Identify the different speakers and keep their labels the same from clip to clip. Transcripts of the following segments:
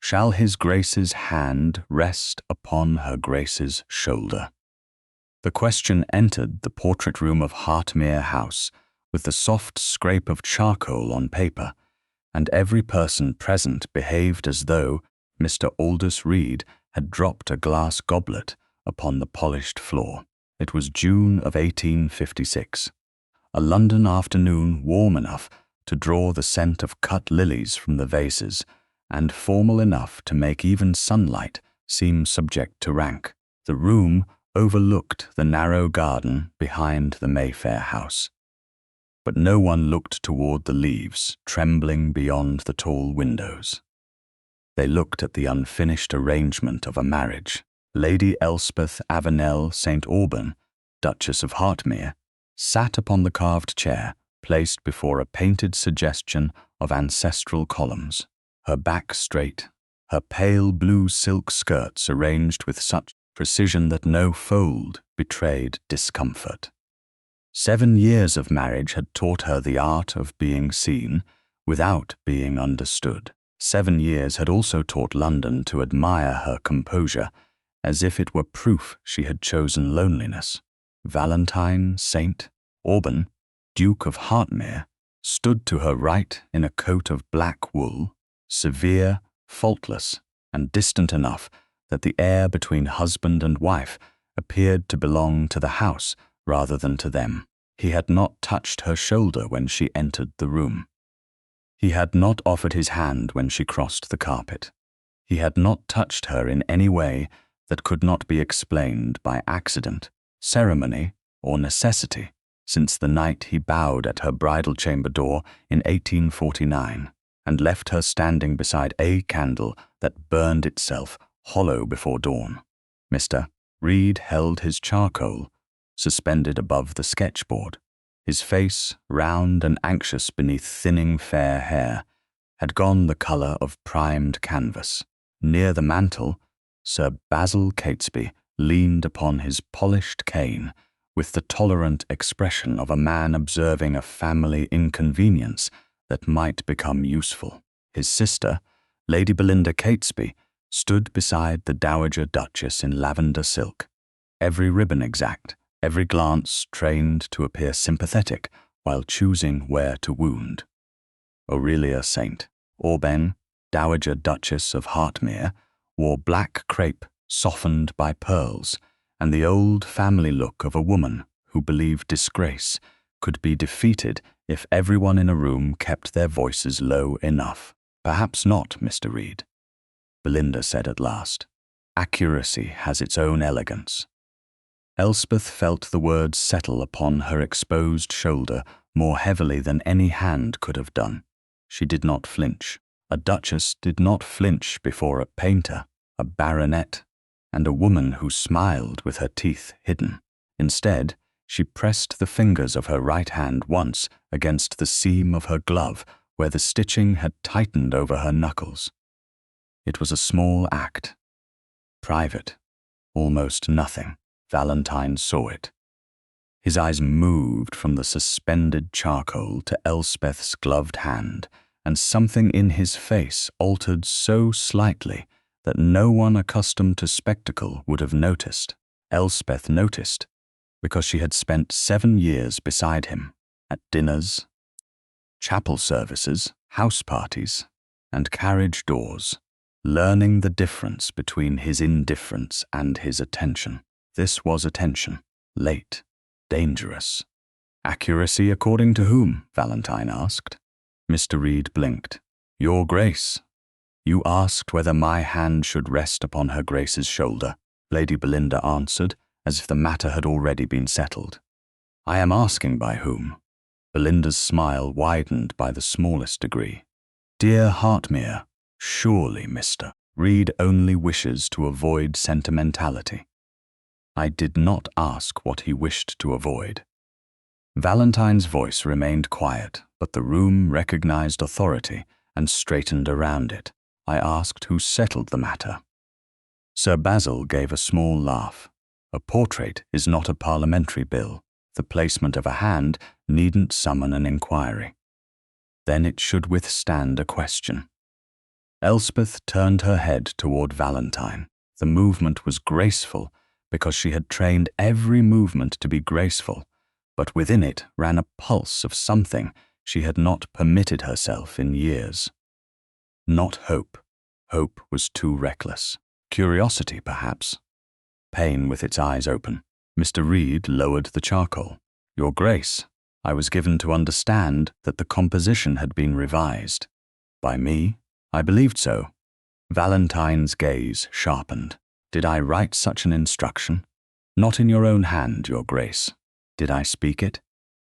Speaker 1: Shall his Grace's hand rest upon her Grace's shoulder? The question entered the portrait room of Hartmere House with the soft scrape of charcoal on paper, and every person present behaved as though Mr. Aldous Reed had dropped a glass goblet upon the polished floor. It was June of 1856, a London afternoon warm enough to draw the scent of cut lilies from the vases, and formal enough to make even sunlight seem subject to rank. The room overlooked the narrow garden behind the Mayfair house. But no one looked toward the leaves trembling beyond the tall windows. They looked at the unfinished arrangement of a marriage. Lady Elspeth Avenel St. Aubyn, Duchess of Hartmere, sat upon the carved chair placed before a painted suggestion of ancestral columns, her back straight, her pale blue silk skirts arranged with such precision that no fold betrayed discomfort. 7 years of marriage had taught her the art of being seen without being understood. 7 years had also taught London to admire her composure, as if it were proof she had chosen loneliness. Valentine St. Aubyn, Duke of Hartmere, stood to her right in a coat of black wool, severe, faultless, and distant enough that the air between husband and wife appeared to belong to the house rather than to them. He had not touched her shoulder when she entered the room. He had not offered his hand when she crossed the carpet. He had not touched her in any way that could not be explained by accident, ceremony, or necessity, since the night he bowed at her bridal chamber door in 1849 and left her standing beside a candle that burned itself hollow before dawn. Mr. Reed held his charcoal suspended above the sketchboard. His face, round and anxious beneath thinning fair hair, had gone the colour of primed canvas. Near the mantel, Sir Basil Catesby leaned upon his polished cane with the tolerant expression of a man observing a family inconvenience that might become useful. His sister, Lady Belinda Catesby, stood beside the Dowager Duchess in lavender silk, every ribbon exact, every glance trained to appear sympathetic while choosing where to wound. Aurelia St. Aubyn, Dowager Duchess of Hartmere, wore black crepe softened by pearls and the old family look of a woman who believed disgrace could be defeated if everyone in a room kept their voices low enough. "Perhaps not, Mr. Reed," Belinda said at last. "Accuracy has its own elegance." Elspeth felt the words settle upon her exposed shoulder more heavily than any hand could have done. She did not flinch. A duchess did not flinch before a painter, a baronet, and a woman who smiled with her teeth hidden. Instead, she pressed the fingers of her right hand once against the seam of her glove where the stitching had tightened over her knuckles. It was a small act. Private. Almost nothing. Valentine saw it. His eyes moved from the suspended charcoal to Elspeth's gloved hand, and something in his face altered so slightly that no one accustomed to spectacle would have noticed. Elspeth noticed, because she had spent 7 years beside him, at dinners, chapel services, house parties, and carriage doors, learning the difference between his indifference and his attention. This was attention, late, dangerous. "Accuracy according to whom?" Valentine asked. Mr. Reed blinked. "Your Grace. You asked whether my hand should rest upon her Grace's shoulder," Lady Belinda answered, as if the matter had already been settled. "I am asking by whom." Belinda's smile widened by the smallest degree. "Dear Hartmere, surely, Mr. Reed only wishes to avoid sentimentality." I did not ask what he wished to avoid. Valentine's voice remained quiet, but the room recognized authority and straightened around it. I asked who settled the matter. Sir Basil gave a small laugh. "A portrait is not a parliamentary bill. The placement of a hand needn't summon an inquiry. Then it should withstand a question." Elspeth turned her head toward Valentine. The movement was graceful because she had trained every movement to be graceful, but within it ran a pulse of something she had not permitted herself in years. Not hope. Hope was too reckless. Curiosity, perhaps. Pain with its eyes open. Mr. Reed lowered the charcoal. Your Grace, I was given to understand that the composition had been revised. By me? I believed so. Valentine's gaze sharpened. Did I write such an instruction? Not in your own hand, Your Grace. Did I speak it?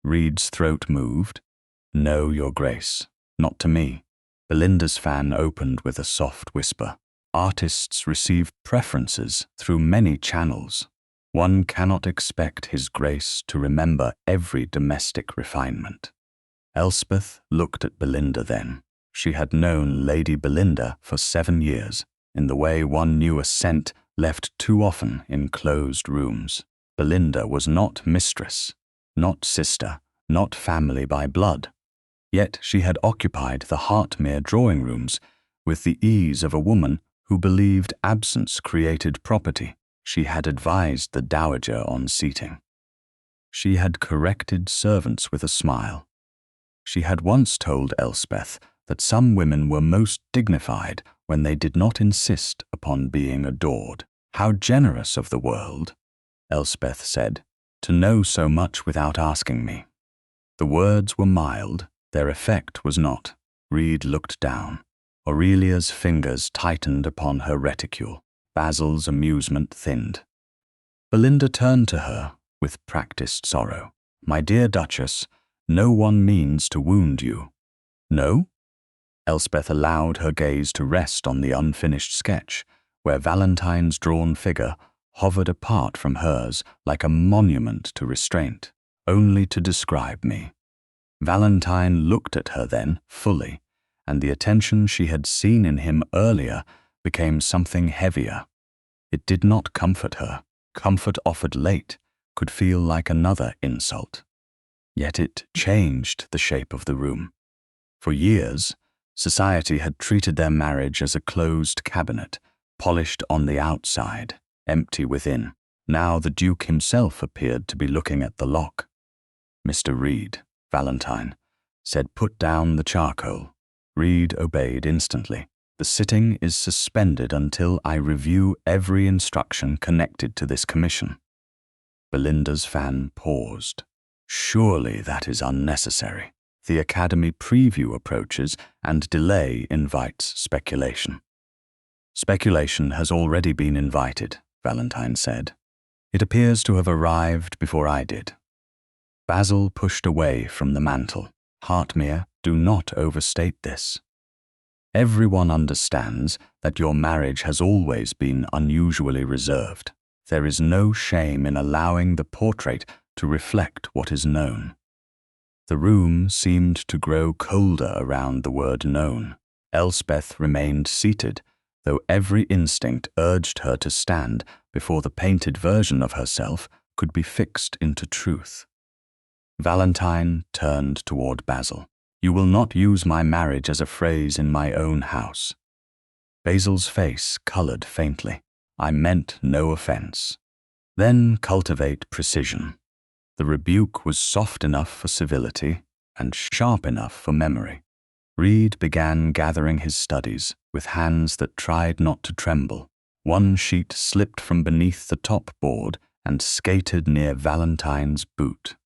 Speaker 1: Reed's throat moved. No, Your Grace, not to me. Belinda's fan opened with a soft whisper. Artists receive preferences through many channels. One cannot expect His Grace to remember every domestic refinement. Elspeth looked at Belinda then. She had known Lady Belinda for 7 years, in the way one knew a scent left too often in closed rooms. Belinda was not mistress, not sister, not family by blood. Yet she had occupied the Hartmere drawing rooms with the ease of a woman who believed absence created property. She had advised the dowager on seating. She had corrected servants with a smile. She had once told Elspeth that some women were most dignified when they did not insist upon being adored. How generous of the world, Elspeth said, to know so much without asking me. The words were mild, their effect was not. Reed looked down. Aurelia's fingers tightened upon her reticule. Basil's amusement thinned. Belinda turned to her with practiced sorrow. My dear Duchess, no one means to wound you. No? Elspeth allowed her gaze to rest on the unfinished sketch, where Valentine's drawn figure hovered apart from hers like a monument to restraint, only to describe me. Valentine looked at her then fully, and the attention she had seen in him earlier became something heavier. It did not comfort her. Comfort offered late could feel like another insult. Yet it changed the shape of the room. For years, society had treated their marriage as a closed cabinet, polished on the outside, empty within. Now the Duke himself appeared to be looking at the lock. Mr. Reed, Valentine, said, put down the charcoal. Reed obeyed instantly. The sitting is suspended until I review every instruction connected to this commission. Belinda's fan paused. Surely that is unnecessary. The Academy preview approaches, and delay invites speculation. Speculation has already been invited, Valentine said. It appears to have arrived before I did. Basil pushed away from the mantel. Hartmere, do not overstate this. Everyone understands that your marriage has always been unusually reserved. There is no shame in allowing the portrait to reflect what is known. The room seemed to grow colder around the word known. Elspeth remained seated, though every instinct urged her to stand before the painted version of herself could be fixed into truth. Valentine turned toward Basil. You will not use my marriage as a phrase in my own house. Basil's face colored faintly. I meant no offense. Then cultivate precision. The rebuke was soft enough for civility and sharp enough for memory. Reed began gathering his studies with hands that tried not to tremble. One sheet slipped from beneath the top board and skated near Valentine's boot.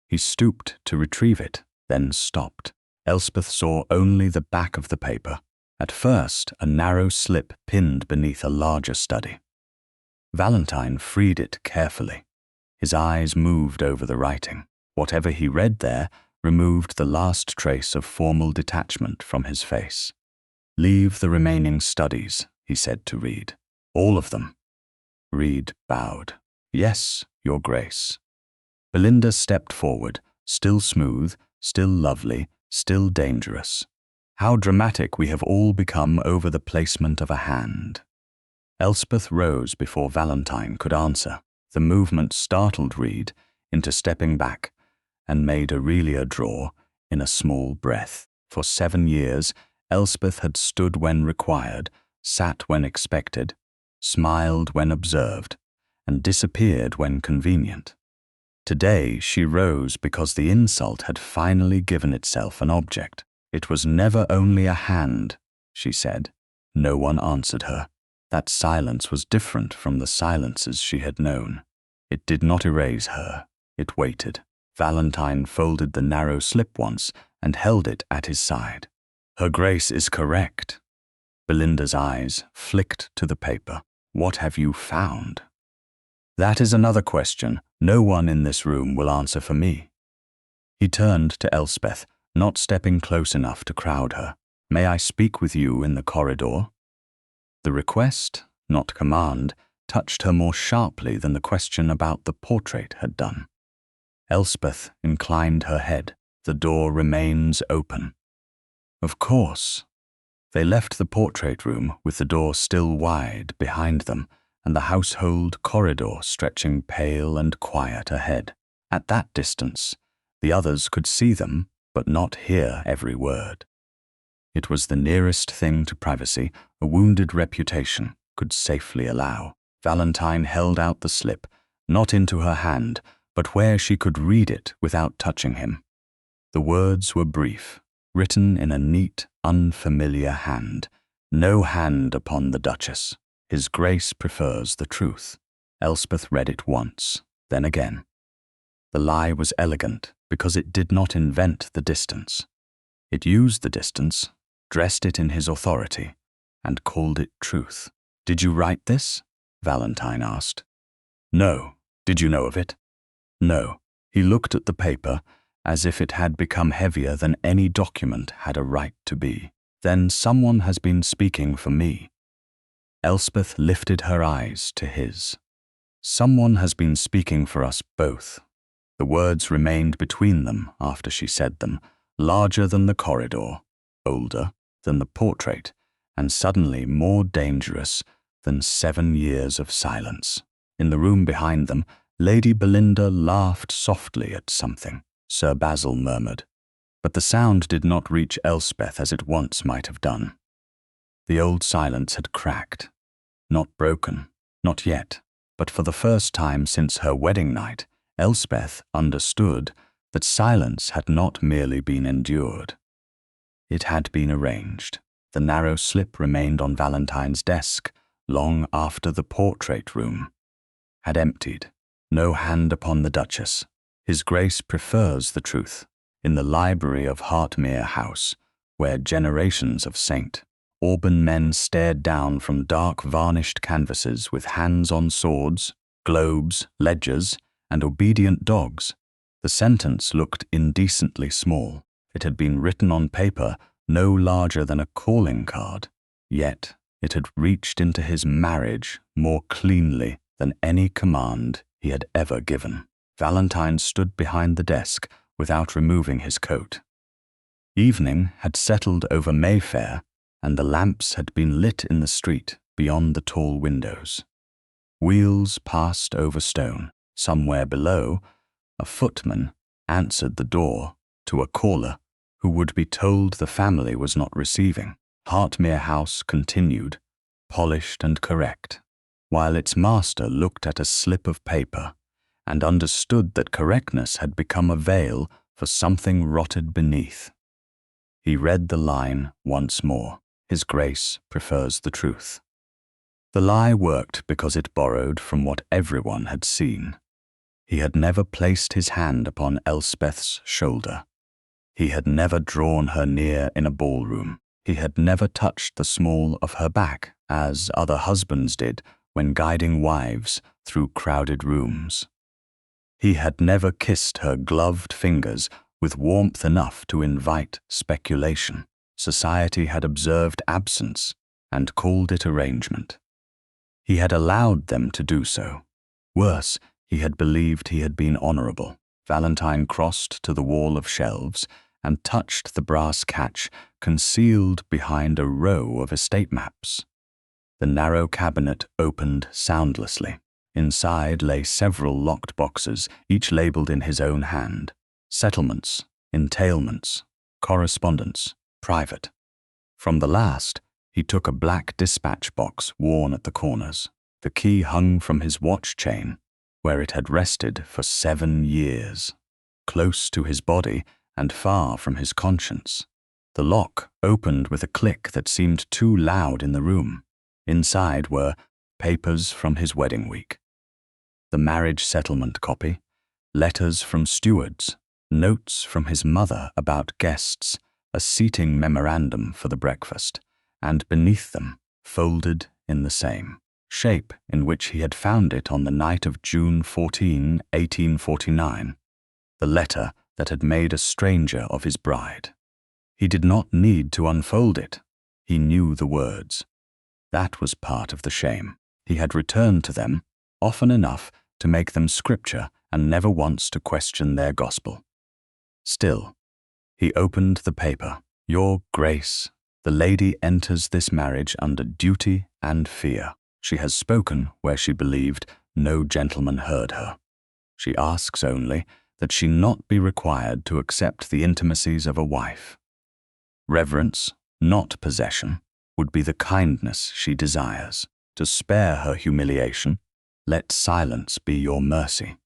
Speaker 1: He stooped to retrieve it, then stopped. Elspeth saw only the back of the paper. At first, a narrow slip pinned beneath a larger study. Valentine freed it carefully. His eyes moved over the writing. Whatever he read there removed the last trace of formal detachment from his face. Leave the remaining studies, he said to Reed. All of them. Reed bowed. Yes, Your Grace. Belinda stepped forward, still smooth, still lovely, still dangerous. How dramatic we have all become over the placement of a hand. Elspeth rose before Valentine could answer. The movement startled Reed into stepping back and made Aurelia draw in a small breath. For 7 years, Elspeth had stood when required, sat when expected, smiled when observed, and disappeared when convenient. Today she rose because the insult had finally given itself an object. "It was never only a hand," she said. No one answered her. That silence was different from the silences she had known. It did not erase her. It waited. Valentine folded the narrow slip once and held it at his side. "Her Grace is correct." Belinda's eyes flicked to the paper. "What have you found?" "That is another question no one in this room will answer for me." He turned to Elspeth, not stepping close enough to crowd her. "May I speak with you in the corridor?" The request, not command, touched her more sharply than the question about the portrait had done. Elspeth inclined her head. "The door remains open." "Of course." They left the portrait room with the door still wide behind them and the household corridor stretching pale and quiet ahead. At that distance, the others could see them but not hear every word. It was the nearest thing to privacy a wounded reputation could safely allow. Valentine held out the slip, not into her hand, but where she could read it without touching him. The words were brief, written in a neat, unfamiliar hand. "No hand upon the Duchess. His Grace prefers the truth." Elspeth read it once, then again. The lie was elegant because it did not invent the distance. It used the distance, dressed it in his authority, and called it truth. "Did you write this?" Valentine asked. "No. Did you know of it?" "No." He looked at the paper as if it had become heavier than any document had a right to be. "Then someone has been speaking for me." Elspeth lifted her eyes to his. "Someone has been speaking for us both." The words remained between them after she said them, larger than the corridor, older than the portrait, and suddenly more dangerous than 7 years of silence. In the room behind them, Lady Belinda laughed softly at something, Sir Basil murmured, but the sound did not reach Elspeth as it once might have done. The old silence had cracked, not broken, not yet, but for the first time since her wedding night, Elspeth understood that silence had not merely been endured. It had been arranged. The narrow slip remained on Valentine's desk long after the portrait room had emptied. "No hand upon the Duchess. His Grace prefers the truth." In the library of Hartmere House, where generations of St. Aubyn men stared down from dark varnished canvases with hands on swords, globes, ledgers, and obedient dogs, the sentence looked indecently small. It had been written on paper no larger than a calling card, yet it had reached into his marriage more cleanly than any command he had ever given. Valentine stood behind the desk without removing his coat. Evening had settled over Mayfair, and the lamps had been lit in the street beyond the tall windows. Wheels passed over stone. Somewhere below, a footman answered the door to a caller who would be told the family was not receiving. Hartmere House continued, polished and correct, while its master looked at a slip of paper and understood that correctness had become a veil for something rotted beneath. He read the line once more. "His Grace prefers the truth." The lie worked because it borrowed from what everyone had seen. He had never placed his hand upon Elspeth's shoulder. He had never drawn her near in a ballroom. He had never touched the small of her back, as other husbands did when guiding wives through crowded rooms. He had never kissed her gloved fingers with warmth enough to invite speculation. Society had observed absence and called it arrangement. He had allowed them to do so. Worse, he had believed he had been honorable. Valentine crossed to the wall of shelves and touched the brass catch concealed behind a row of estate maps. The narrow cabinet opened soundlessly. Inside lay several locked boxes, each labeled in his own hand. Settlements, entailments, correspondence, private. From the last, he took a black dispatch box worn at the corners. The key hung from his watch chain, where it had rested for 7 years, close to his body and far from his conscience. The lock opened with a click that seemed too loud in the room. Inside were papers from his wedding week, the marriage settlement copy, letters from stewards, notes from his mother about guests, a seating memorandum for the breakfast, and beneath them, folded in the same shape in which he had found it on the night of June 14, 1849, the letter that had made a stranger of his bride. He did not need to unfold it. He knew the words. That was part of the shame. He had returned to them often enough to make them scripture and never once to question their gospel. Still, he opened the paper. Your Grace, the lady enters this marriage under duty and fear. She has spoken where she believed no gentleman heard her. She asks only that she not be required to accept the intimacies of a wife. Reverence, not possession, would be the kindness she desires. To spare her humiliation, let silence be your mercy.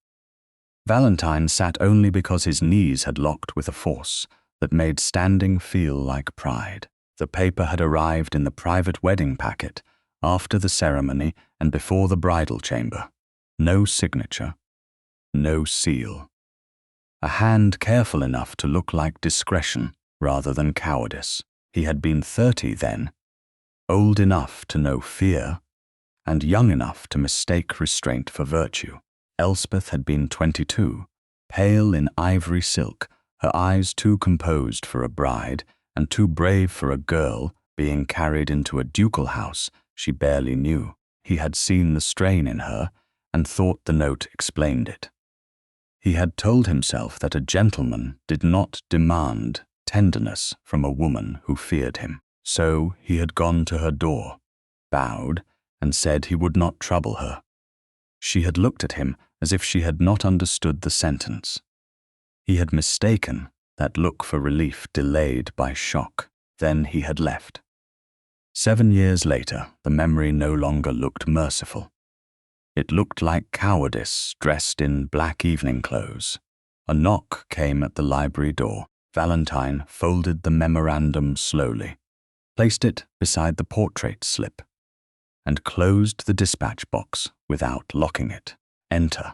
Speaker 1: Valentine sat only because his knees had locked with a force that made standing feel like pride. The paper had arrived in the private wedding packet, after the ceremony and before the bridal chamber. No signature, no seal. A hand careful enough to look like discretion rather than cowardice. He had been 30 then, old enough to know fear, and young enough to mistake restraint for virtue. Elspeth had been 22, pale in ivory silk, her eyes too composed for a bride and too brave for a girl, being carried into a ducal house she barely knew. He had seen the strain in her and thought the note explained it. He had told himself that a gentleman did not demand tenderness from a woman who feared him. So he had gone to her door, bowed, and said he would not trouble her. She had looked at him as if she had not understood the sentence. He had mistaken that look for relief delayed by shock. Then he had left. 7 years later, the memory no longer looked merciful. It looked like cowardice dressed in black evening clothes. A knock came at the library door. Valentine folded the memorandum slowly, placed it beside the portrait slip, and closed the dispatch box without locking it. Enter.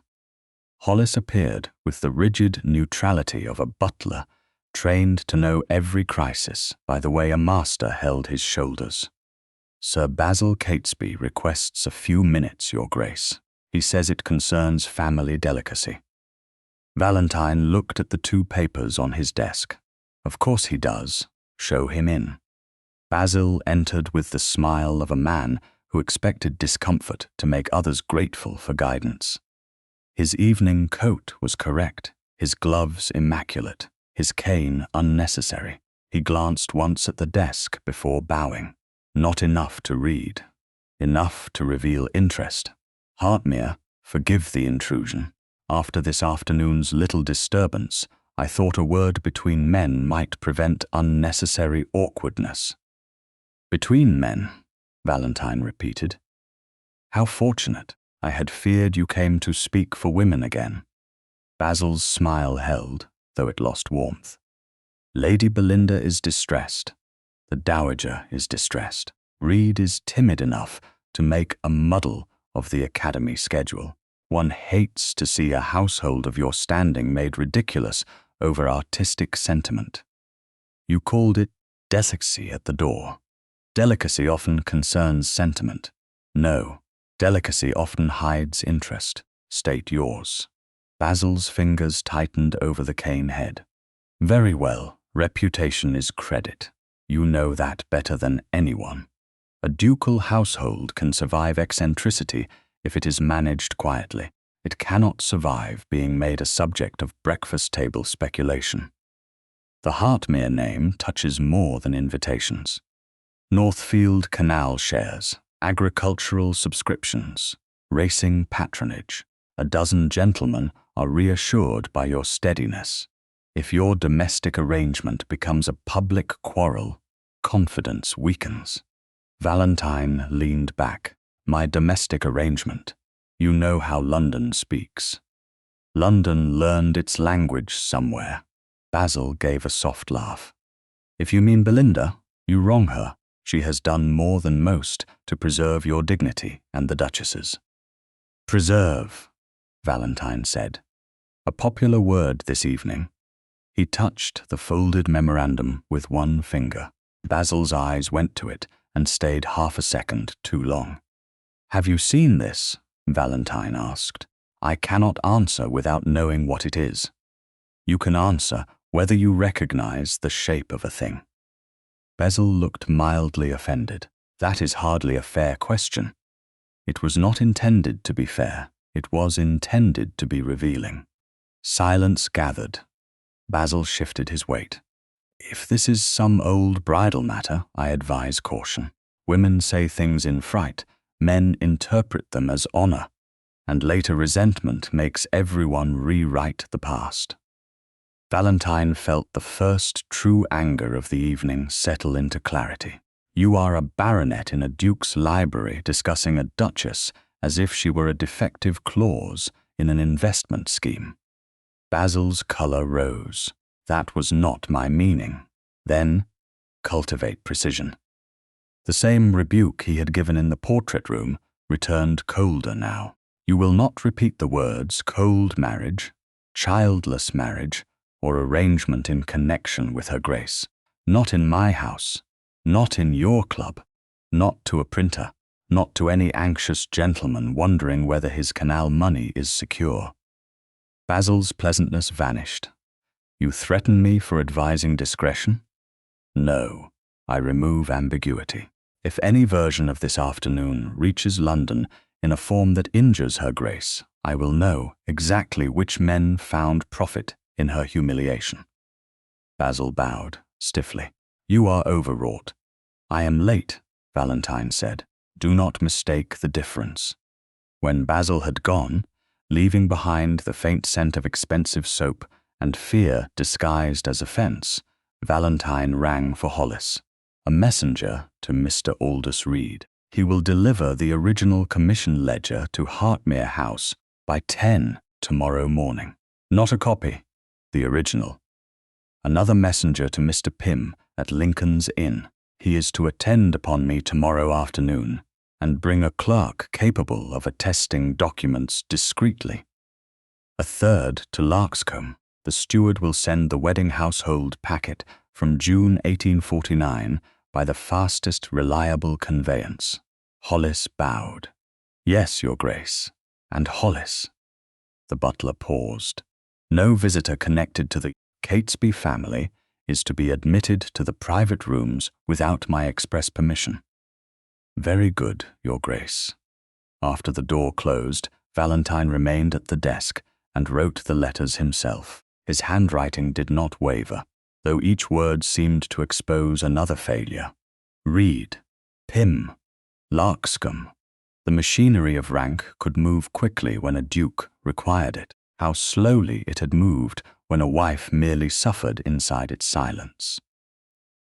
Speaker 1: Hollis appeared with the rigid neutrality of a butler trained to know every crisis by the way a master held his shoulders. Sir Basil Catesby requests a few minutes, Your Grace. He says it concerns family delicacy. Valentine looked at the 2 papers on his desk. Of course he does. Show him in. Basil entered with the smile of a man who expected discomfort to make others grateful for guidance. His evening coat was correct, his gloves immaculate, his cane unnecessary. He glanced once at the desk before bowing. Not enough to read, enough to reveal interest. Hartmere, forgive the intrusion. After this afternoon's little disturbance, I thought a word between men might prevent unnecessary awkwardness. Between men, Valentine repeated. How fortunate. I had feared you came to speak for women again. Basil's smile held, though it lost warmth. Lady Belinda is distressed. The Dowager is distressed. Reed is timid enough to make a muddle of the academy schedule. One hates to see a household of your standing made ridiculous over artistic sentiment. You called it delicacy at the door. Delicacy often concerns sentiment. No, delicacy often hides interest. State yours. Basil's fingers tightened over the cane head. Very well, reputation is credit. You know that better than anyone. A ducal household can survive eccentricity if it is managed quietly. It cannot survive being made a subject of breakfast table speculation. The Hartmere name touches more than invitations. Northfield Canal shares, agricultural subscriptions, racing patronage. A dozen gentlemen are reassured by your steadiness. If your domestic arrangement becomes a public quarrel, confidence weakens. Valentine leaned back. My domestic arrangement. You know how London speaks. London learned its language somewhere. Basil gave a soft laugh. If you mean Belinda, you wrong her. She has done more than most to preserve your dignity and the Duchess's. Preserve, Valentine said. A popular word this evening. He touched the folded memorandum with one finger. Basil's eyes went to it and stayed half a second too long. Have you seen this? Valentine asked. I cannot answer without knowing what it is. You can answer whether you recognize the shape of a thing. Basil looked mildly offended. That is hardly a fair question. It was not intended to be fair. It was intended to be revealing. Silence gathered. Basil shifted his weight. If this is some old bridal matter, I advise caution. Women say things in fright. Men interpret them as honor. And later resentment makes everyone rewrite the past. Valentine felt the first true anger of the evening settle into clarity. You are a baronet in a duke's library discussing a duchess as if she were a defective clause in an investment scheme. Basil's color rose. That was not my meaning. Then, cultivate precision. The same rebuke he had given in the portrait room returned colder now. You will not repeat the words cold marriage, childless marriage, or arrangement in connection with her grace. Not in my house, not in your club, not to a printer, not to any anxious gentleman wondering whether his canal money is secure. Basil's pleasantness vanished. You threaten me for advising discretion? No, I remove ambiguity. If any version of this afternoon reaches London in a form that injures her grace, I will know exactly which men found profit in her humiliation. Basil bowed stiffly. You are overwrought. I am late, Valentine said. Do not mistake the difference. When Basil had gone, leaving behind the faint scent of expensive soap and fear disguised as offense, Valentine rang for Hollis, a messenger to Mr. Aldous Reed. He will deliver the original commission ledger to Hartmere House by 10 tomorrow morning. Not a copy, the original. Another messenger to Mr. Pym at Lincoln's Inn. He is to attend upon me tomorrow afternoon and bring a clerk capable of attesting documents discreetly. A third to Larkscombe. The steward will send the wedding household packet from June 1849 by the fastest reliable conveyance. Hollis bowed. Yes, Your Grace. And Hollis. The butler paused. No visitor connected to the Catesby family is to be admitted to the private rooms without my express permission. Very good, Your Grace. After the door closed, Valentine remained at the desk and wrote the letters himself. His handwriting did not waver, though each word seemed to expose another failure. Reed, Pym, Larkscombe. The machinery of rank could move quickly when a duke required it. How slowly it had moved when a wife merely suffered inside its silence.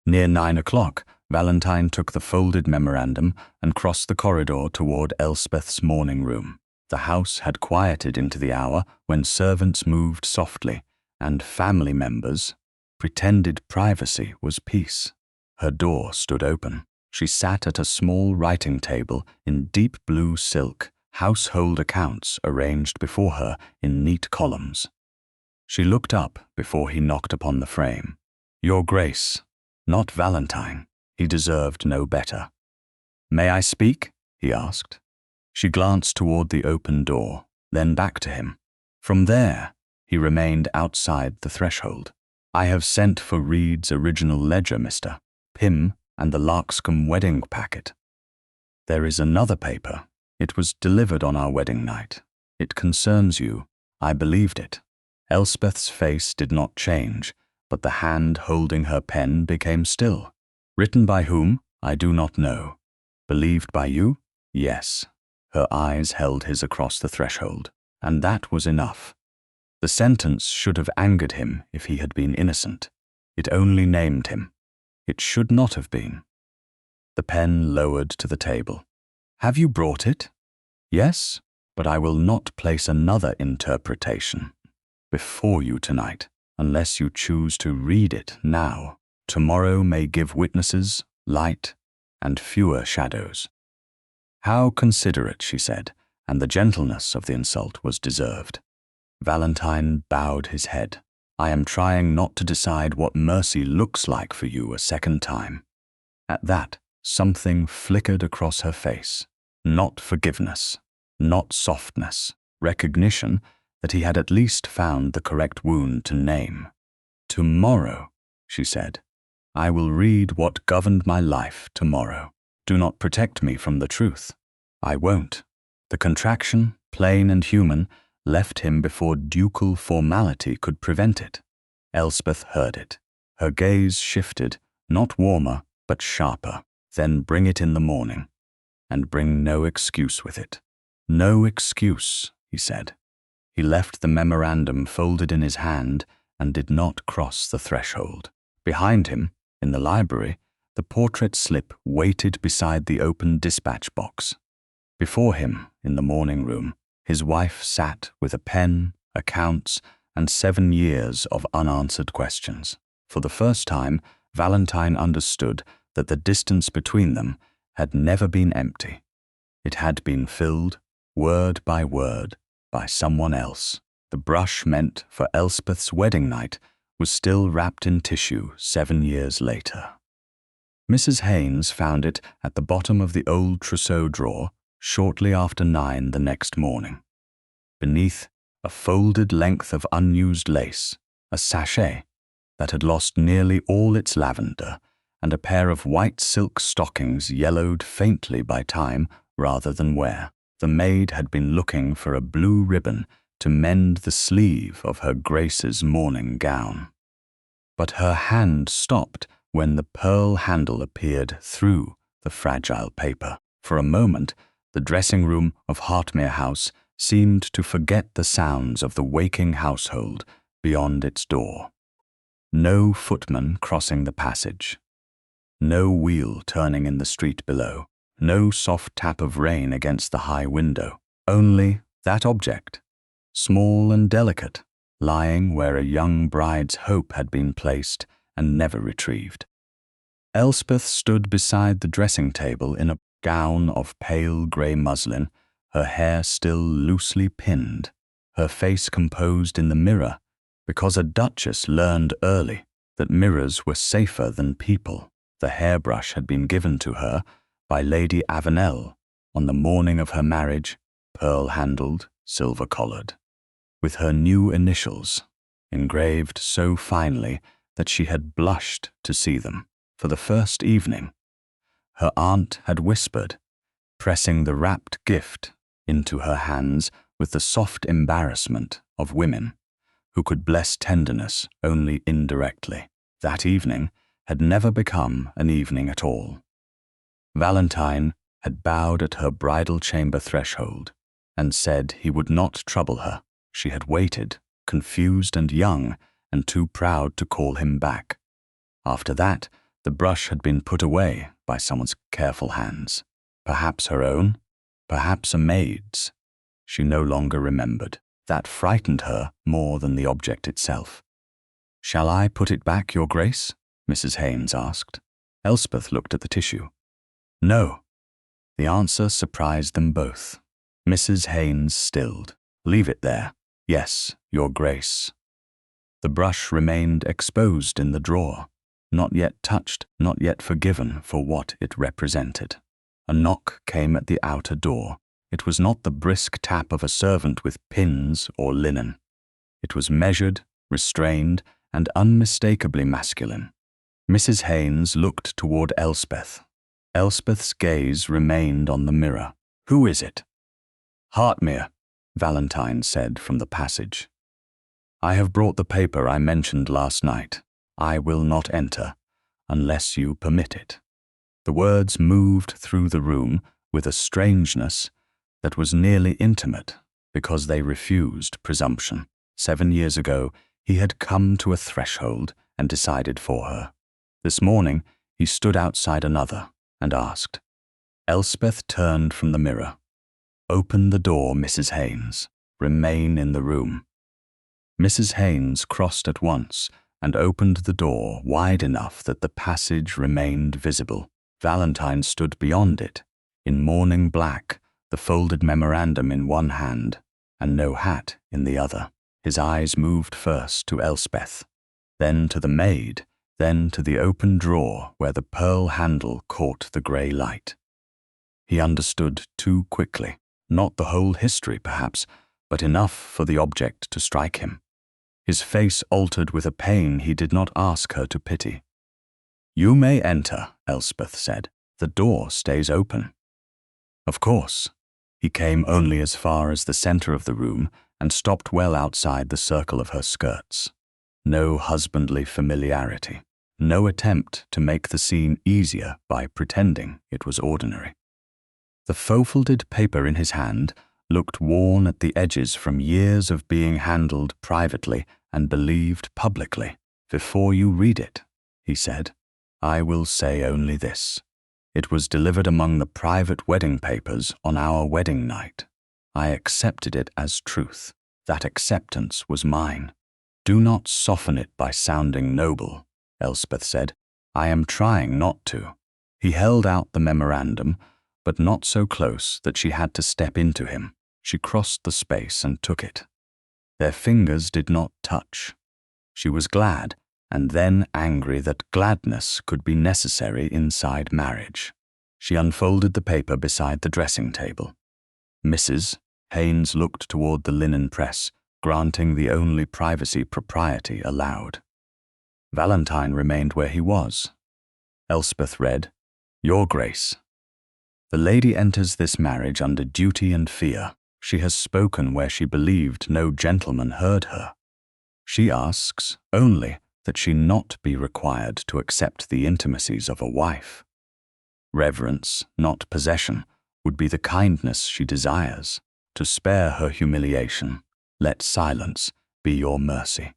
Speaker 1: Near 9 o'clock, Valentine took the folded memorandum and crossed the corridor toward Elspeth's morning room. The house had quieted into the hour when servants moved softly, and family members pretended privacy was peace. Her door stood open. She sat at a small writing table in deep blue silk, household accounts arranged before her in neat columns. She looked up before he knocked upon the frame. Your Grace, not Valentine. He deserved no better. May I speak? He asked. She glanced toward the open door, then back to him. From there, he remained outside the threshold. I have sent for Reed's original ledger, Mr. Pym, and the Larkscombe wedding packet. There is another paper. It was delivered on our wedding night. It concerns you. I believed it. Elspeth's face did not change, but the hand holding her pen became still. Written by whom? I do not know. Believed by you? Yes. Her eyes held his across the threshold, and that was enough. The sentence should have angered him if he had been innocent. It only named him. It should not have been. The pen lowered to the table. Have you brought it? Yes, but I will not place another interpretation before you tonight, unless you choose to read it now. Tomorrow may give witnesses, light, and fewer shadows. How considerate, she said, and the gentleness of the insult was deserved. Valentine bowed his head. I am trying not to decide what mercy looks like for you a second time. At that, something flickered across her face. Not forgiveness, not softness, recognition that he had at least found the correct wound to name. Tomorrow, she said, I will read what governed my life tomorrow. Do not protect me from the truth. I won't. The contraction, plain and human, left him before ducal formality could prevent it. Elspeth heard it. Her gaze shifted, not warmer, but sharper. Then bring it in the morning, and bring no excuse with it. No excuse, he said. He left the memorandum folded in his hand and did not cross the threshold. Behind him, in the library, the portrait slip waited beside the open dispatch box. Before him, in the morning room, his wife sat with a pen, accounts, and 7 years of unanswered questions. For the first time, Valentine understood that the distance between them had never been empty. It had been filled, word, by someone else. The brush meant for Elspeth's wedding night was still wrapped in tissue 7 years later. Mrs. Haynes found it at the bottom of the old trousseau drawer shortly after 9 the next morning. Beneath, a folded length of unused lace, a sachet that had lost nearly all its lavender, and a pair of white silk stockings yellowed faintly by time rather than wear. The maid had been looking for a blue ribbon to mend the sleeve of her Grace's morning gown. But her hand stopped when the pearl handle appeared through the fragile paper. For a moment, the dressing room of Hartmere House seemed to forget the sounds of the waking household beyond its door. No footman crossing the passage. No wheel turning in the street below. No soft tap of rain against the high window. Only that object, small and delicate, lying where a young bride's hope had been placed and never retrieved. Elspeth stood beside the dressing table in a gown of pale grey muslin, her hair still loosely pinned, her face composed in the mirror, because a duchess learned early that mirrors were safer than people. The hairbrush had been given to her by Lady Avenel on the morning of her marriage, pearl-handled, silver-collared, with her new initials, engraved so finely that she had blushed to see them. For the first evening, her aunt had whispered, pressing the wrapped gift into her hands with the soft embarrassment of women who could bless tenderness only indirectly. That evening had never become an evening at all. Valentine had bowed at her bridal chamber threshold and said he would not trouble her. She had waited, confused and young, and too proud to call him back. After that, the brush had been put away by someone's careful hands. Perhaps her own, perhaps a maid's. She no longer remembered. That frightened her more than the object itself. "Shall I put it back, Your Grace?" Mrs. Haynes asked. Elspeth looked at the tissue. "No." The answer surprised them both. Mrs. Haynes stilled. "Leave it there." "Yes, Your Grace." The brush remained exposed in the drawer, not yet touched, not yet forgiven for what it represented. A knock came at the outer door. It was not the brisk tap of a servant with pins or linen. It was measured, restrained, and unmistakably masculine. Mrs. Haynes looked toward Elspeth. Elspeth's gaze remained on the mirror. "Who is it?" "Hartmere," Valentine said from the passage. "I have brought the paper I mentioned last night. I will not enter, unless you permit it." The words moved through the room with a strangeness that was nearly intimate because they refused presumption. 7 years ago, he had come to a threshold and decided for her. This morning, He stood outside another and asked. Elspeth turned from the mirror. Open the door, Mrs. Haynes. Remain in the room. Mrs. Haynes crossed at once and opened the door wide enough that the passage remained visible. Valentine stood beyond it, in mourning black, the folded memorandum in one hand, and no hat in the other. His eyes moved first to Elspeth, then to the maid, then to the open drawer where the pearl handle caught the grey light. He understood too quickly, not the whole history perhaps, but enough for the object to strike him. His face altered with a pain he did not ask her to pity. You may enter, Elspeth said. The door stays open. Of course. He came only as far as the centre of the room and stopped well outside the circle of her skirts. No husbandly familiarity, no attempt to make the scene easier by pretending it was ordinary. The faux-folded paper in his hand looked worn at the edges from years of being handled privately and believed publicly. Before you read it, he said, I will say only this. It was delivered among the private wedding papers on our wedding night. I accepted it as truth. That acceptance was mine. Do not soften it by sounding noble, Elspeth said. I am trying not to. He held out the memorandum, but not so close that she had to step into him. She crossed the space and took it. Their fingers did not touch. She was glad, and then angry that gladness could be necessary inside marriage. She unfolded the paper beside the dressing table. Mrs. Haynes looked toward the linen press, granting the only privacy propriety allowed. Valentine remained where he was. Elspeth read, Your Grace. The lady enters this marriage under duty and fear. She has spoken where she believed no gentleman heard her. She asks only that she not be required to accept the intimacies of a wife. Reverence, not possession, would be the kindness she desires. To spare her humiliation, let silence be your mercy.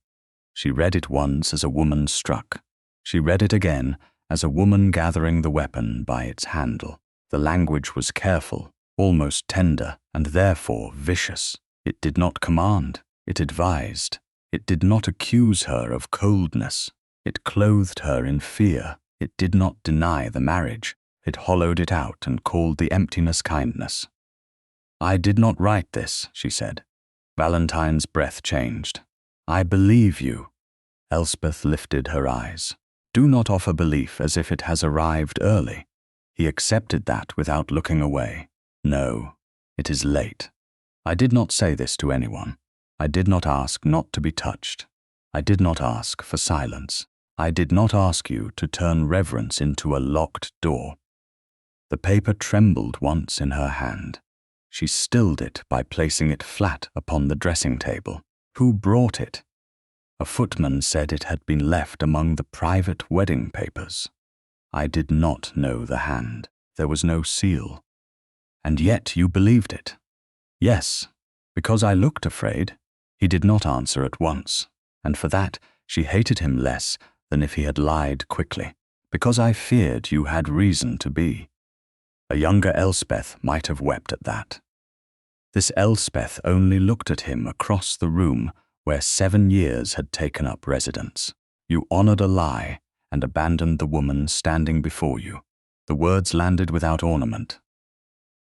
Speaker 1: She read it once as a woman struck. She read it again as a woman gathering the weapon by its handle. The language was careful, almost tender, and therefore vicious. It did not command, it advised. It did not accuse her of coldness. It clothed her in fear. It did not deny the marriage. It hollowed it out and called the emptiness kindness. I did not write this, she said. Valentine's breath changed. I believe you. Elspeth lifted her eyes. Do not offer belief as if it has arrived early. He accepted that without looking away. No, it is late. I did not say this to anyone. I did not ask not to be touched. I did not ask for silence. I did not ask you to turn reverence into a locked door. The paper trembled once in her hand. She stilled it by placing it flat upon the dressing table. Who brought it? A footman said it had been left among the private wedding papers. I did not know the hand. There was no seal. And yet you believed it. Yes, because I looked afraid. He did not answer at once, and for that she hated him less than if he had lied quickly, because I feared you had reason to be. A younger Elspeth might have wept at that. This Elspeth only looked at him across the room where 7 years had taken up residence. You honored a lie and abandoned the woman standing before you. The words landed without ornament.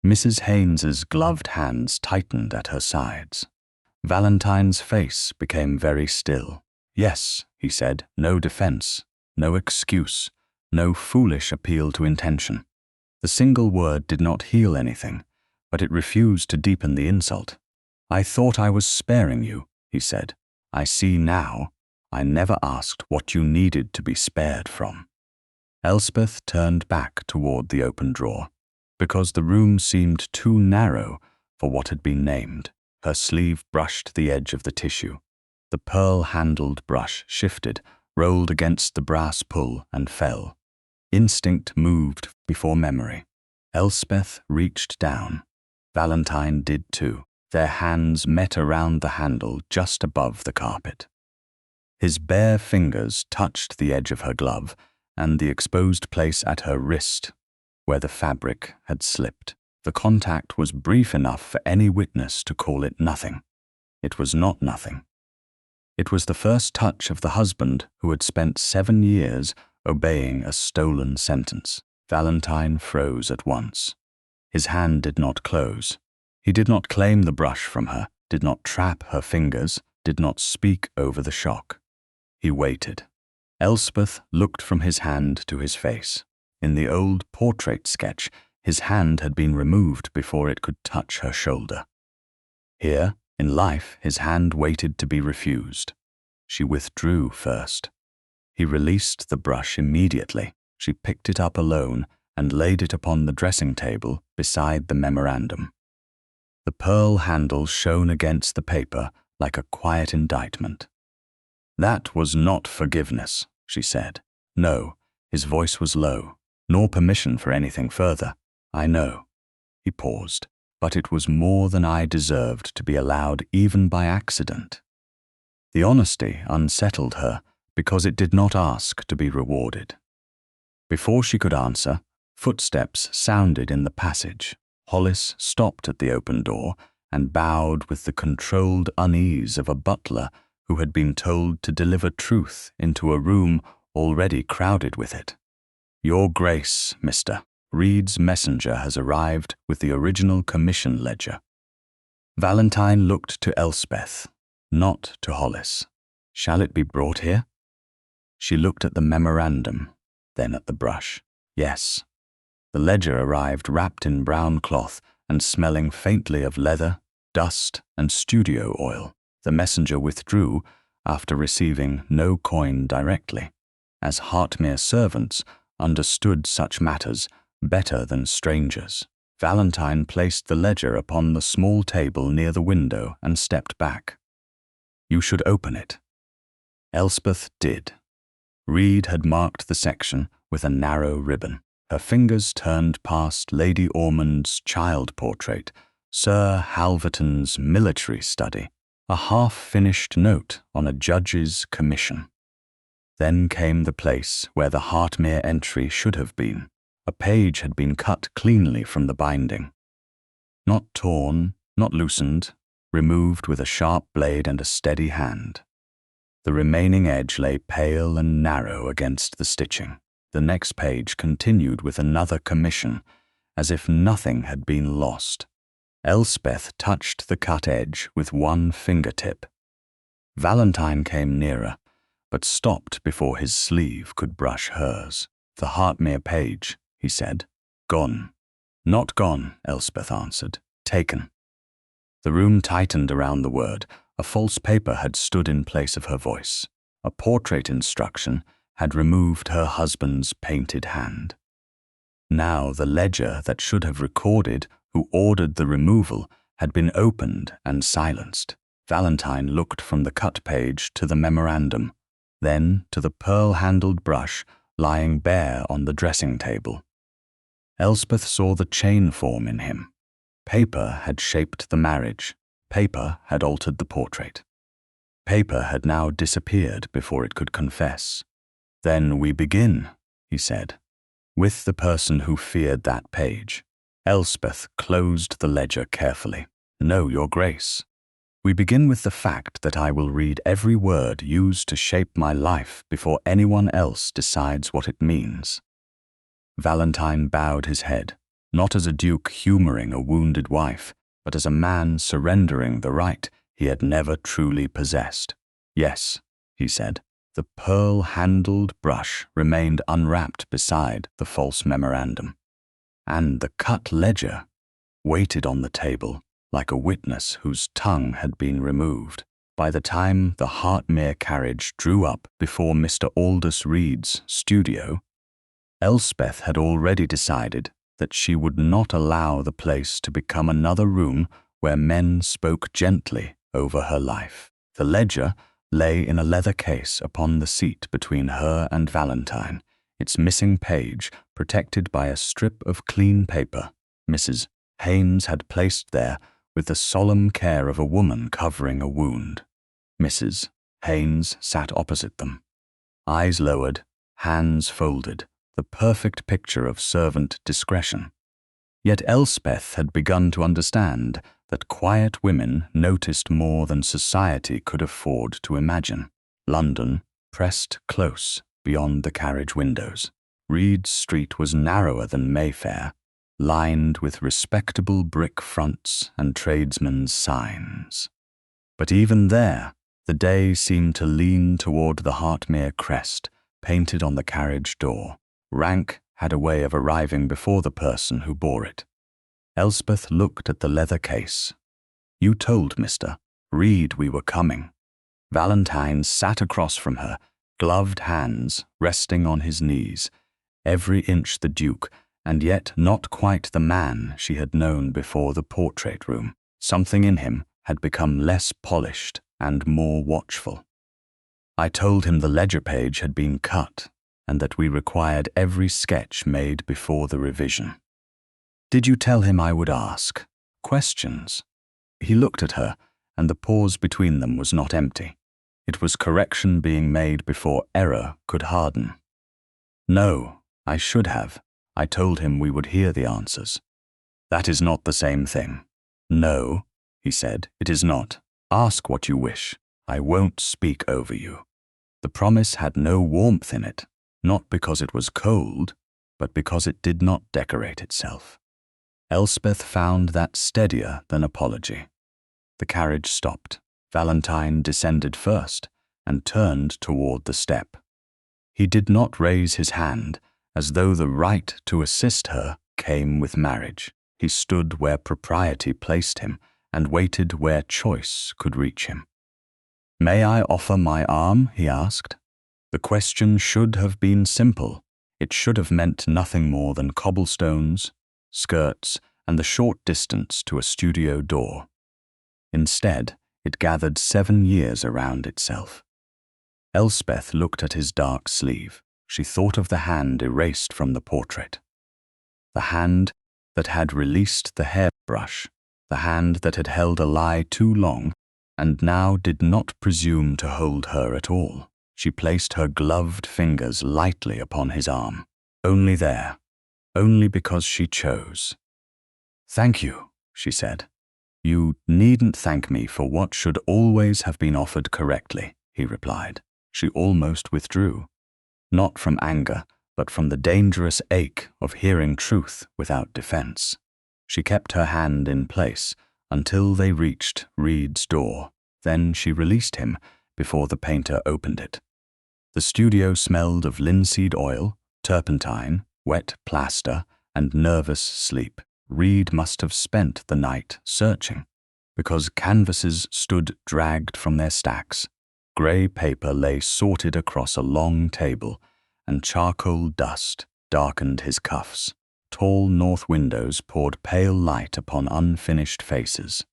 Speaker 1: Mrs. Haynes's gloved hands tightened at her sides. Valentine's face became very still. Yes, he said, no defense, no excuse, no foolish appeal to intention. The single word did not heal anything, but it refused to deepen the insult. I thought I was sparing you, he said. I see now. I never asked what you needed to be spared from. Elspeth turned back toward the open drawer, because the room seemed too narrow for what had been named. Her sleeve brushed the edge of the tissue. The pearl-handled brush shifted, rolled against the brass pull, and fell. Instinct moved before memory. Elspeth reached down. Valentine did too. Their hands met around the handle just above the carpet. His bare fingers touched the edge of her glove, and the exposed place at her wrist, where the fabric had slipped. The contact was brief enough for any witness to call it nothing. It was not nothing. It was the first touch of the husband who had spent 7 years obeying a stolen sentence. Valentine froze at once. His hand did not close. He did not claim the brush from her, did not trap her fingers, did not speak over the shock. He waited. Elspeth looked from his hand to his face. In the old portrait sketch, his hand had been removed before it could touch her shoulder. Here, in life, his hand waited to be refused. She withdrew first. He released the brush immediately. She picked it up alone and laid it upon the dressing table beside the memorandum. The pearl handle shone against the paper like a quiet indictment. "That was not forgiveness," she said. "No," his voice was low, "nor permission for anything further. I know." He paused. "But it was more than I deserved to be allowed even by accident." The honesty unsettled her because it did not ask to be rewarded. Before she could answer, footsteps sounded in the passage. Hollis stopped at the open door and bowed with the controlled unease of a butler who had been told to deliver truth into a room already crowded with it. "Your Grace, Mr. Reed's messenger has arrived with the original commission ledger." Valentine looked to Elspeth, not to Hollis. "Shall it be brought here?" She looked at the memorandum, then at the brush. Yes. The ledger arrived wrapped in brown cloth and smelling faintly of leather, dust, and studio oil. The messenger withdrew after receiving no coin directly, as Hartmere servants understood such matters better than strangers. Valentine placed the ledger upon the small table near the window and stepped back. "You should open it." Elspeth did. Reed had marked the section with a narrow ribbon. Her fingers turned past Lady Ormond's child portrait, Sir Halverton's military study, a half-finished note on a judge's commission. Then came the place where the Hartmere entry should have been. A page had been cut cleanly from the binding. Not torn, not loosened, removed with a sharp blade and a steady hand. The remaining edge lay pale and narrow against the stitching. The next page continued with another commission, as if nothing had been lost. Elspeth touched the cut edge with one fingertip. Valentine came nearer, but stopped before his sleeve could brush hers. "The Hartmere page," he said. "Gone." "Not gone," Elspeth answered. "Taken." The room tightened around the word. A false paper had stood in place of her voice. A portrait instruction had removed her husband's painted hand. Now the ledger that should have recorded who ordered the removal had been opened and silenced. Valentine looked from the cut page to the memorandum, then to the pearl-handled brush lying bare on the dressing table. Elspeth saw the chain form in him. Paper had shaped the marriage. Paper had altered the portrait. Paper had now disappeared before it could confess. "Then we begin," he said, "with the person who feared that page." Elspeth closed the ledger carefully. "No, Your Grace. We begin with the fact that I will read every word used to shape my life before anyone else decides what it means." Valentine bowed his head, not as a duke humoring a wounded wife, but as a man surrendering the right he had never truly possessed. "Yes," he said. The pearl-handled brush remained unwrapped beside the false memorandum, and the cut ledger waited on the table like a witness whose tongue had been removed. By the time the Hartmere carriage drew up before Mr. Aldous Reed's studio, Elspeth had already decided that she would not allow the place to become another room where men spoke gently over her life. The ledger lay in a leather case upon the seat between her and Valentine, its missing page protected by a strip of clean paper Mrs. Haynes had placed there with the solemn care of a woman covering a wound. Mrs. Haynes sat opposite them, eyes lowered, hands folded, the perfect picture of servant discretion. Yet Elspeth had begun to understand that quiet women noticed more than society could afford to imagine. London pressed close beyond the carriage windows. Reed Street was narrower than Mayfair, lined with respectable brick fronts and tradesmen's signs. But even there, the day seemed to lean toward the Hartmere crest, painted on the carriage door. Rank had a way of arriving before the person who bore it. Elspeth looked at the leather case. "You told Mr. Reed we were coming." Valentine sat across from her, gloved hands resting on his knees, every inch the Duke, and yet not quite the man she had known before the portrait room. Something in him had become less polished and more watchful. "I told him the ledger page had been cut, and that we required every sketch made before the revision." "Did you tell him I would ask questions?" He looked at her, and the pause between them was not empty. It was correction being made before error could harden. "No, I should have. I told him we would hear the answers." "That is not the same thing." "No," he said, "it is not. Ask what you wish. I won't speak over you." The promise had no warmth in it, not because it was cold, but because it did not decorate itself. Elspeth found that steadier than apology. The carriage stopped. Valentine descended first and turned toward the step. He did not raise his hand, as though the right to assist her came with marriage. He stood where propriety placed him and waited where choice could reach him. "May I offer my arm?" he asked. The question should have been simple. It should have meant nothing more than cobblestones, skirts, and the short distance to a studio door. Instead, it gathered 7 years around itself. Elspeth looked at his dark sleeve. She thought of the hand erased from the portrait. The hand that had released the hairbrush, the hand that had held a lie too long, and now did not presume to hold her at all. She placed her gloved fingers lightly upon his arm. Only there, only because she chose. "Thank you," she said. "You needn't thank me for what should always have been offered correctly," he replied. She almost withdrew, not from anger, but from the dangerous ache of hearing truth without defense. She kept her hand in place until they reached Reed's door. Then she released him before the painter opened it. The studio smelled of linseed oil, turpentine, wet plaster, and nervous sleep. Reed must have spent the night searching, because canvases stood dragged from their stacks. Grey paper lay sorted across a long table, and charcoal dust darkened his cuffs. Tall north windows poured pale light upon unfinished faces.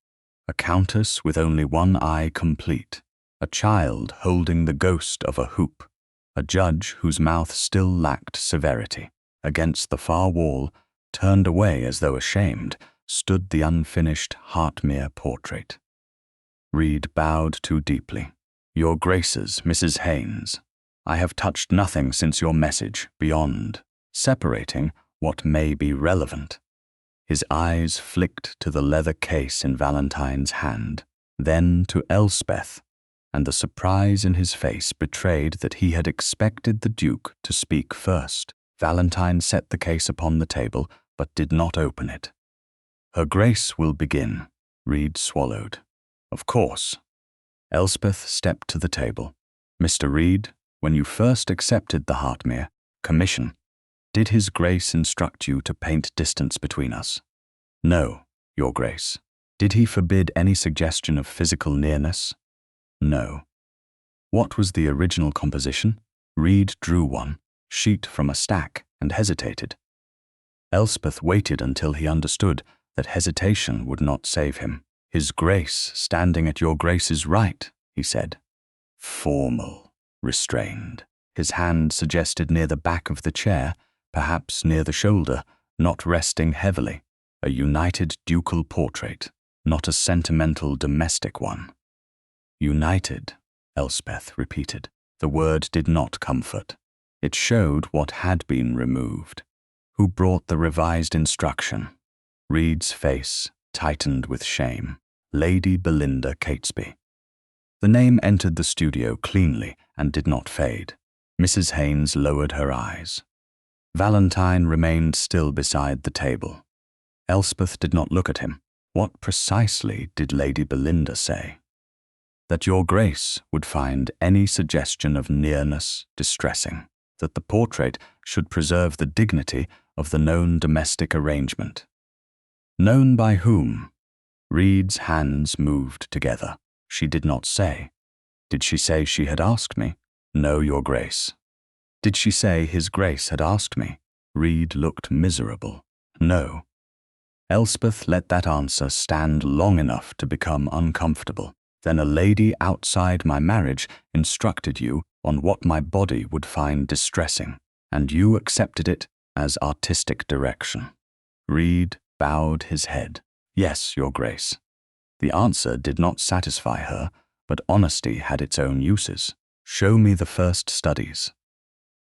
Speaker 1: A countess with only one eye complete, a child holding the ghost of a hoop, a judge whose mouth still lacked severity. Against the far wall, turned away as though ashamed, stood the unfinished Hartmere portrait. Reed bowed too deeply. "Your Graces, Mrs. Haynes, I have touched nothing since your message beyond separating what may be relevant." His eyes flicked to the leather case in Valentine's hand, then to Elspeth, and the surprise in his face betrayed that he had expected the Duke to speak first. Valentine set the case upon the table, but did not open it. "Her Grace will begin," Reed swallowed. "Of course." Elspeth stepped to the table. "Mr. Reed, when you first accepted the Hartmere commission, did His Grace instruct you to paint distance between us?" "No, Your Grace." "Did he forbid any suggestion of physical nearness?" "No." "What was the original composition?" Reed drew one sheet from a stack and hesitated. Elspeth waited until he understood that hesitation would not save him. "His Grace standing at Your Grace's right," he said. Formal, restrained. His hand suggested near the back of the chair, perhaps near the shoulder, not resting heavily. A united ducal portrait, not a sentimental domestic one. "United," Elspeth repeated. The word did not comfort. It showed what had been removed. Who brought the revised instruction? Reed's face tightened with shame. Lady Belinda Catesby. The name entered the studio cleanly and did not fade. Mrs. Haynes lowered her eyes. Valentine remained still beside the table. Elspeth did not look at him. What precisely did Lady Belinda say? That your Grace would find any suggestion of nearness distressing, that the portrait should preserve the dignity of the known domestic arrangement. Known by whom? Reed's hands moved together. She did not say. Did she say she had asked me? No, your Grace. Did she say His Grace had asked me? Reed looked miserable. No. Elspeth let that answer stand long enough to become uncomfortable. Then a lady outside my marriage instructed you on what my body would find distressing, and you accepted it as artistic direction. Reed bowed his head. Yes, your Grace. The answer did not satisfy her, but honesty had its own uses. Show me the first studies.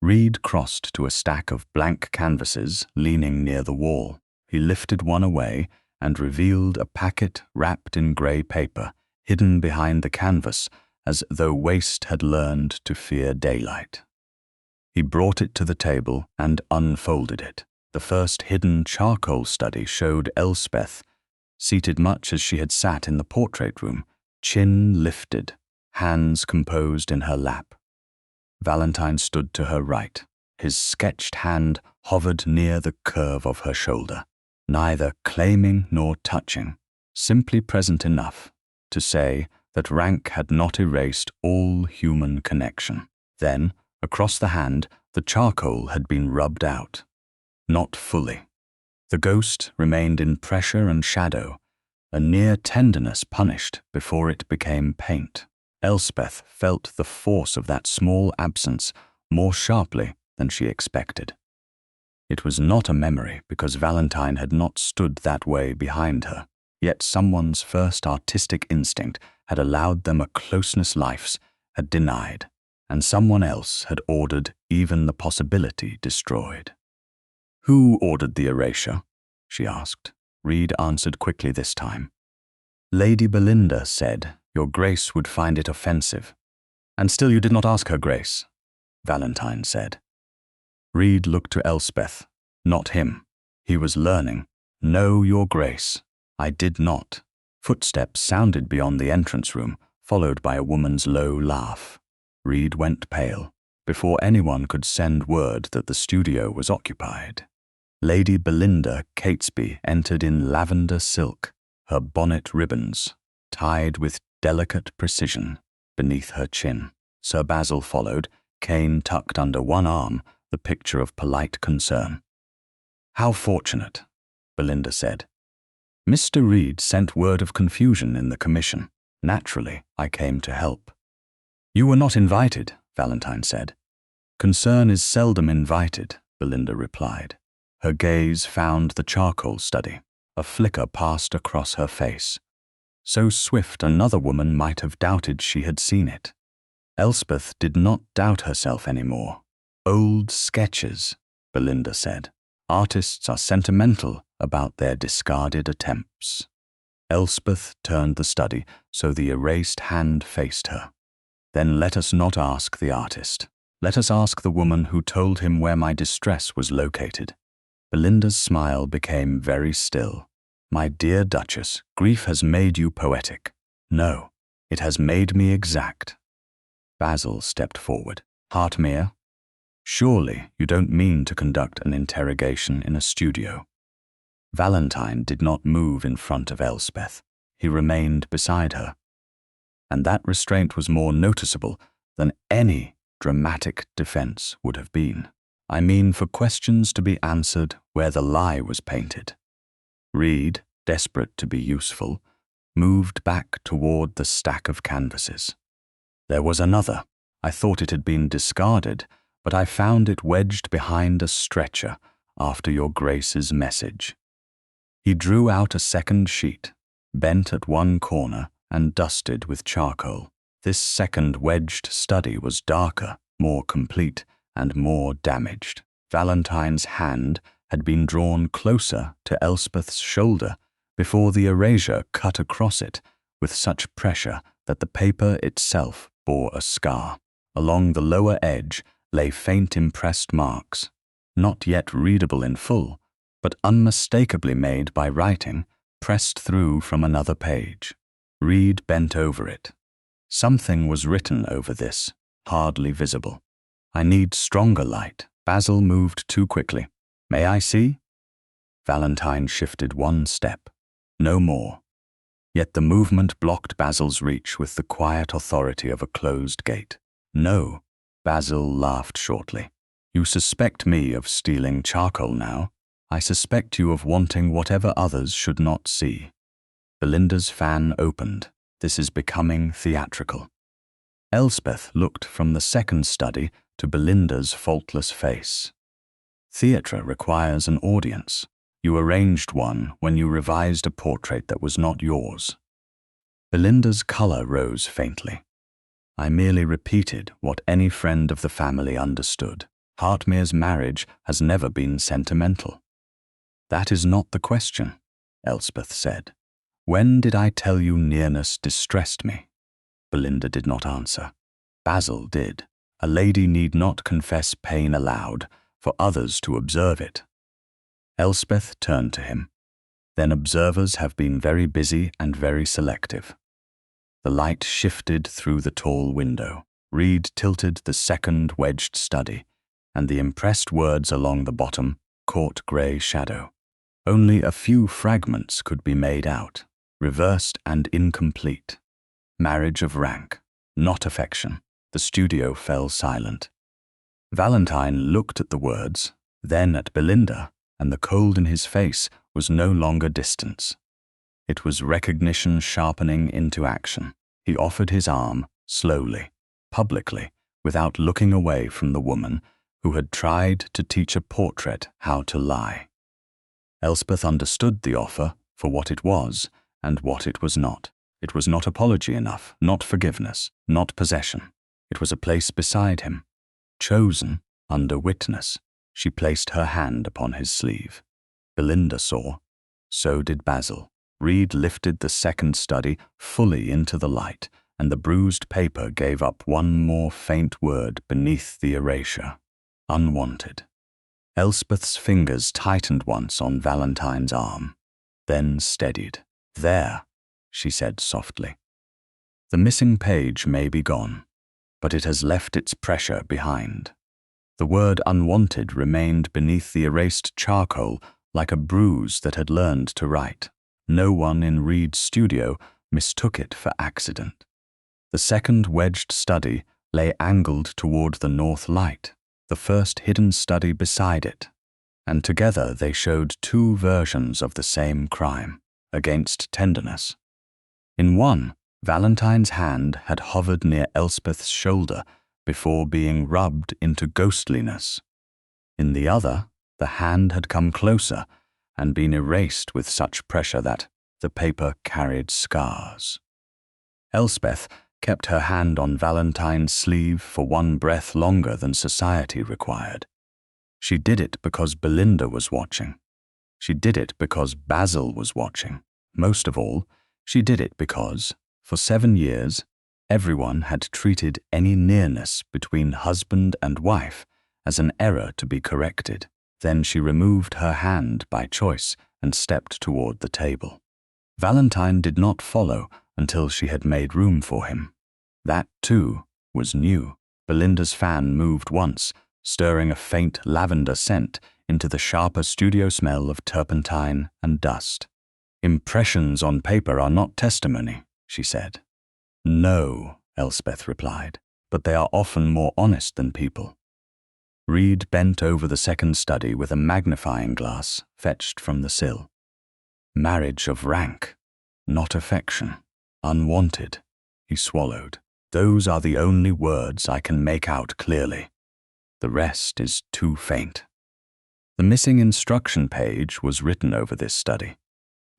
Speaker 1: Reed crossed to a stack of blank canvases leaning near the wall. He lifted one away and revealed a packet wrapped in grey paper, hidden behind the canvas as though waste had learned to fear daylight. He brought it to the table and unfolded it. The first hidden charcoal study showed Elspeth, seated much as she had sat in the portrait room, chin lifted, hands composed in her lap. Valentine stood to her right. His sketched hand hovered near the curve of her shoulder, neither claiming nor touching, simply present enough to say that rank had not erased all human connection. Then, across the hand, the charcoal had been rubbed out. Not fully. The ghost remained in pressure and shadow, a near tenderness punished before it became paint. Elspeth felt the force of that small absence more sharply than she expected. It was not a memory because Valentine had not stood that way behind her, yet someone's first artistic instinct had allowed them a closeness life's had denied, and someone else had ordered even the possibility destroyed. Who ordered the erasure? She asked. Reed answered quickly this time. Lady Belinda said your Grace would find it offensive. And still you did not ask her Grace, Valentine said. Reed looked to Elspeth, not him. He was learning. No, your Grace, I did not. Footsteps sounded beyond the entrance room, followed by a woman's low laugh. Reed went pale, before anyone could send word that the studio was occupied. Lady Belinda Catesby entered in lavender silk, her bonnet ribbons tied with delicate precision beneath her chin. Sir Basil followed, cane tucked under one arm, the picture of polite concern. How fortunate, Belinda said. Mr. Reed sent word of confusion in the commission. Naturally, I came to help. You were not invited, Valentine said. Concern is seldom invited, Belinda replied. Her gaze found the charcoal study. A flicker passed across her face. So swift another woman might have doubted she had seen it. Elspeth did not doubt herself anymore. Old sketches, Belinda said. Artists are sentimental about their discarded attempts. Elspeth turned the study so the erased hand faced her. Then let us not ask the artist. Let us ask the woman who told him where my distress was located. Belinda's smile became very still. My dear Duchess, grief has made you poetic. No, it has made me exact. Basil stepped forward. Hartmere? Surely you don't mean to conduct an interrogation in a studio. Valentine did not move in front of Elspeth. He remained beside her. And that restraint was more noticeable than any dramatic defense would have been. I mean for questions to be answered where the lie was painted. Reed, desperate to be useful, moved back toward the stack of canvases. There was another. I thought it had been discarded, but I found it wedged behind a stretcher after your Grace's message. He drew out a second sheet, bent at one corner and dusted with charcoal. This second wedged study was darker, more complete, and more damaged. Valentine's hand had been drawn closer to Elspeth's shoulder before the erasure cut across it with such pressure that the paper itself bore a scar. Along the lower edge lay faint impressed marks, not yet readable in full, but unmistakably made by writing pressed through from another page. Reed bent over it. Something was written over this, hardly visible. "I need stronger light." Basil moved too quickly. "May I see?" Valentine shifted one step, no more. Yet the movement blocked Basil's reach with the quiet authority of a closed gate. "No," Basil laughed shortly. "You suspect me of stealing charcoal now. I suspect you of wanting whatever others should not see." Belinda's fan opened. "This is becoming theatrical." Elspeth looked from the second study to Belinda's faultless face. "Theatre requires an audience. You arranged one when you revised a portrait that was not yours." Belinda's colour rose faintly. "I merely repeated what any friend of the family understood. Hartmere's marriage has never been sentimental." "That is not the question," Elspeth said. "When did I tell you nearness distressed me?" Belinda did not answer. Basil did. A lady need not confess pain aloud for others to observe it. Elspeth turned to him. "Then observers have been very busy and very selective." The light shifted through the tall window. Reed tilted the second wedged study, and the impressed words along the bottom caught grey shadow. Only a few fragments could be made out, reversed and incomplete. "Marriage of rank, not affection." The studio fell silent. Valentine looked at the words, then at Belinda, and the cold in his face was no longer distance. It was recognition sharpening into action. He offered his arm, slowly, publicly, without looking away from the woman who had tried to teach a portrait how to lie. Elspeth understood the offer for what it was and what it was not. It was not apology enough, not forgiveness, not possession. It was a place beside him, chosen under witness. She placed her hand upon his sleeve. Belinda saw. So did Basil. Reed lifted the second study fully into the light, and the bruised paper gave up one more faint word beneath the erasure. Unwanted. Elspeth's fingers tightened once on Valentine's arm, then steadied. "There," she said softly. "The missing page may be gone, but it has left its pressure behind." The word unwanted remained beneath the erased charcoal like a bruise that had learned to write. No one in Reed's studio mistook it for accident. The second wedged study lay angled toward the north light, the first hidden study beside it, and together they showed two versions of the same crime, against tenderness. In one, Valentine's hand had hovered near Elspeth's shoulder before being rubbed into ghostliness. In the other, the hand had come closer and been erased with such pressure that the paper carried scars. Elspeth kept her hand on Valentine's sleeve for one breath longer than society required. She did it because Belinda was watching. She did it because Basil was watching. Most of all, she did it because, for 7 years, everyone had treated any nearness between husband and wife as an error to be corrected. Then she removed her hand by choice and stepped toward the table. Valentine did not follow until she had made room for him. That, too, was new. Belinda's fan moved once, stirring a faint lavender scent into the sharper studio smell of turpentine and dust. "Impressions on paper are not testimony," she said. "No," Elspeth replied, "but they are often more honest than people." Reed bent over the second study with a magnifying glass fetched from the sill. "Marriage of rank, not affection, unwanted," he swallowed. "Those are the only words I can make out clearly. The rest is too faint." The missing instruction page was written over this study.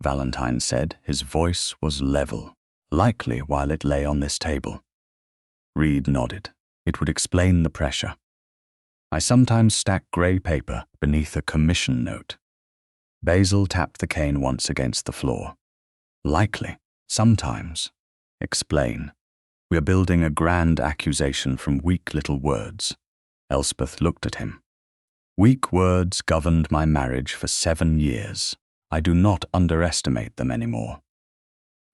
Speaker 1: Valentine said his voice was level, likely while it lay on this table. Reed nodded. It would explain the pressure. I sometimes stack grey paper beneath a commission note. Basil tapped the cane once against the floor. Likely. Sometimes. Explain. We are building a grand accusation from weak little words. Elspeth looked at him. Weak words governed my marriage for 7 years. I do not underestimate them anymore.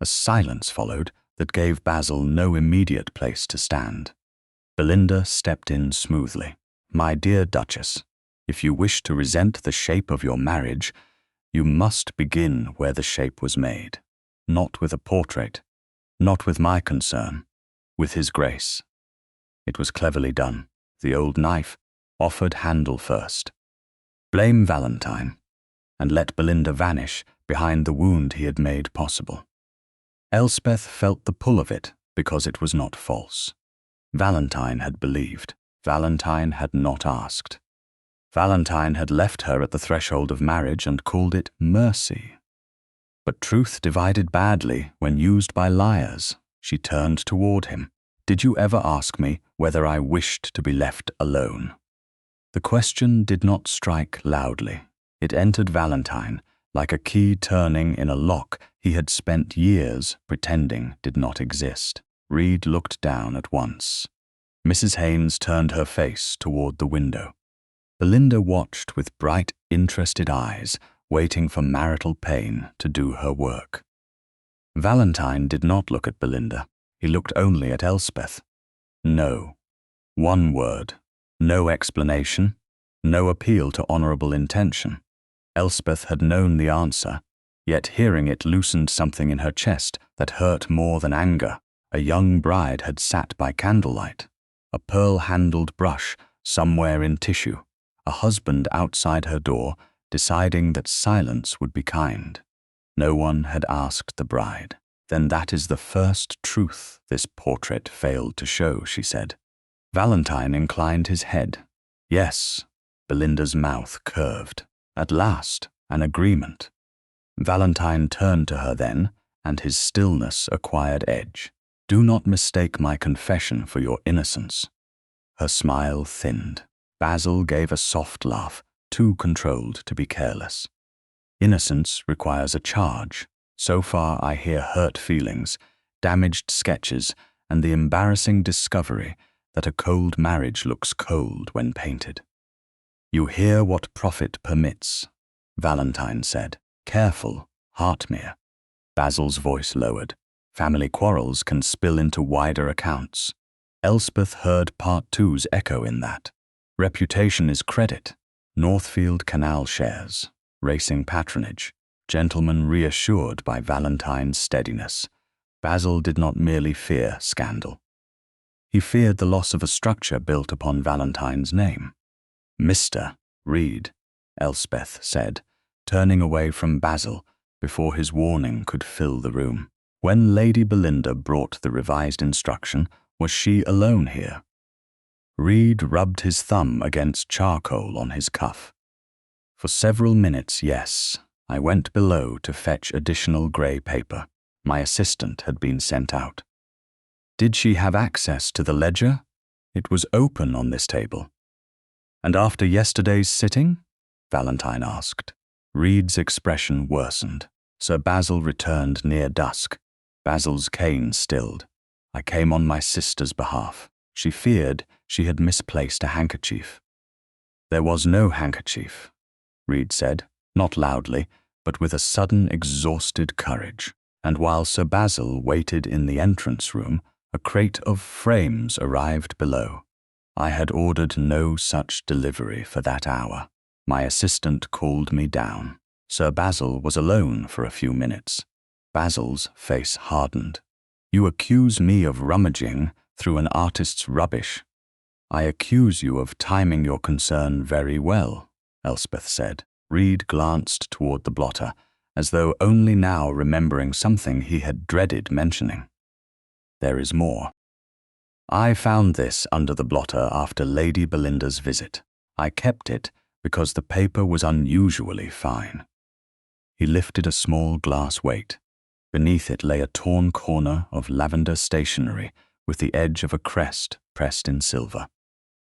Speaker 1: A silence followed that gave Basil no immediate place to stand. Belinda stepped in smoothly. My dear Duchess, if you wish to resent the shape of your marriage, you must begin where the shape was made. Not with a portrait, not with my concern, with his grace. It was cleverly done. The old knife offered handle first. Blame Valentine, and let Belinda vanish behind the wound he had made possible. Elspeth felt the pull of it because it was not false. Valentine had believed. Valentine had not asked. Valentine had left her at the threshold of marriage and called it mercy. But truth divided badly when used by liars. She turned toward him. Did you ever ask me whether I wished to be left alone? The question did not strike loudly. It entered Valentine like a key turning in a lock he had spent years pretending did not exist. Reed looked down at once. Mrs. Haynes turned her face toward the window. Belinda watched with bright, interested eyes, waiting for marital pain to do her work. Valentine did not look at Belinda. He looked only at Elspeth. No. One word. No explanation. No appeal to honorable intention. Elspeth had known the answer, yet hearing it loosened something in her chest that hurt more than anger. A young bride had sat by candlelight. A pearl-handled brush somewhere in tissue. A husband outside her door, deciding that silence would be kind. No one had asked the bride. Then that is the first truth this portrait failed to show, she said. Valentine inclined his head. Yes. Belinda's mouth curved. At last, an agreement. Valentine turned to her then, and his stillness acquired edge. Do not mistake my confession for your innocence. Her smile thinned. Basil gave a soft laugh, too controlled to be careless. Innocence requires a charge. So far I hear hurt feelings, damaged sketches, and the embarrassing discovery that a cold marriage looks cold when painted. You hear what profit permits, Valentine said. Careful, Hartmere. Basil's voice lowered. Family quarrels can spill into wider accounts. Elspeth heard Part 2's echo in that. Reputation is credit. Northfield Canal shares. Racing patronage. Gentlemen reassured by Valentine's steadiness. Basil did not merely fear scandal. He feared the loss of a structure built upon Valentine's name. Mr. Reed, Elspeth said, turning away from Basil before his warning could fill the room. When Lady Belinda brought the revised instruction, was she alone here? Reed rubbed his thumb against charcoal on his cuff. For several minutes, yes. I went below to fetch additional grey paper. My assistant had been sent out. Did she have access to the ledger? It was open on this table. And after yesterday's sitting? Valentine asked. Reed's expression worsened. Sir Basil returned near dusk. Basil's cane stilled. I came on my sister's behalf. She feared she had misplaced a handkerchief. There was no handkerchief, Reed said, not loudly, but with a sudden exhausted courage. And while Sir Basil waited in the entrance room, a crate of frames arrived below. I had ordered no such delivery for that hour. My assistant called me down. Sir Basil was alone for a few minutes. Basil's face hardened. You accuse me of rummaging through an artist's rubbish. I accuse you of timing your concern very well, Elspeth said. Reed glanced toward the blotter, as though only now remembering something he had dreaded mentioning. There is more. I found this under the blotter after Lady Belinda's visit. I kept it because the paper was unusually fine. He lifted a small glass weight. Beneath it lay a torn corner of lavender stationery with the edge of a crest pressed in silver.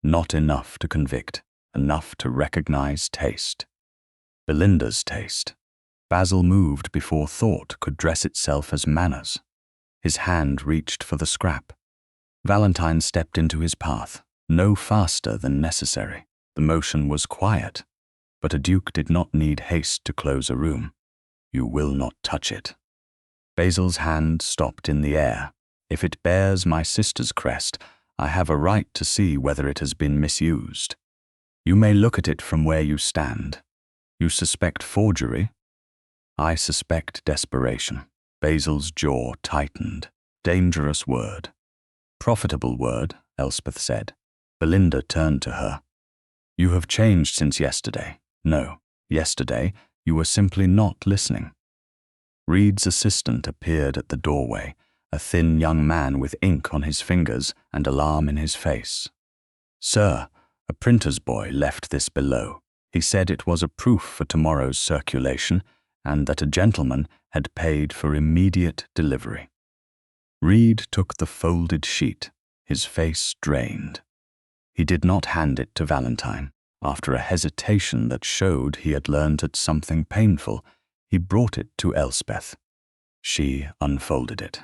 Speaker 1: Not enough to convict, enough to recognize taste. Belinda's taste. Basil moved before thought could dress itself as manners. His hand reached for the scrap. Valentine stepped into his path, no faster than necessary. The motion was quiet, but a duke did not need haste to close a room. You will not touch it. Basil's hand stopped in the air. If it bears my sister's crest, I have a right to see whether it has been misused. You may look at it from where you stand. You suspect forgery? I suspect desperation. Basil's jaw tightened. Dangerous word. Profitable word, Elspeth said. Belinda turned to her. You have changed since yesterday. No, yesterday you were simply not listening. Reed's assistant appeared at the doorway, a thin young man with ink on his fingers and alarm in his face. Sir, a printer's boy left this below. He said it was a proof for tomorrow's circulation and that a gentleman had paid for immediate delivery. Reed took the folded sheet, his face drained. He did not hand it to Valentine. After a hesitation that showed he had learned at something painful, he brought it to Elspeth. She unfolded it.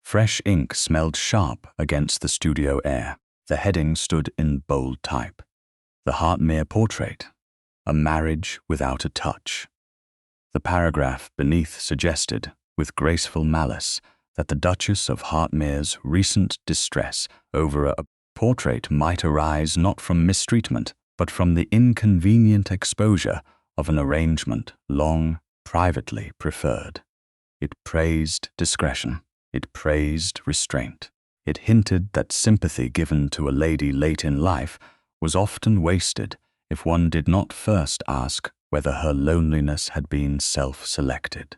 Speaker 1: Fresh ink smelled sharp against the studio air. The heading stood in bold type. The Hartmere portrait. A marriage without a touch. The paragraph beneath suggested, with graceful malice, that the Duchess of Hartmere's recent distress over a portrait might arise not from mistreatment, but from the inconvenient exposure of an arrangement long privately preferred. It praised discretion. It praised restraint. It hinted that sympathy given to a lady late in life was often wasted if one did not first ask whether her loneliness had been self-selected.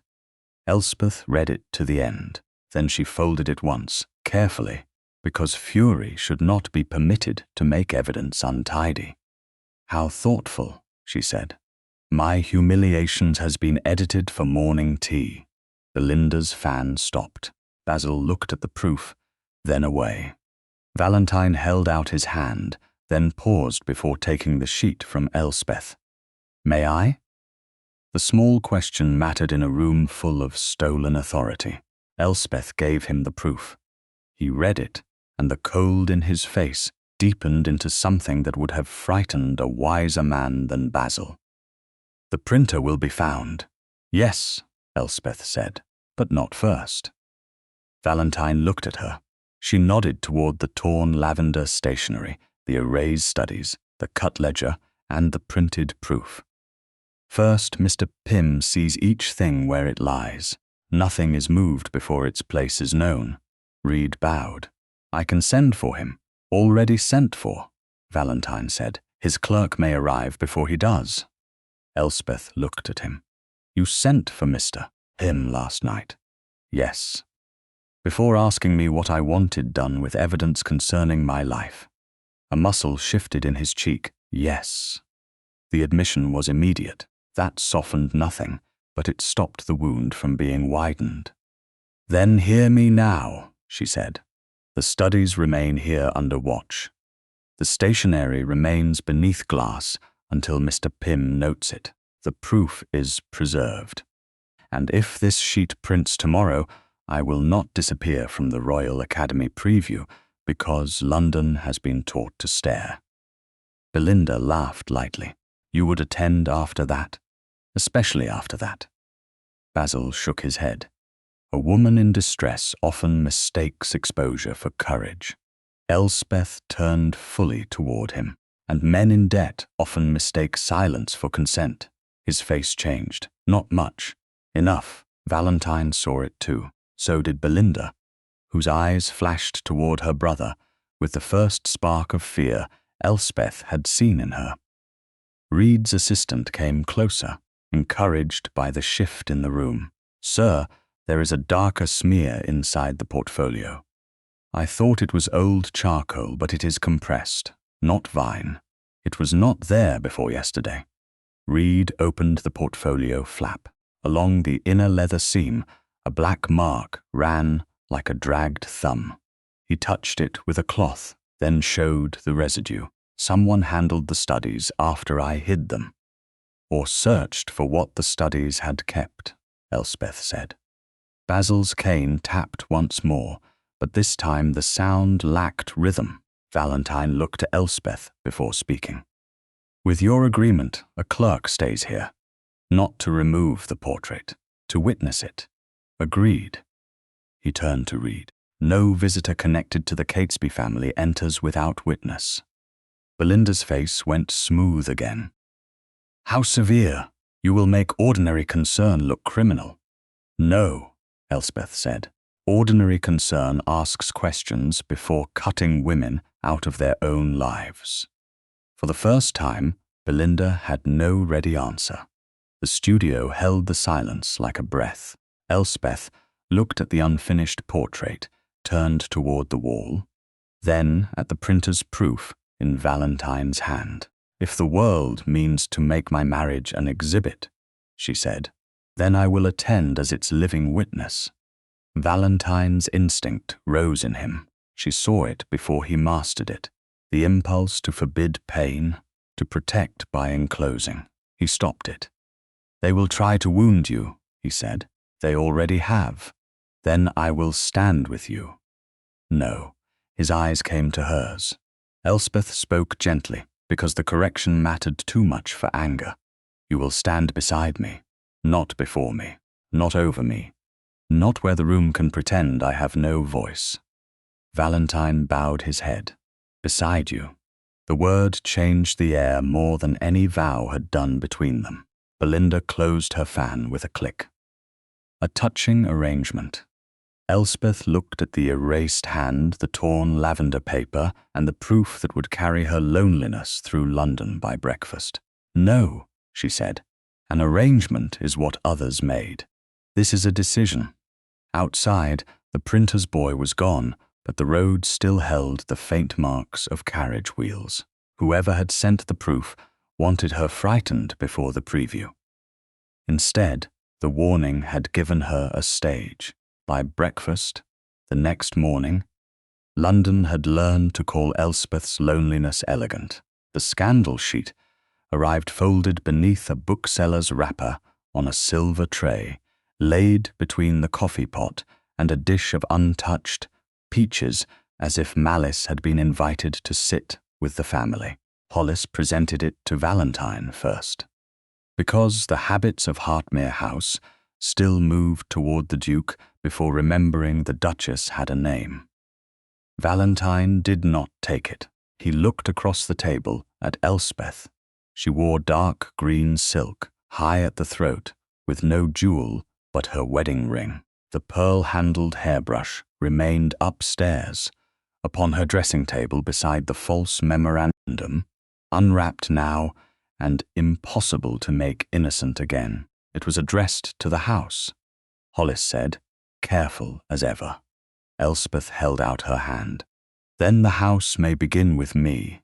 Speaker 1: Elspeth read it to the end. Then she folded it once, carefully, because fury should not be permitted to make evidence untidy. How thoughtful, she said. My humiliations has been edited for morning tea. Belinda's fan stopped. Basil looked at the proof, then away. Valentine held out his hand, then paused before taking the sheet from Elspeth. May I? The small question mattered in a room full of stolen authority. Elspeth gave him the proof. He read it, and the cold in his face deepened into something that would have frightened a wiser man than Basil. The printer will be found. Yes, Elspeth said, but not first. Valentine looked at her. She nodded toward the torn lavender stationery, the erased studies, the cut ledger, and the printed proof. First, Mr. Pym sees each thing where it lies. Nothing is moved before its place is known. Reed bowed. I can send for him. Already sent for, Valentine said. His clerk may arrive before he does. Elspeth looked at him. You sent for Mr. Pym last night? Yes. Before asking me what I wanted done with evidence concerning my life. A muscle shifted in his cheek. Yes. The admission was immediate. That softened nothing, but it stopped the wound from being widened. Then hear me now, she said. The studies remain here under watch. The stationery remains beneath glass until Mr. Pym notes it. The proof is preserved. And if this sheet prints tomorrow, I will not disappear from the Royal Academy preview because London has been taught to stare. Belinda laughed lightly. You would attend after that? Especially after that. Basil shook his head. A woman in distress often mistakes exposure for courage. Elspeth turned fully toward him, and men in debt often mistake silence for consent. His face changed. Not much. Enough. Valentine saw it too. So did Belinda, whose eyes flashed toward her brother with the first spark of fear Elspeth had seen in her. Reed's assistant came closer, encouraged by the shift in the room. Sir, there is a darker smear inside the portfolio. I thought it was old charcoal, but it is compressed, not vine. It was not there before yesterday. Reed opened the portfolio flap. Along the inner leather seam, a black mark ran like a dragged thumb. He touched it with a cloth, then showed the residue. Someone handled the studies after I hid them, or searched for what the studies had kept, Elspeth said. Basil's cane tapped once more, but this time the sound lacked rhythm. Valentine looked at Elspeth before speaking. With your agreement, a clerk stays here, not to remove the portrait, to witness it. Agreed. He turned to read. No visitor connected to the Catesby family enters without witness. Belinda's face went smooth again. How severe! You will make ordinary concern look criminal. No, Elspeth said. Ordinary concern asks questions before cutting women out of their own lives. For the first time, Belinda had no ready answer. The studio held the silence like a breath. Elspeth looked at the unfinished portrait, turned toward the wall, then at the printer's proof in Valentine's hand. If the world means to make my marriage an exhibit, she said, then I will attend as its living witness. Valentine's instinct rose in him. She saw it before he mastered it, the impulse to forbid pain, to protect by enclosing. He stopped it. They will try to wound you, he said. They already have. Then I will stand with you. No. His eyes came to hers. Elspeth spoke gently, because the correction mattered too much for anger. You will stand beside me, not before me, not over me, not where the room can pretend I have no voice. Valentine bowed his head. Beside you. The word changed the air more than any vow had done between them. Belinda closed her fan with a click. A touching arrangement. Elspeth looked at the erased hand, the torn lavender paper, and the proof that would carry her loneliness through London by breakfast. No, she said. An arrangement is what others made. This is a decision. Outside, the printer's boy was gone, but the road still held the faint marks of carriage wheels. Whoever had sent the proof wanted her frightened before the preview. Instead, the warning had given her a stage. By breakfast, the next morning, London had learned to call Elspeth's loneliness elegant. The scandal sheet arrived folded beneath a bookseller's wrapper on a silver tray, laid between the coffee pot and a dish of untouched peaches, as if Malice had been invited to sit with the family. Hollis presented it to Valentine first. Because the habits of Hartmere House still moved toward the Duke before remembering the Duchess had a name. Valentine did not take it. He looked across the table at Elspeth. She wore dark green silk, high at the throat, with no jewel but her wedding ring. The pearl-handled hairbrush remained upstairs, upon her dressing table beside the false memorandum, unwrapped now and impossible to make innocent again. It was addressed to the house. Hollis said, careful as ever. Elspeth held out her hand. Then the house may begin with me.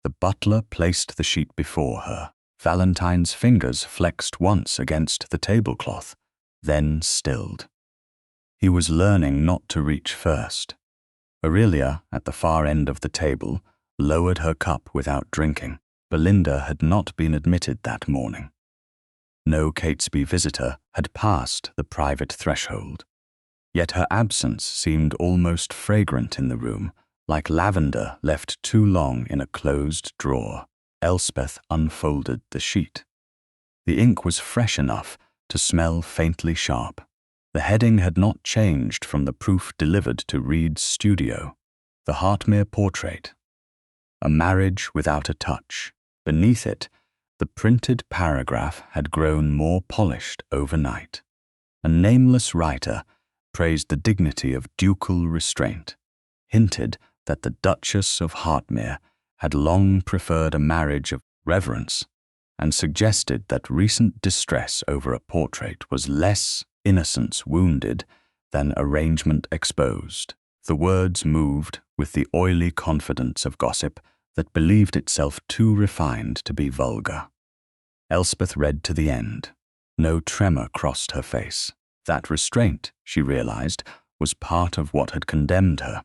Speaker 1: The butler placed the sheet before her. Valentine's fingers flexed once against the tablecloth, then stilled. He was learning not to reach first. Aurelia, at the far end of the table, lowered her cup without drinking. Belinda had not been admitted that morning. No Catesby visitor had passed the private threshold. Yet her absence seemed almost fragrant in the room, like lavender left too long in a closed drawer. Elspeth unfolded the sheet. The ink was fresh enough to smell faintly sharp. The heading had not changed from the proof delivered to Reed's studio. The Hartmere portrait. A marriage without a touch. Beneath it, the printed paragraph had grown more polished overnight. A nameless writer praised the dignity of ducal restraint, hinted that the Duchess of Hartmere had long preferred a marriage of reverence, and suggested that recent distress over a portrait was less innocence wounded than arrangement exposed. The words moved with the oily confidence of gossip that believed itself too refined to be vulgar. Elspeth read to the end. No tremor crossed her face. That restraint, she realized, was part of what had condemned her.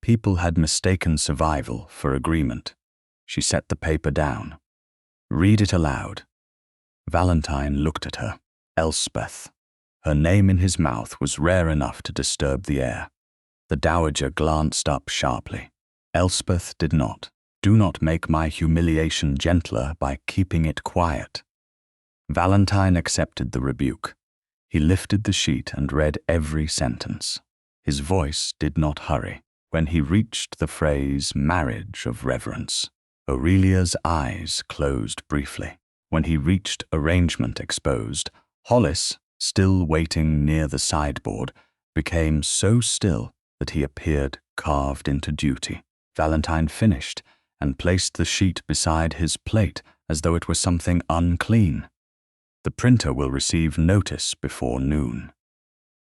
Speaker 1: People had mistaken survival for agreement. She set the paper down. "Read it aloud." Valentine looked at her. Elspeth. Her name in his mouth was rare enough to disturb the air. The dowager glanced up sharply. Elspeth did not. "Do not make my humiliation gentler by keeping it quiet." Valentine accepted the rebuke. He lifted the sheet and read every sentence. His voice did not hurry. When he reached the phrase "marriage of reverence," Aurelia's eyes closed briefly. When he reached "arrangement exposed," Hollis, still waiting near the sideboard, became so still that he appeared carved into duty. Valentine finished and placed the sheet beside his plate as though it were something unclean. "The printer will receive notice before noon."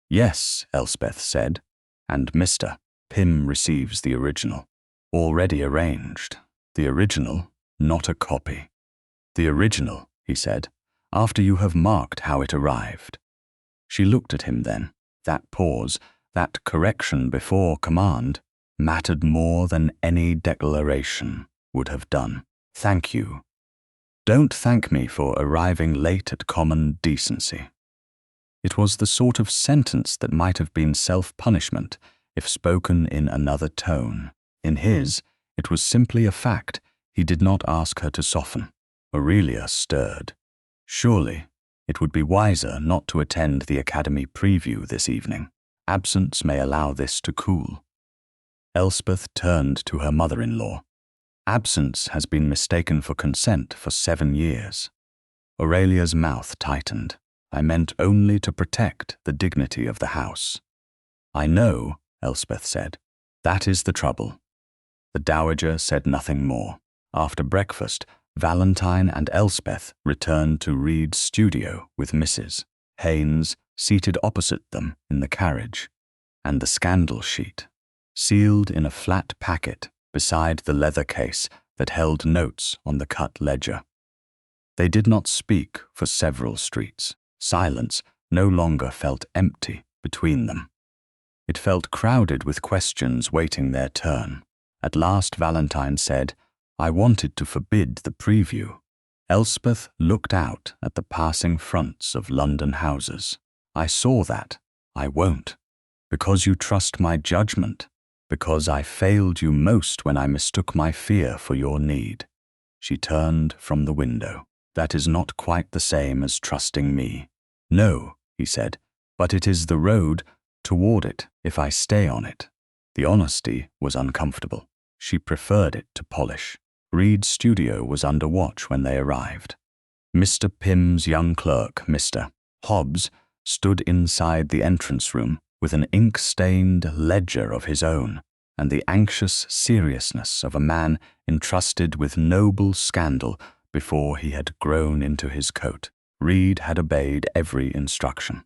Speaker 1: "Yes," Elspeth said, "and Mr. Pym receives the original. Already arranged. The original, not a copy." "The original," he said, "after you have marked how it arrived." She looked at him then. That pause, that correction before command, mattered more than any declaration would have done. "Thank you. Don't thank me for arriving late at common decency." It was the sort of sentence that might have been self-punishment if spoken in another tone. In his, it was simply a fact he did not ask her to soften. Aurelia stirred. Surely, it would be wiser not to attend the Academy preview this evening. Absence may allow this to cool. Elspeth turned to her mother-in-law. "Absence has been mistaken for consent for 7 years." Aurelia's mouth tightened. "I meant only to protect the dignity of the house." "I know," Elspeth said. "That is the trouble." The dowager said nothing more. After breakfast, Valentine and Elspeth returned to Reed's studio with Mrs. Haynes seated opposite them in the carriage, and the scandal sheet, sealed in a flat packet beside the leather case that held notes on the cut ledger. They did not speak for several streets. Silence no longer felt empty between them. It felt crowded with questions waiting their turn. At last Valentine said, "I wanted to forbid the preview." Elspeth looked out at the passing fronts of London houses. "I saw that. I won't. Because you trust my judgment. Because I failed you most when I mistook my fear for your need." She turned from the window. "That is not quite the same as trusting me." "No," he said, "but it is the road toward it if I stay on it." The honesty was uncomfortable. She preferred it to polish. Reed's studio was under watch when they arrived. Mr. Pym's young clerk, Mr. Hobbs, stood inside the entrance room with an ink-stained ledger of his own and the anxious seriousness of a man entrusted with noble scandal before he had grown into his coat. Reed had obeyed every instruction.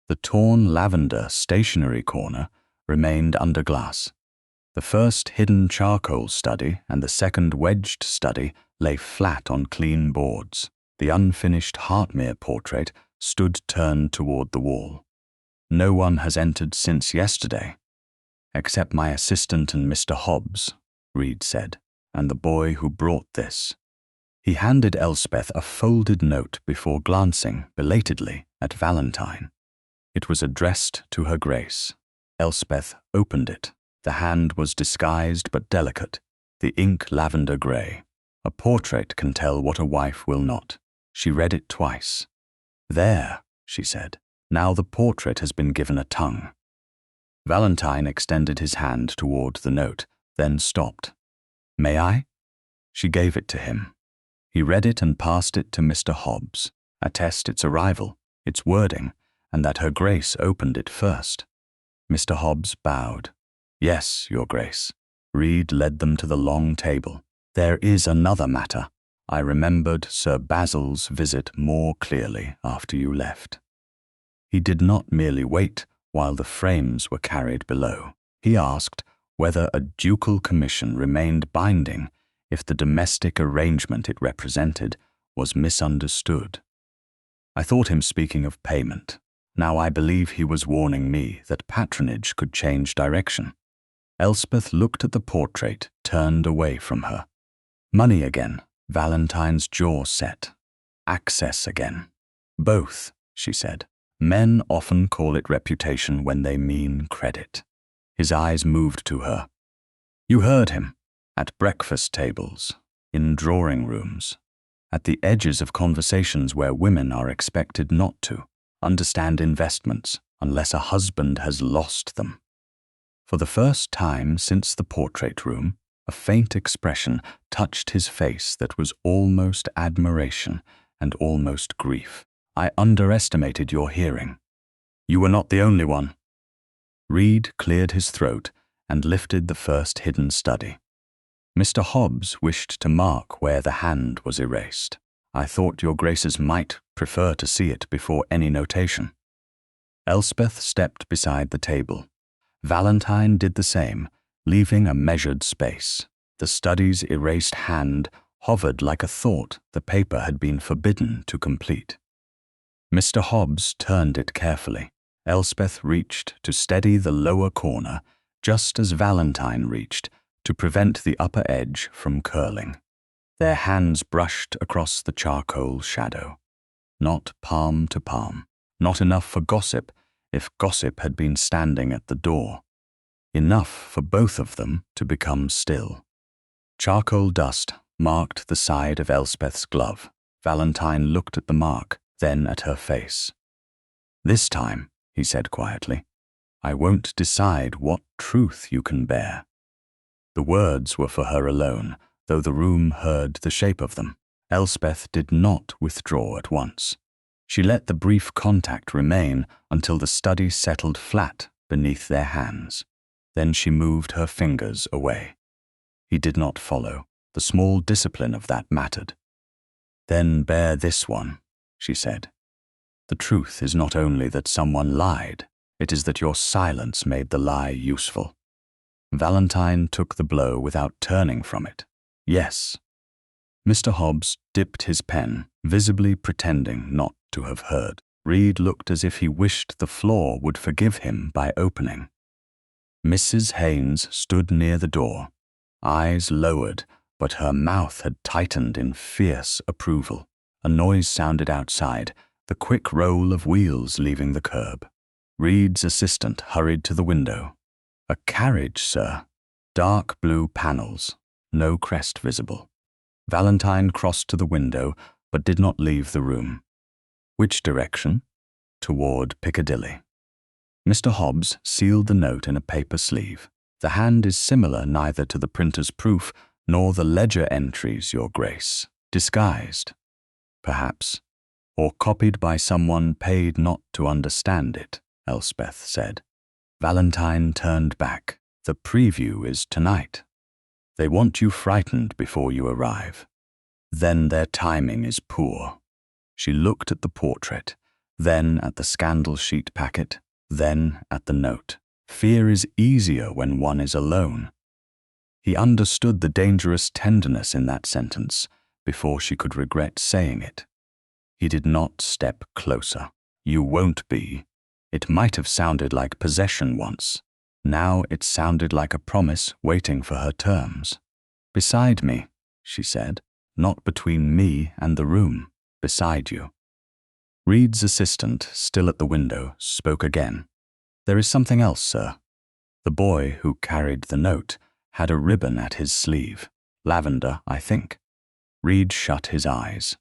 Speaker 1: The torn lavender stationery corner remained under glass. The first hidden charcoal study and the second wedged study lay flat on clean boards. The unfinished Hartmere portrait stood turned toward the wall. "No one has entered since yesterday, except my assistant and Mr. Hobbs," Reed said, "and the boy who brought this." He handed Elspeth a folded note before glancing belatedly at Valentine. It was addressed to Her Grace. Elspeth opened it. The hand was disguised but delicate, the ink lavender grey. A portrait can tell what a wife will not. She read it twice. "There," she said. "Now the portrait has been given a tongue." Valentine extended his hand toward the note, then stopped. "May I?" She gave it to him. He read it and passed it to Mr. Hobbs, attest its arrival, its wording, and that Her Grace opened it first. Mr. Hobbs bowed. "Yes, Your Grace." Reed led them to the long table. "There is another matter. I remembered Sir Basil's visit more clearly after you left." He did not merely wait while the frames were carried below. He asked whether a ducal commission remained binding if the domestic arrangement it represented was misunderstood. I thought him speaking of payment. Now I believe he was warning me that patronage could change direction. Elspeth looked at the portrait, turned away from her. Money again. Valentine's jaw set. Access again. Both, she said. Men often call it reputation when they mean credit. His eyes moved to her. You heard him. At breakfast tables, in drawing rooms, at the edges of conversations where women are expected not to understand investments unless a husband has lost them. For the first time since the portrait room, a faint expression touched his face that was almost admiration and almost grief. I underestimated your hearing. You were not the only one. Reed cleared his throat and lifted the first hidden study. Mr. Hobbs wished to mark where the hand was erased. I thought your graces might prefer to see it before any notation. Elspeth stepped beside the table. Valentine did the same, leaving a measured space. The study's erased hand hovered like a thought the paper had been forbidden to complete. Mr. Hobbs turned it carefully. Elspeth reached to steady the lower corner, just as Valentine reached to prevent the upper edge from curling. Their hands brushed across the charcoal shadow. Not palm to palm. Not enough for gossip, if gossip had been standing at the door. Enough for both of them to become still. Charcoal dust marked the side of Elspeth's glove. Valentine looked at the mark, then at her face. This time, he said quietly, I won't decide what truth you can bear. The words were for her alone, though the room heard the shape of them. Elspeth did not withdraw at once. She let the brief contact remain until the study settled flat beneath their hands. Then she moved her fingers away. He did not follow. The small discipline of that mattered. Then bear this one, she said. The truth is not only that someone lied, it is that your silence made the lie useful. Valentine took the blow without turning from it. Yes. Mr. Hobbs dipped his pen, visibly pretending not to have heard. Reed looked as if he wished the floor would forgive him by opening. Mrs. Haynes stood near the door, eyes lowered, but her mouth had tightened in fierce approval. A noise sounded outside, the quick roll of wheels leaving the curb. Reed's assistant hurried to the window. A carriage, sir. Dark blue panels, no crest visible. Valentine crossed to the window, but did not leave the room. Which direction? Toward Piccadilly. Mr. Hobbs sealed the note in a paper sleeve. The hand is similar neither to the printer's proof nor the ledger entries, Your Grace. Disguised, perhaps, or copied by someone paid not to understand it, Elspeth said. Valentine turned back. The preview is tonight. They want you frightened before you arrive. Then their timing is poor. She looked at the portrait, then at the scandal sheet packet, then at the note. Fear is easier when one is alone. He understood the dangerous tenderness in that sentence before she could regret saying it. He did not step closer. You won't be. It might have sounded like possession once. Now it sounded like a promise waiting for her terms. Beside me, she said, not between me and the room, beside you. Reed's assistant, still at the window, spoke again. There is something else, sir. The boy who carried the note had a ribbon at his sleeve. Lavender, I think. Reed shut his eyes.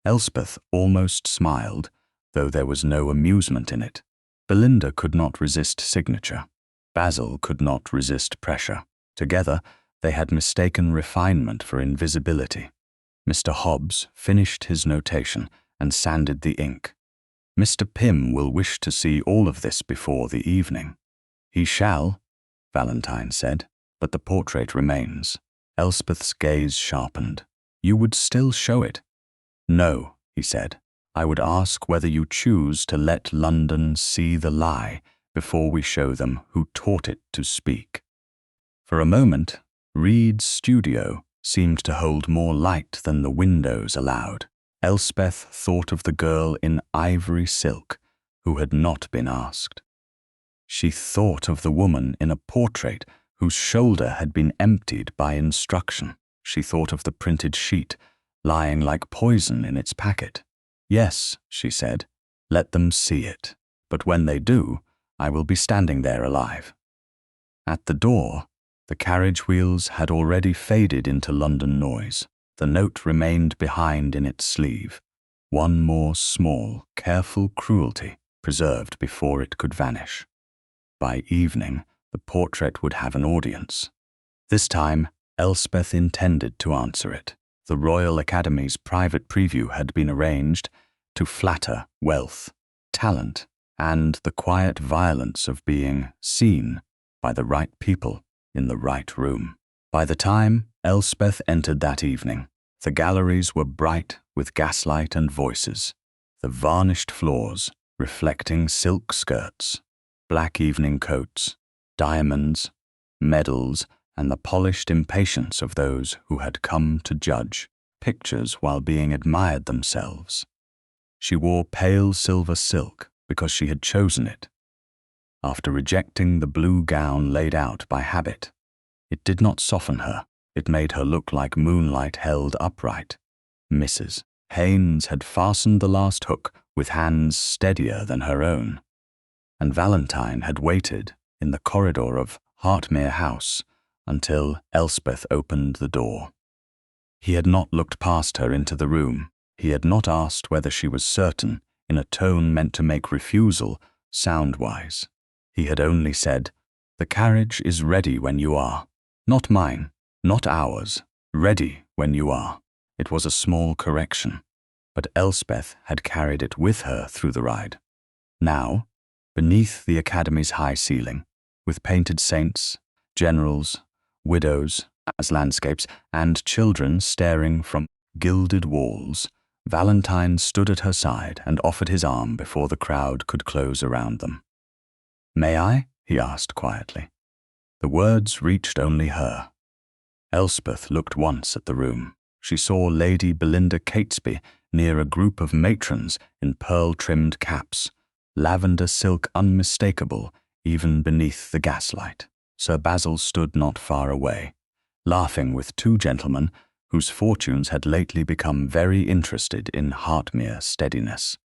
Speaker 1: Elspeth almost smiled, though there was no amusement in it. Belinda could not resist signature. Basil could not resist pressure. Together, they had mistaken refinement for invisibility. Mr. Hobbs finished his notation and sanded the ink. Mr. Pym will wish to see all of this before the evening. He shall, Valentine said, but the portrait remains. Elspeth's gaze sharpened. You would still show it? No, he said. I would ask whether you choose to let London see the lie before we show them who taught it to speak. For a moment, Reed's studio seemed to hold more light than the windows allowed. Elspeth thought of the girl in ivory silk who had not been asked. She thought of the woman in a portrait whose shoulder had been emptied by instruction. She thought of the printed sheet, lying like poison in its packet. "Yes," she said, "let them see it. But when they do, I will be standing there alive." At the door, the carriage wheels had already faded into London noise. The note remained behind in its sleeve. One more small, careful cruelty preserved before it could vanish. By evening, the portrait would have an audience. This time, Elspeth intended to answer it. The Royal Academy's private preview had been arranged to flatter wealth, talent, and the quiet violence of being seen by the right people in the right room. By the time Elspeth entered that evening, the galleries were bright with gaslight and voices, the varnished floors reflecting silk skirts, black evening coats, diamonds, medals, and the polished impatience of those who had come to judge pictures while being admired themselves. She wore pale silver silk because she had chosen it. After rejecting the blue gown laid out by habit, it did not soften her. It made her look like moonlight held upright. Mrs. Haynes had fastened the last hook with hands steadier than her own, and Valentine had waited in the corridor of Hartmere House until Elspeth opened the door. He had not looked past her into the room. He had not asked whether she was certain, in a tone meant to make refusal sound-wise. He had only said, "The carriage is ready when you are. Not mine, not ours, ready when you are." It was a small correction, but Elspeth had carried it with her through the ride. Now, beneath the Academy's high ceiling, with painted saints, generals, widows as landscapes, and children staring from gilded walls, Valentine stood at her side and offered his arm before the crowd could close around them. "May I?" he asked quietly. The words reached only her. Elspeth looked once at the room. She saw Lady Belinda Catesby near a group of matrons in pearl-trimmed caps, lavender silk unmistakable even beneath the gaslight. Sir Basil stood not far away, laughing with two gentlemen whose fortunes had lately become very interested in Hartmere steadiness.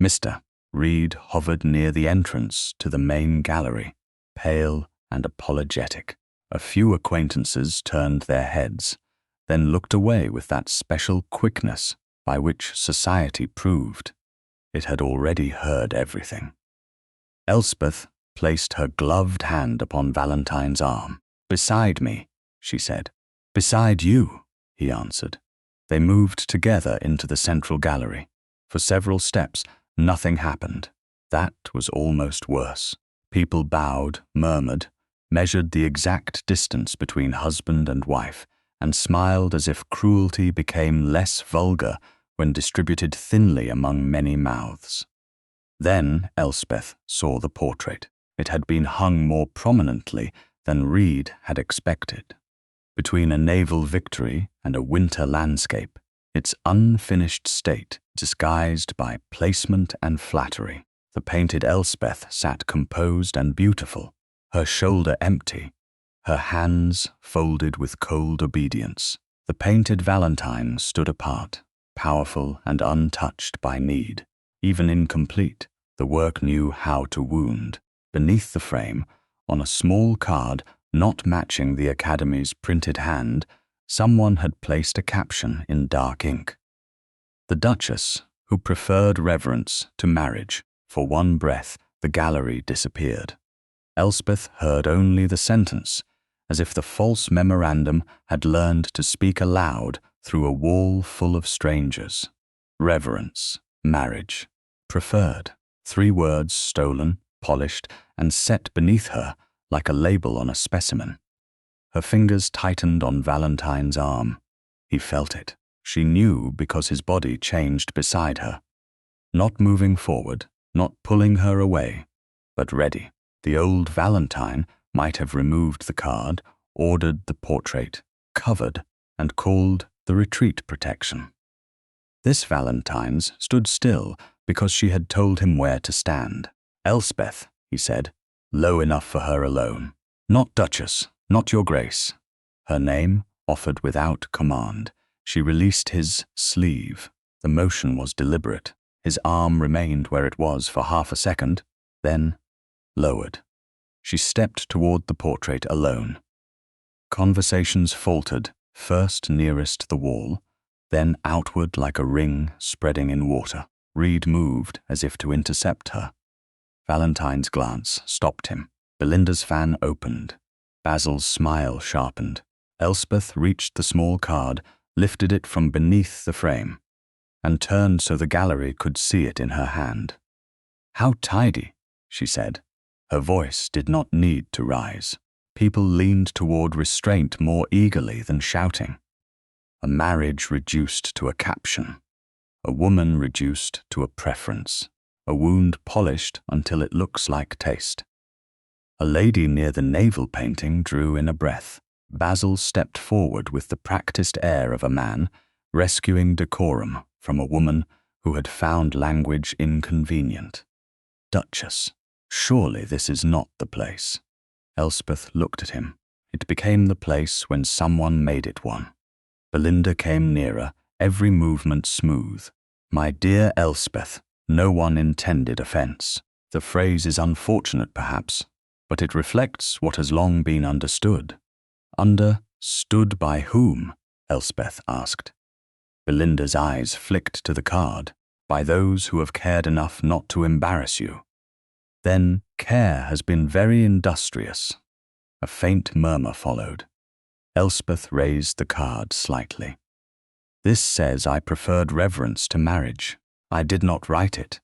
Speaker 1: Mr. Reed hovered near the entrance to the main gallery, pale and apologetic. A few acquaintances turned their heads, then looked away with that special quickness by which society proved it had already heard everything. Elspeth placed her gloved hand upon Valentine's arm. "Beside me," she said. "Beside you," he answered. They moved together into the central gallery. For several steps, nothing happened. That was almost worse. People bowed, murmured, measured the exact distance between husband and wife, and smiled as if cruelty became less vulgar when distributed thinly among many mouths. Then Elspeth saw the portrait. It had been hung more prominently than Reed had expected. Between a naval victory and a winter landscape, its unfinished state disguised by placement and flattery, the painted Elspeth sat composed and beautiful, her shoulder empty, her hands folded with cold obedience. The painted Valentine stood apart, powerful and untouched by need. Even incomplete, the work knew how to wound. Beneath the frame, on a small card not matching the Academy's printed hand, someone had placed a caption in dark ink. "The Duchess, who preferred reverence to marriage." For one breath, the gallery disappeared. Elspeth heard only the sentence, as if the false memorandum had learned to speak aloud through a wall full of strangers. Reverence, marriage, preferred. 3 words stolen, polished, and set beneath her like a label on a specimen. Her fingers tightened on Valentine's arm. He felt it. She knew because his body changed beside her. Not moving forward, not pulling her away, but ready. The old Valentine might have removed the card, ordered the portrait, covered, and called the retreat protection. This Valentine's stood still because she had told him where to stand. "Elspeth," he said, low enough for her alone. "Not Duchess, not your Grace." Her name offered without command. She released his sleeve. The motion was deliberate. His arm remained where it was for half a second, then lowered. She stepped toward the portrait alone. Conversations faltered, first nearest the wall, then outward like a ring spreading in water. Reed moved as if to intercept her. Valentine's glance stopped him. Belinda's fan opened. Basil's smile sharpened. Elspeth reached the small card, lifted it from beneath the frame, and turned so the gallery could see it in her hand. "How tidy," she said. Her voice did not need to rise. People leaned toward restraint more eagerly than shouting. A marriage reduced to a caption. A woman reduced to a preference. A wound polished until it looks like taste. A lady near the navel painting drew in a breath. Basil stepped forward with the practiced air of a man rescuing decorum from a woman who had found language inconvenient. "Duchess, surely this is not the place." Elspeth looked at him. It became the place when someone made it one. Belinda came nearer, every movement smooth. "My dear Elspeth, no one intended offense. The phrase is unfortunate perhaps, but it reflects what has long been understood." "Understood by whom?" Elspeth asked. Belinda's eyes flicked to the card. "By those who have cared enough not to embarrass you." "Then care has been very industrious." A faint murmur followed. Elspeth raised the card slightly. "This says I preferred reverence to marriage. I did not write it.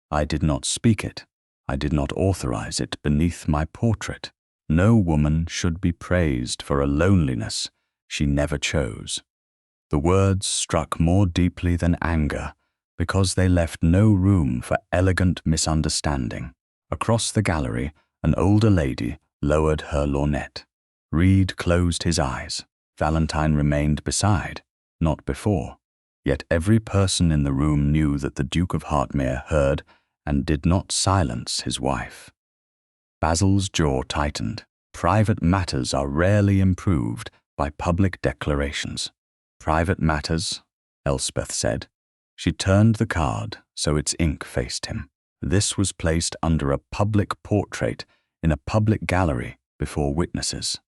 Speaker 1: I did not speak it. I did not authorize it beneath my portrait. No woman should be praised for a loneliness she never chose." The words struck more deeply than anger because they left no room for elegant misunderstanding. Across the gallery, an older lady lowered her lorgnette. Reed closed his eyes. Valentine remained beside, not before. Yet every person in the room knew that the Duke of Hartmere heard and did not silence his wife. Basil's jaw tightened. Private matters are rarely improved by public declarations. "Private matters," Elspeth said. She turned the card so its ink faced him. This was placed under a public portrait in a public gallery before witnesses.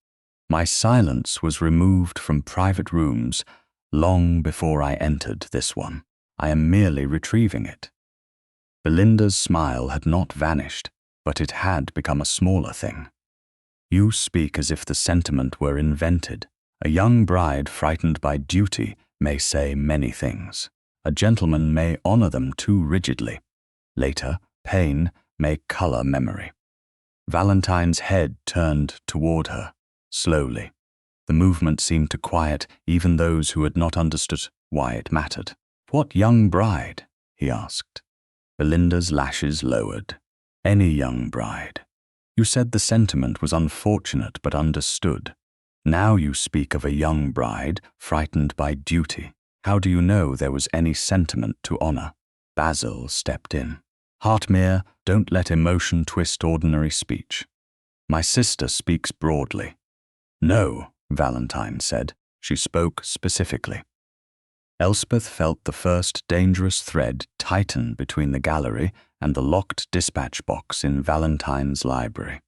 Speaker 1: "My silence was removed from private rooms long before I entered this one. I am merely retrieving it." Belinda's smile had not vanished, but it had become a smaller thing. "You speak as if the sentiment were invented. A young bride frightened by duty may say many things. A gentleman may honor them too rigidly. Later, pain may color memory." Valentine's head turned toward her, slowly. The movement seemed to quiet even those who had not understood why it mattered. "What young bride?" he asked. Belinda's lashes lowered. "Any young bride. You said the sentiment was unfortunate but understood. Now you speak of a young bride frightened by duty. How do you know there was any sentiment to honor?" Basil stepped in. "Hartmere, don't let emotion twist ordinary speech. My sister speaks broadly." "No," Valentine said. She spoke specifically. Elspeth felt the first dangerous thread tighten between the gallery and the locked dispatch box in Valentine's library.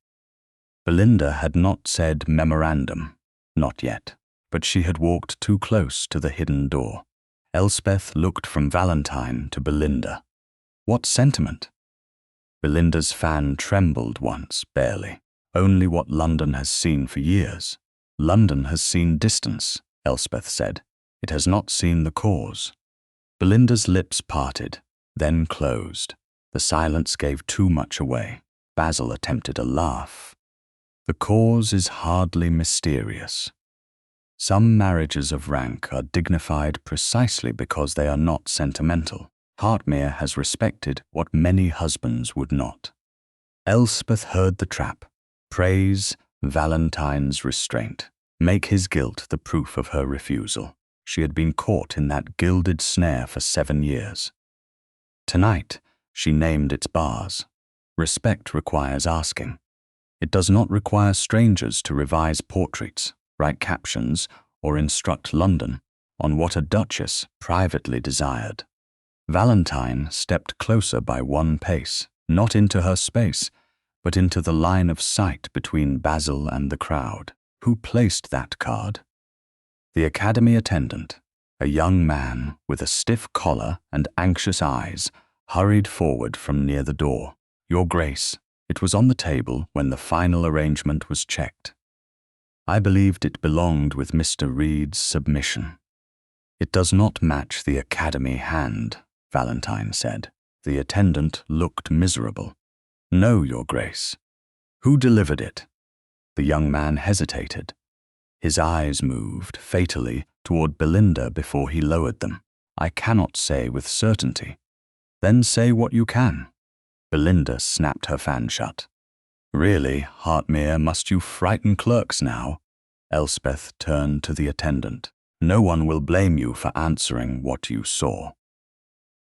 Speaker 1: Belinda had not said memorandum, not yet, but she had walked too close to the hidden door. Elspeth looked from Valentine to Belinda. "What sentiment?" Belinda's fan trembled once, barely. "Only what London has seen for years." "London has seen distance," Elspeth said. "It has not seen the cause." Belinda's lips parted, then closed. The silence gave too much away. Basil attempted a laugh. "The cause is hardly mysterious. Some marriages of rank are dignified precisely because they are not sentimental. Hartmere has respected what many husbands would not." Elspeth heard the trap. Praise Valentine's restraint. Make his guilt the proof of her refusal. She had been caught in that gilded snare for 7 years. Tonight, she named its bars. Respect requires asking. It does not require strangers to revise portraits, write captions, or instruct London on what a duchess privately desired. Valentine stepped closer by one pace, not into her space, but into the line of sight between Basil and the crowd. Who placed that card? The academy attendant, a young man with a stiff collar and anxious eyes, hurried forward from near the door. Your Grace, it was on the table when the final arrangement was checked. I believed it belonged with Mr. Reed's submission. It does not match the academy hand, Valentine said. The attendant looked miserable. No, Your Grace. Who delivered it? The young man hesitated. His eyes moved fatally toward Belinda before he lowered them. I cannot say with certainty. Then say what you can. Belinda snapped her fan shut. Really, Hartmere, must you frighten clerks now? Elspeth turned to the attendant. No one will blame you for answering what you saw.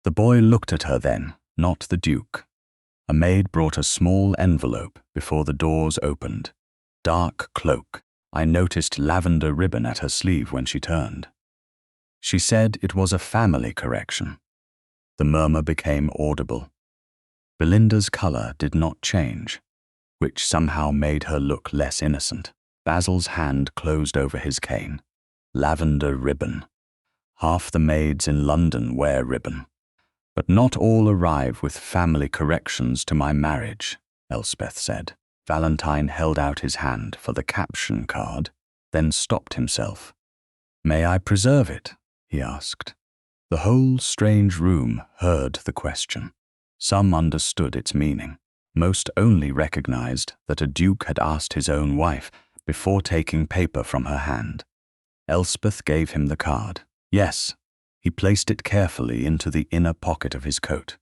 Speaker 1: The boy looked at her then, not the Duke. A maid brought a small envelope before the doors opened. Dark cloak. I noticed lavender ribbon at her sleeve when she turned. She said it was a family correction. The murmur became audible. Belinda's colour did not change, which somehow made her look less innocent. Basil's hand closed over his cane. Lavender ribbon. Half the maids in London wear ribbon. But not all arrive with family corrections to my marriage, Elspeth said. Valentine held out his hand for the caption card, then stopped himself. May I preserve it? He asked. The whole strange room heard the question. Some understood its meaning. Most only recognized that a duke had asked his own wife before taking paper from her hand. Elspeth gave him the card. Yes. He placed it carefully into the inner pocket of his coat.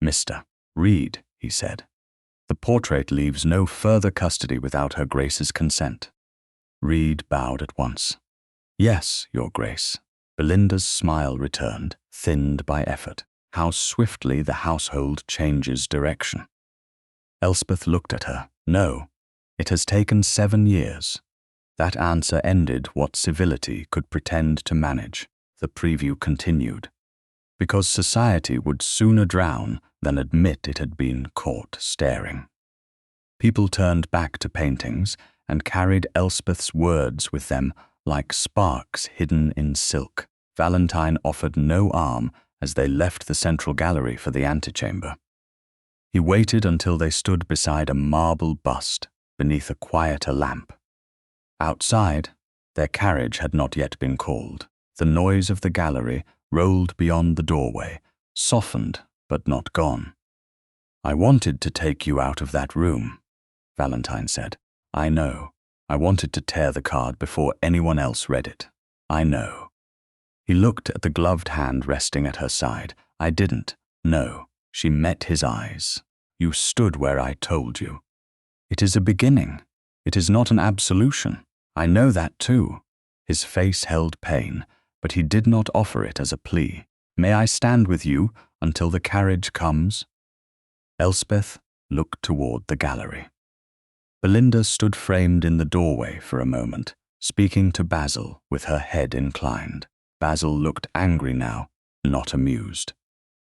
Speaker 1: Mr. Reed, he said. The portrait leaves no further custody without Her Grace's consent. Reed bowed at once. Yes, Your Grace. Belinda's smile returned, thinned by effort. How swiftly the household changes direction. Elspeth looked at her. No, it has taken 7 years. That answer ended what civility could pretend to manage. The preview continued. Because society would sooner drown than admit it had been caught staring. People turned back to paintings and carried Elspeth's words with them like sparks hidden in silk. Valentine offered no arm as they left the central gallery for the antechamber. He waited until they stood beside a marble bust beneath a quieter lamp. Outside, their carriage had not yet been called. The noise of the gallery rolled beyond the doorway, softened but not gone. I wanted to take you out of that room, Valentine said. I know. I wanted to tear the card before anyone else read it. I know. He looked at the gloved hand resting at her side. I didn't. No. She met his eyes. You stood where I told you. It is a beginning. It is not an absolution. I know that too. His face held pain, but he did not offer it as a plea. May I stand with you until the carriage comes? Elspeth looked toward the gallery. Belinda stood framed in the doorway for a moment, speaking to Basil with her head inclined. Basil looked angry now, not amused.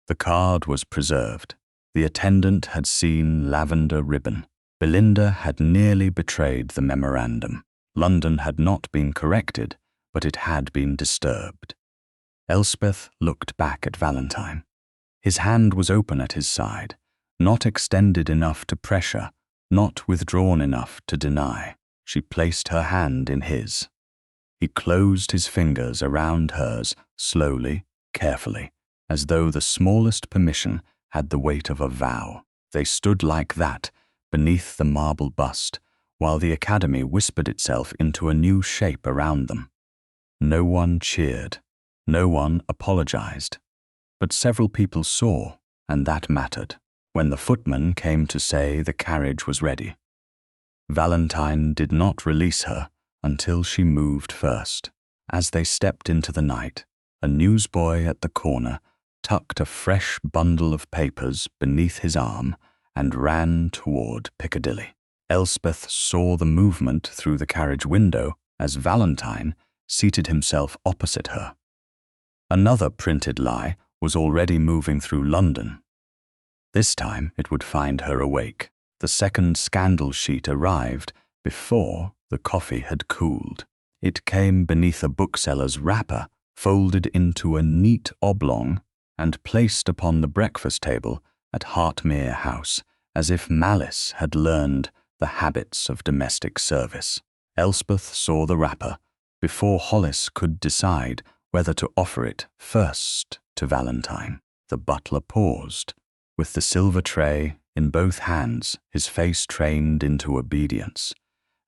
Speaker 1: The card was preserved. The attendant had seen lavender ribbon. Belinda had nearly betrayed the memorandum. London had not been corrected, but it had been disturbed. Elspeth looked back at Valentine. His hand was open at his side, not extended enough to pressure, not withdrawn enough to deny. She placed her hand in his. He closed his fingers around hers, slowly, carefully, as though the smallest permission had the weight of a vow. They stood like that, beneath the marble bust, while the academy whispered itself into a new shape around them. No one cheered. No one apologized. But several people saw, and that mattered, when the footman came to say the carriage was ready. Valentine did not release her until she moved first. As they stepped into the night, a newsboy at the corner tucked a fresh bundle of papers beneath his arm and ran toward Piccadilly. Elspeth saw the movement through the carriage window as Valentine, seated himself opposite her. Another printed lie was already moving through London. This time it would find her awake. The second scandal sheet arrived before the coffee had cooled. It came beneath a bookseller's wrapper, folded into a neat oblong and placed upon the breakfast table at Hartmere House, as if malice had learned the habits of domestic service. Elspeth saw the wrapper before Hollis could decide whether to offer it first to Valentine. The butler paused, with the silver tray in both hands, his face trained into obedience,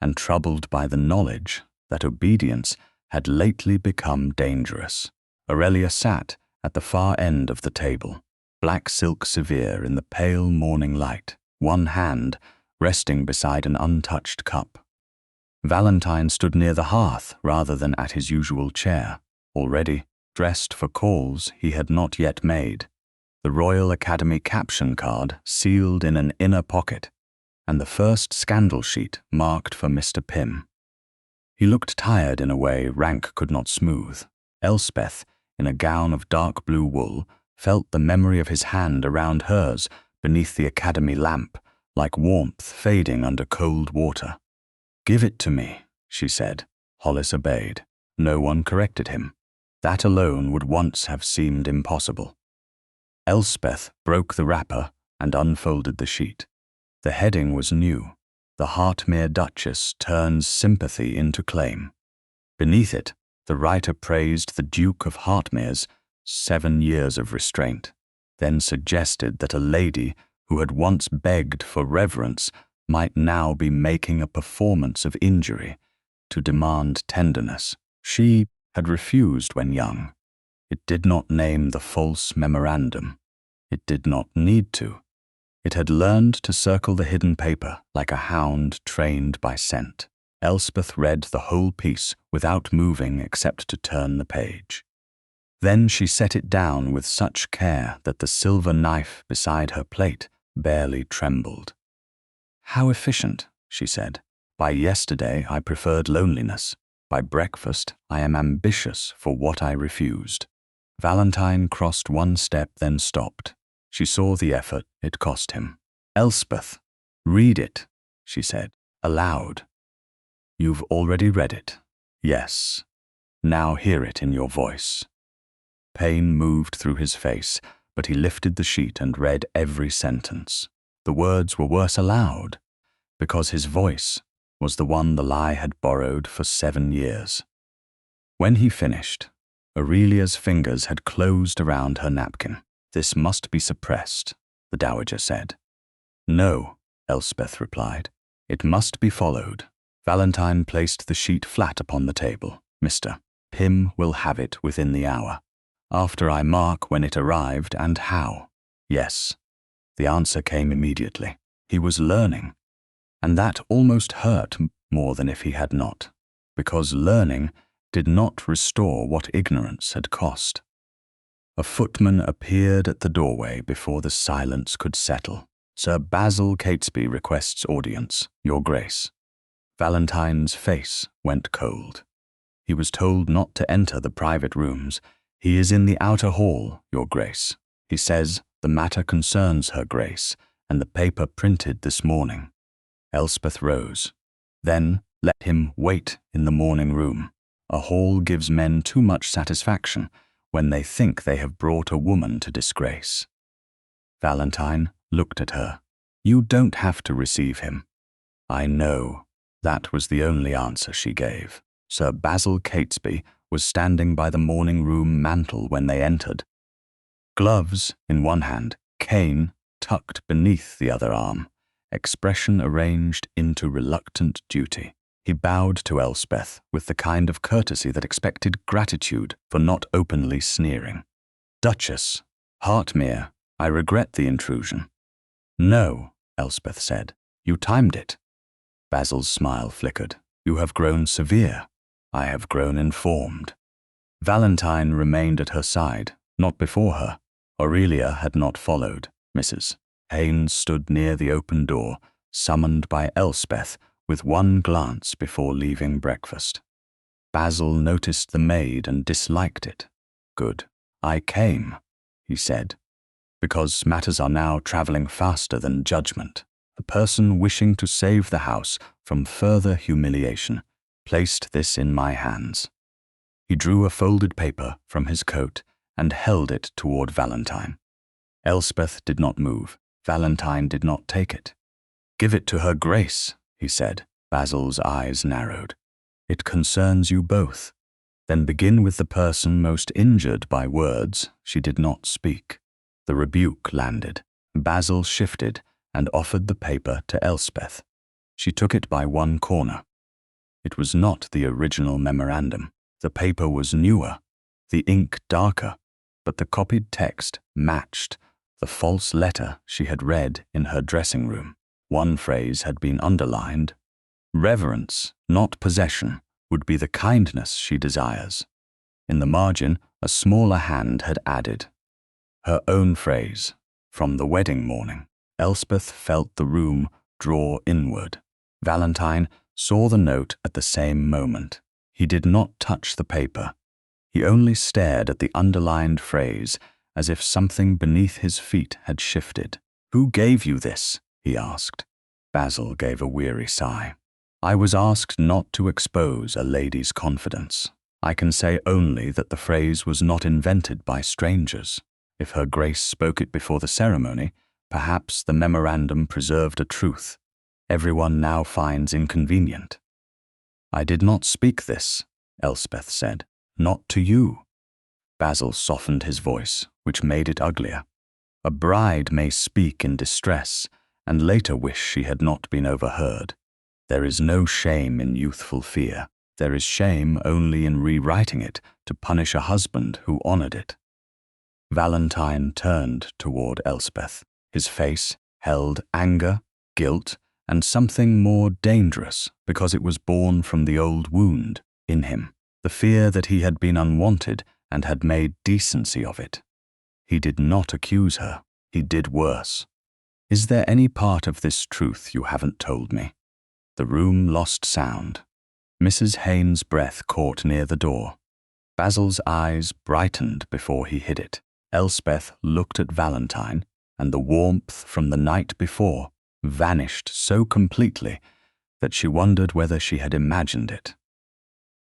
Speaker 1: and troubled by the knowledge that obedience had lately become dangerous. Aurelia sat at the far end of the table, black silk severe in the pale morning light, one hand resting beside an untouched cup. Valentine stood near the hearth rather than at his usual chair, already dressed for calls he had not yet made, the Royal Academy caption card sealed in an inner pocket, and the first scandal sheet marked for Mr. Pym. He looked tired in a way rank could not smooth. Elspeth, in a gown of dark blue wool, felt the memory of his hand around hers beneath the Academy lamp, like warmth fading under cold water. "Give it to me," she said. Hollis obeyed. No one corrected him. That alone would once have seemed impossible. Elspeth broke the wrapper and unfolded the sheet. The heading was new. The Hartmere Duchess turns sympathy into claim. Beneath it, the writer praised the Duke of Hartmere's 7 years of restraint, then suggested that a lady who had once begged for reverence might now be making a performance of injury to demand tenderness. She had refused when young. It did not name the false memorandum. It did not need to. It had learned to circle the hidden paper like a hound trained by scent. Elspeth read the whole piece without moving except to turn the page. Then she set it down with such care that the silver knife beside her plate barely trembled. "How efficient," she said. "By yesterday I preferred loneliness. By breakfast I am ambitious for what I refused." Valentine crossed one step, then stopped. She saw the effort it cost him. "Elspeth, read it," she said, aloud. "You've already read it." "Yes. Now hear it in your voice." Pain moved through his face, but he lifted the sheet and read every sentence. The words were worse aloud, because his voice was the one the lie had borrowed for 7 years. When he finished, Aurelia's fingers had closed around her napkin. "This must be suppressed," the dowager said. "No," Elspeth replied. "It must be followed." Valentine placed the sheet flat upon the table. "Mr. Pym will have it within the hour. After I mark when it arrived and how." "Yes." The answer came immediately. He was learning, and that almost hurt more than if he had not, because learning did not restore what ignorance had cost. A footman appeared at the doorway before the silence could settle. "Sir Basil Catesby requests audience, Your Grace." Valentine's face went cold. He was told not to enter the private rooms. "He is in the outer hall, Your Grace. He says the matter concerns Her Grace, and the paper printed this morning." Elspeth rose. "Then let him wait in the morning room. A hall gives men too much satisfaction when they think they have brought a woman to disgrace." Valentine looked at her. "You don't have to receive him." "I know." That was the only answer she gave. Sir Basil Catesby was standing by the morning room mantel when they entered. Gloves in one hand, cane tucked beneath the other arm, expression arranged into reluctant duty. He bowed to Elspeth with the kind of courtesy that expected gratitude for not openly sneering. "Duchess, Hartmere, I regret the intrusion." "No," Elspeth said. "You timed it." Basil's smile flickered. "You have grown severe. I have grown informed." Valentine remained at her side, not before her. Aurelia had not followed. Mrs. Haynes stood near the open door, summoned by Elspeth with one glance before leaving breakfast. Basil noticed the maid and disliked it. "Good. I came," he said, "because matters are now travelling faster than judgment. A person wishing to save the house from further humiliation placed this in my hands." He drew a folded paper from his coat and held it toward Valentine. Elspeth did not move. Valentine did not take it. "Give it to her grace," he said. Basil's eyes narrowed. "It concerns you both. Then begin with the person most injured by words she did not speak." The rebuke landed. Basil shifted and offered the paper to Elspeth. She took it by one corner. It was not the original memorandum. The paper was newer, the ink darker, but the copied text matched the false letter she had read in her dressing room. One phrase had been underlined. "Reverence, not possession, would be the kindness she desires." In the margin, a smaller hand had added, her own phrase, "From the wedding morning." Elspeth felt the room draw inward. Valentine saw the note at the same moment. He did not touch the paper. He only stared at the underlined phrase as if something beneath his feet had shifted. "Who gave you this?" he asked. Basil gave a weary sigh. "I was asked not to expose a lady's confidence. I can say only that the phrase was not invented by strangers. If her grace spoke it before the ceremony, perhaps the memorandum preserved a truth everyone now finds inconvenient." "I did not speak this," Elspeth said. "Not to you." Basil softened his voice, which made it uglier. "A bride may speak in distress and later wish she had not been overheard. There is no shame in youthful fear. There is shame only in rewriting it to punish a husband who honored it." Valentine turned toward Elspeth. His face held anger, guilt, and something more dangerous because it was born from the old wound in him, the fear that he had been unwanted and had made decency of it. He did not accuse her. He did worse. "Is there any part of this truth you haven't told me?" The room lost sound. Mrs. Haynes' breath caught near the door. Basil's eyes brightened before he hid it. Elspeth looked at Valentine, and the warmth from the night before vanished so completely that she wondered whether she had imagined it.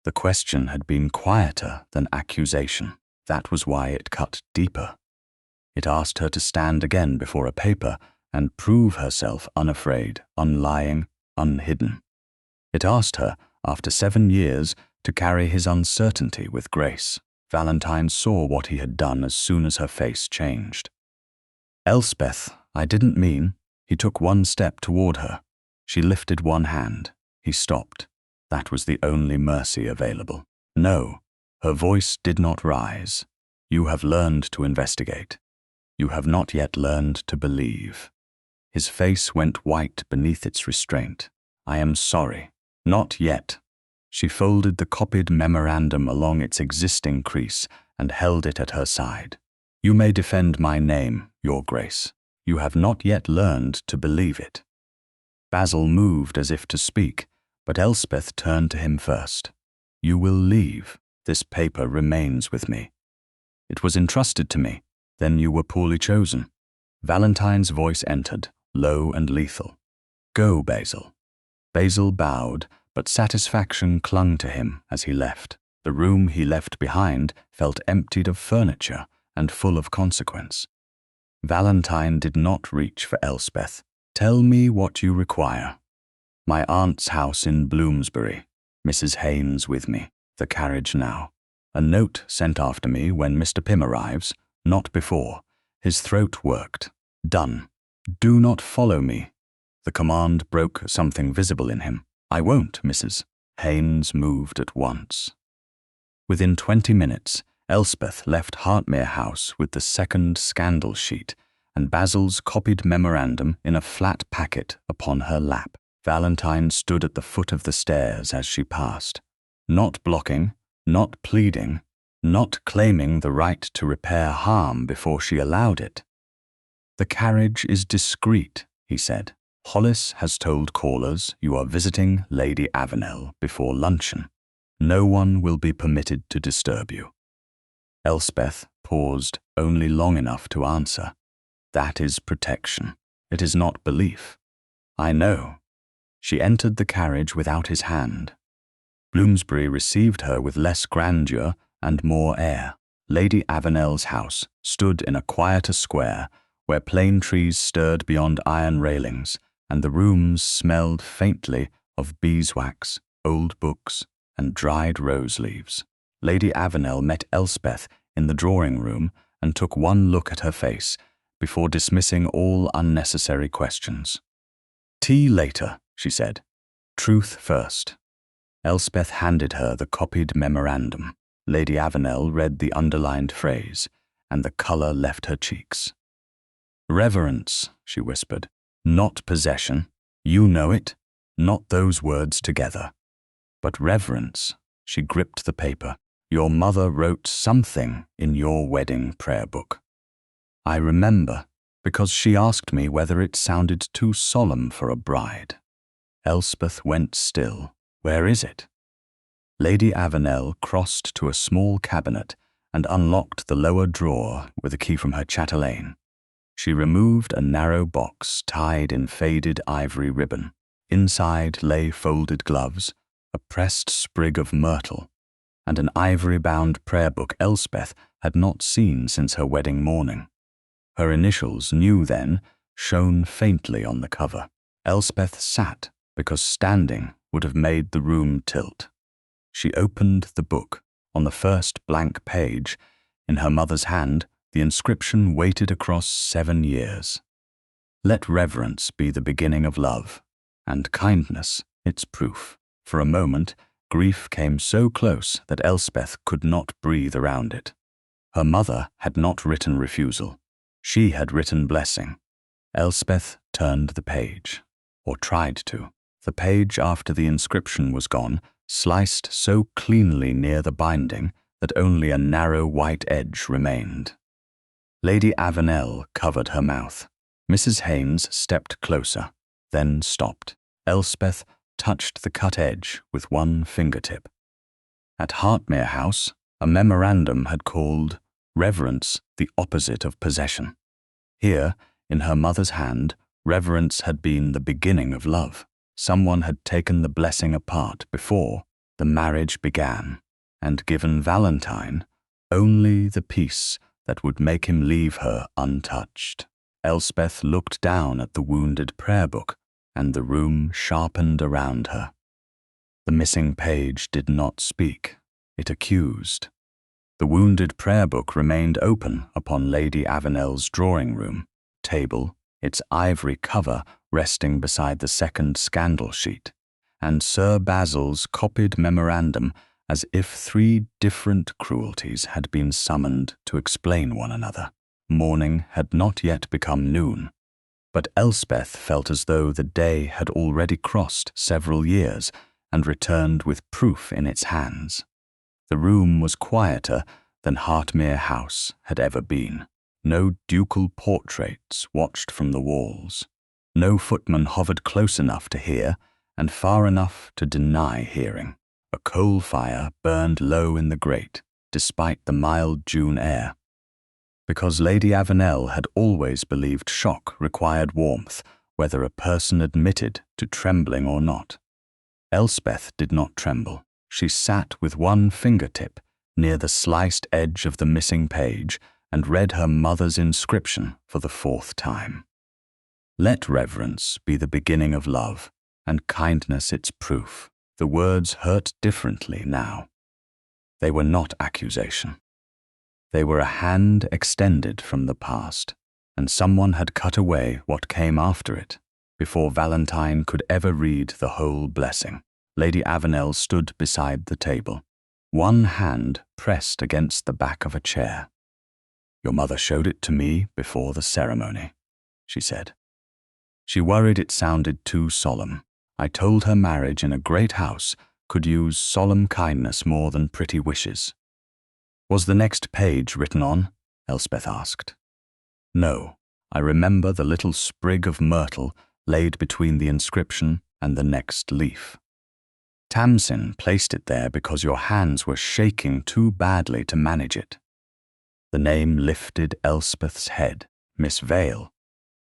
Speaker 1: The question had been quieter than accusation. That was why it cut deeper. It asked her to stand again before a paper and prove herself unafraid, unlying, unhidden. It asked her, after 7 years, to carry his uncertainty with grace. Valentine saw what he had done as soon as her face changed. "Elspeth, I didn't mean..." He took one step toward her. She lifted one hand. He stopped. That was the only mercy available. "No." Her voice did not rise. "You have learned to investigate. You have not yet learned to believe." His face went white beneath its restraint. "I am sorry. Not yet." She folded the copied memorandum along its existing crease and held it at her side. "You may defend my name, Your Grace. You have not yet learned to believe it." Basil moved as if to speak, but Elspeth turned to him first. "You will leave. This paper remains with me. It was entrusted to me. Then you were poorly chosen." Valentine's voice entered, low and lethal. "Go, Basil." Basil bowed, but satisfaction clung to him as he left. The room he left behind felt emptied of furniture and full of consequence. Valentine did not reach for Elspeth. "Tell me what you require." "My aunt's house in Bloomsbury. Mrs. Haynes with me. The carriage now. A note sent after me when Mr. Pym arrives, not before." His throat worked. "Done." "Do not follow me." The command broke something visible in him. "I won't, Mrs." Haynes moved at once. Within 20 minutes, Elspeth left Hartmere House with the second scandal sheet and Basil's copied memorandum in a flat packet upon her lap. Valentine stood at the foot of the stairs as she passed, not blocking, not pleading, not claiming the right to repair harm before she allowed it. "The carriage is discreet," he said. "Hollis has told callers you are visiting Lady Avenel before luncheon. No one will be permitted to disturb you. Elspeth paused only long enough to answer. That is protection. It is not belief. I know. She entered the carriage without his hand. Bloomsbury received her with less grandeur and more air. Lady Avenel's house stood in a quieter square where plane trees stirred beyond iron railings, and the rooms smelled faintly of beeswax, old books, and dried rose leaves. Lady Avenel met Elspeth in the drawing-room and took one look at her face before dismissing all unnecessary questions. "Tea later," she said. "Truth first." Elspeth handed her the copied memorandum. Lady Avenel read the underlined phrase, and the colour left her cheeks. "Reverence," she whispered, "not possession. You know it, not those words together. But reverence." She gripped the paper. "Your mother wrote something in your wedding prayer book. I remember, because she asked me whether it sounded too solemn for a bride." Elspeth went still. "Where is it?" Lady Avenel crossed to a small cabinet and unlocked the lower drawer with a key from her chatelaine. She removed a narrow box tied in faded ivory ribbon. Inside lay folded gloves, a pressed sprig of myrtle, and an ivory-bound prayer book Elspeth had not seen since her wedding morning. Her initials, new then, shone faintly on the cover. Elspeth sat because standing would have made the room tilt. She opened the book. On the first blank page, in her mother's hand, the inscription waited across 7 years. "Let reverence be the beginning of love, and kindness its proof." For a moment, grief came so close that Elspeth could not breathe around it. Her mother had not written refusal. She had written blessing. Elspeth turned the page, or tried to. The page after the inscription was gone, sliced so cleanly near the binding that only a narrow white edge remained. Lady Avenel covered her mouth. Mrs. Haynes stepped closer, then stopped. Elspeth touched the cut edge with one fingertip. At Hartmere House, a memorandum had called reverence the opposite of possession. Here, in her mother's hand, reverence had been the beginning of love. Someone had taken the blessing apart before the marriage began, and given Valentine only the peace that would make him leave her untouched. Elspeth looked down at the wounded prayer book, and the room sharpened around her. The missing page did not speak. It accused. The wounded prayer book remained open upon Lady Avenel's drawing-room table, its ivory cover resting beside the second scandal sheet, and Sir Basil's copied memorandum as if 3 different cruelties had been summoned to explain one another. Morning had not yet become noon, but Elspeth felt as though the day had already crossed several years and returned with proof in its hands. The room was quieter than Hartmere House had ever been. No ducal portraits watched from the walls. No footman hovered close enough to hear and far enough to deny hearing. A coal fire burned low in the grate, despite the mild June air. Because Lady Avenel had always believed shock required warmth, whether a person admitted to trembling or not. Elspeth did not tremble. She sat with one fingertip near the sliced edge of the missing page and read her mother's inscription for the 4th time. "Let reverence be the beginning of love, and kindness its proof." The words hurt differently now. They were not accusation. They were a hand extended from the past, and someone had cut away what came after it, before Valentine could ever read the whole blessing. Lady Avenel stood beside the table, one hand pressed against the back of a chair. "Your mother showed it to me before the ceremony," she said. She worried it sounded too solemn. I told her marriage in a great house could use solemn kindness more than pretty wishes. "Was the next page written on?" Elspeth asked. "No, I remember the little sprig of myrtle laid between the inscription and the next leaf." Tamsin placed it there because your hands were shaking too badly to manage it. The name lifted Elspeth's head. Miss Vale.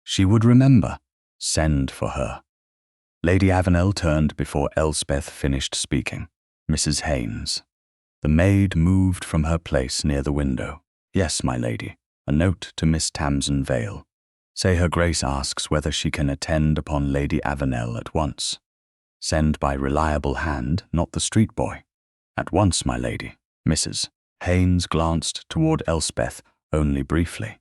Speaker 1: She would remember. Send for her. Lady Avenel turned before Elspeth finished speaking. Mrs. Haynes. The maid moved from her place near the window. Yes, my lady. A note to Miss Tamsin Vale. Say her grace asks whether she can attend upon Lady Avenel at once. Send by reliable hand, not the street boy. At once, my lady. Mrs. Haynes glanced toward Elspeth only briefly.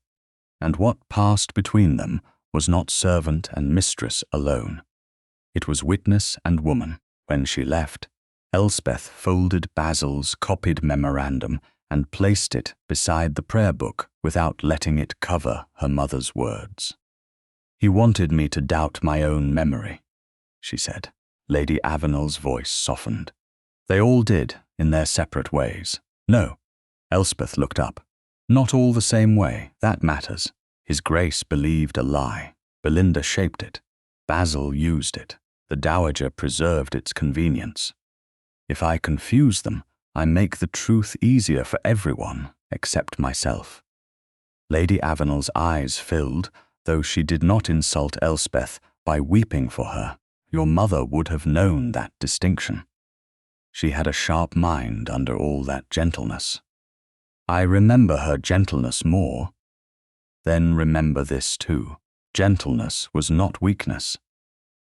Speaker 1: And what passed between them was not servant and mistress alone. It was witness and woman. When she left, Elspeth folded Basil's copied memorandum and placed it beside the prayer book without letting it cover her mother's words. He wanted me to doubt my own memory, she said. Lady Avenel's voice softened. They all did, in their separate ways. No. Elspeth looked up. Not all the same way, that matters. His Grace believed a lie. Belinda shaped it. Basil used it. The Dowager preserved its convenience. If I confuse them, I make the truth easier for everyone except myself. Lady Avenel's eyes filled, though she did not insult Elspeth by weeping for her. Your mother would have known that distinction. She had a sharp mind under all that gentleness. I remember her gentleness more. Then remember this too. Gentleness was not weakness.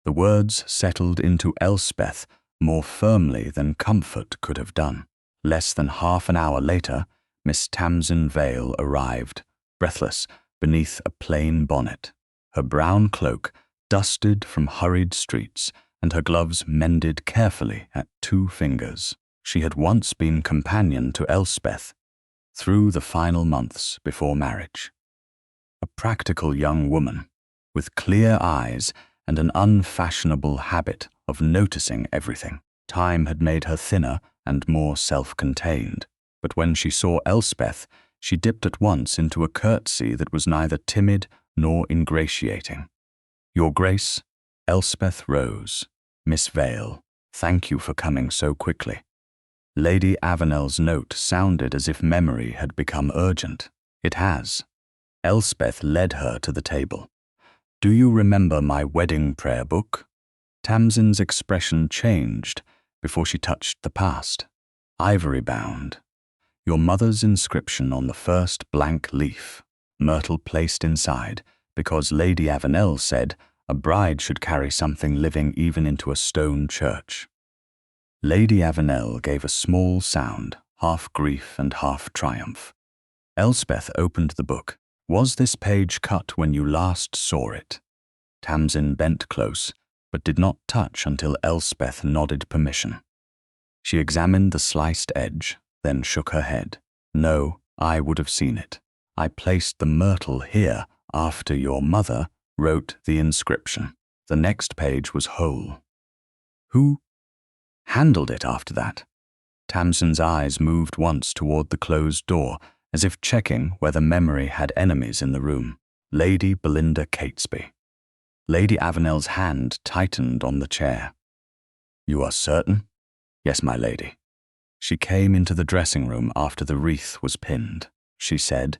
Speaker 1: The words settled into Elspeth more firmly than comfort could have done. Less than half an hour later, Miss Tamsin Vale arrived, breathless, beneath a plain bonnet, her brown cloak dusted from hurried streets and her gloves mended carefully at 2 fingers. She had once been companion to Elspeth through the final months before marriage. A practical young woman, with clear eyes and an unfashionable habit of noticing everything. Time had made her thinner and more self-contained, but when she saw Elspeth, she dipped at once into a curtsy that was neither timid nor ingratiating. Your Grace, Elspeth rose. Miss Vale, thank you for coming so quickly. Lady Avenel's note sounded as if memory had become urgent. It has. Elspeth led her to the table. Do you remember my wedding prayer book? Tamsin's expression changed before she touched the past. Ivory-bound. Your mother's inscription on the first blank leaf, myrtle placed inside, because Lady Avenel said a bride should carry something living even into a stone church. Lady Avenel gave a small sound, half grief and half triumph. Elspeth opened the book. Was this page cut when you last saw it? Tamsin bent close, but did not touch until Elspeth nodded permission. She examined the sliced edge, then shook her head. No, I would have seen it. I placed the myrtle here after your mother wrote the inscription. The next page was whole. Who handled it after that? Tamsin's eyes moved once toward the closed door, as if checking whether memory had enemies in the room. Lady Belinda Catesby. Lady Avenel's hand tightened on the chair. You are certain? Yes, my lady. She came into the dressing room after the wreath was pinned. She said,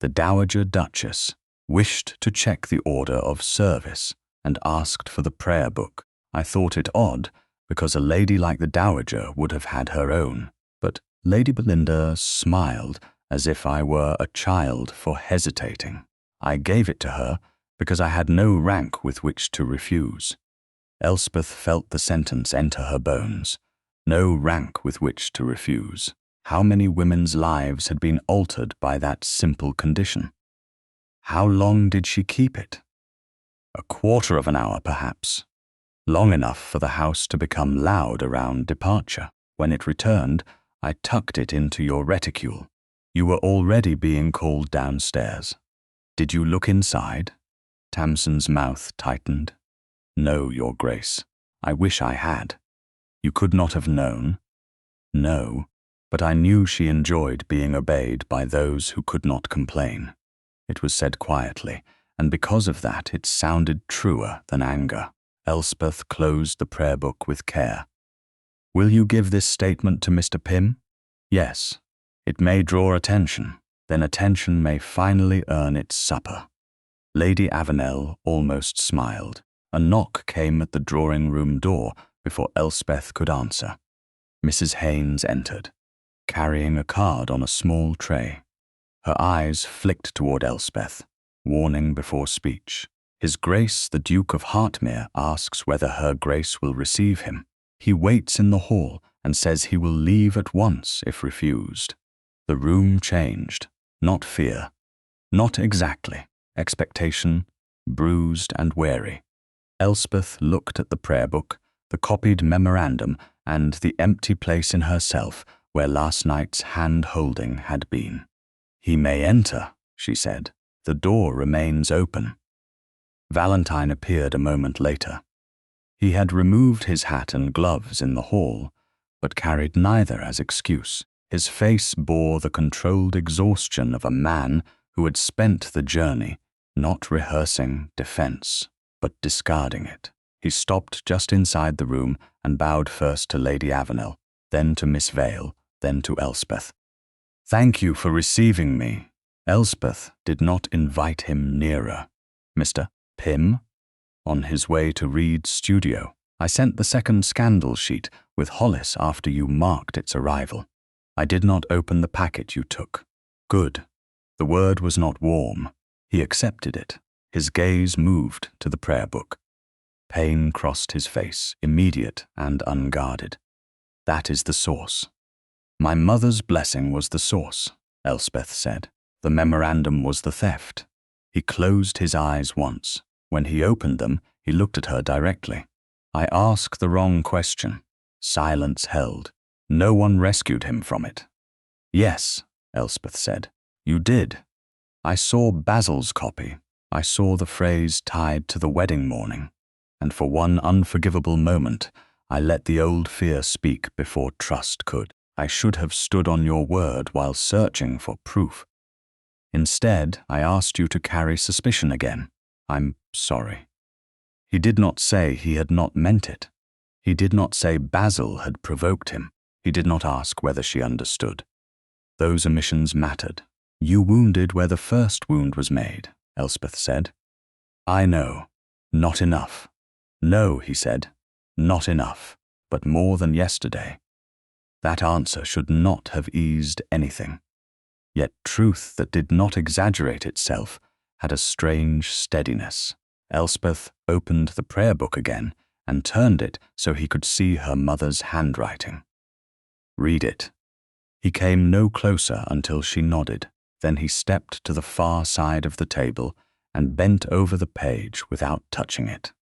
Speaker 1: the Dowager Duchess wished to check the order of service and asked for the prayer book. I thought it odd, because a lady like the Dowager would have had her own, but Lady Belinda smiled as if I were a child for hesitating. I gave it to her because I had no rank with which to refuse. Elspeth felt the sentence enter her bones. No rank with which to refuse. How many women's lives had been altered by that simple condition? How long did she keep it? A quarter of an hour, perhaps. Long enough for the house to become loud around departure. When it returned, I tucked it into your reticule. You were already being called downstairs. Did you look inside? Tamsin's mouth tightened. No, Your Grace. I wish I had. You could not have known? No, but I knew she enjoyed being obeyed by those who could not complain. It was said quietly, and because of that it sounded truer than anger. Elspeth closed the prayer book with care. Will you give this statement to Mr. Pym? Yes. It may draw attention. Then attention may finally earn its supper. Lady Avenel almost smiled. A knock came at the drawing-room door before Elspeth could answer. Mrs. Haynes entered, carrying a card on a small tray. Her eyes flicked toward Elspeth, warning before speech. His Grace the Duke of Hartmere asks whether Her Grace will receive him. He waits in the hall and says he will leave at once if refused. The room changed. Not fear. Not exactly. Expectation, bruised and weary. Elspeth looked at the prayer book, the copied memorandum, and the empty place in herself where last night's hand-holding had been. He may enter, she said. The door remains open. Valentine appeared a moment later. He had removed his hat and gloves in the hall, but carried neither as excuse. His face bore the controlled exhaustion of a man who had spent the journey not rehearsing defense, but discarding it. He stopped just inside the room and bowed first to Lady Avenel, then to Miss Vale, then to Elspeth. Thank you for receiving me. Elspeth did not invite him nearer. Mr. Pym? On his way to Reed's studio. I sent the second scandal sheet with Hollis after you marked its arrival. I did not open the packet you took. Good. The word was not warm. He accepted it. His gaze moved to the prayer book. Pain crossed his face, immediate and unguarded. That is the source. My mother's blessing was the source, Elspeth said. The memorandum was the theft. He closed his eyes once. When he opened them, he looked at her directly. I asked the wrong question. Silence held. No one rescued him from it. Yes, Elspeth said. You did. I saw Basil's copy. I saw the phrase tied to the wedding morning. And for one unforgivable moment, I let the old fear speak before trust could. I should have stood on your word while searching for proof. Instead, I asked you to carry suspicion again. I'm sorry. He did not say he had not meant it. He did not say Basil had provoked him. He did not ask whether she understood. Those omissions mattered. You wounded where the first wound was made, Elspeth said. I know. Not enough. No, he said. Not enough, but more than yesterday. That answer should not have eased anything. Yet truth that did not exaggerate itself had a strange steadiness. Elspeth opened the prayer book again and turned it so he could see her mother's handwriting. Read it. He came no closer until she nodded. Then he stepped to the far side of the table and bent over the page without touching it.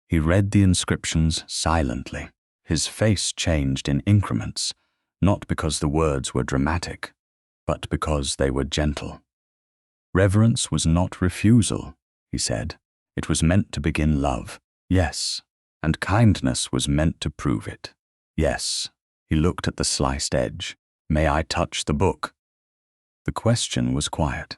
Speaker 1: He read the inscriptions silently. His face changed in increments, not because the words were dramatic, but because they were gentle. Reverence was not refusal, he said. It was meant to begin love. Yes. And kindness was meant to prove it. Yes. He looked at the sliced edge. May I touch the book? The question was quiet,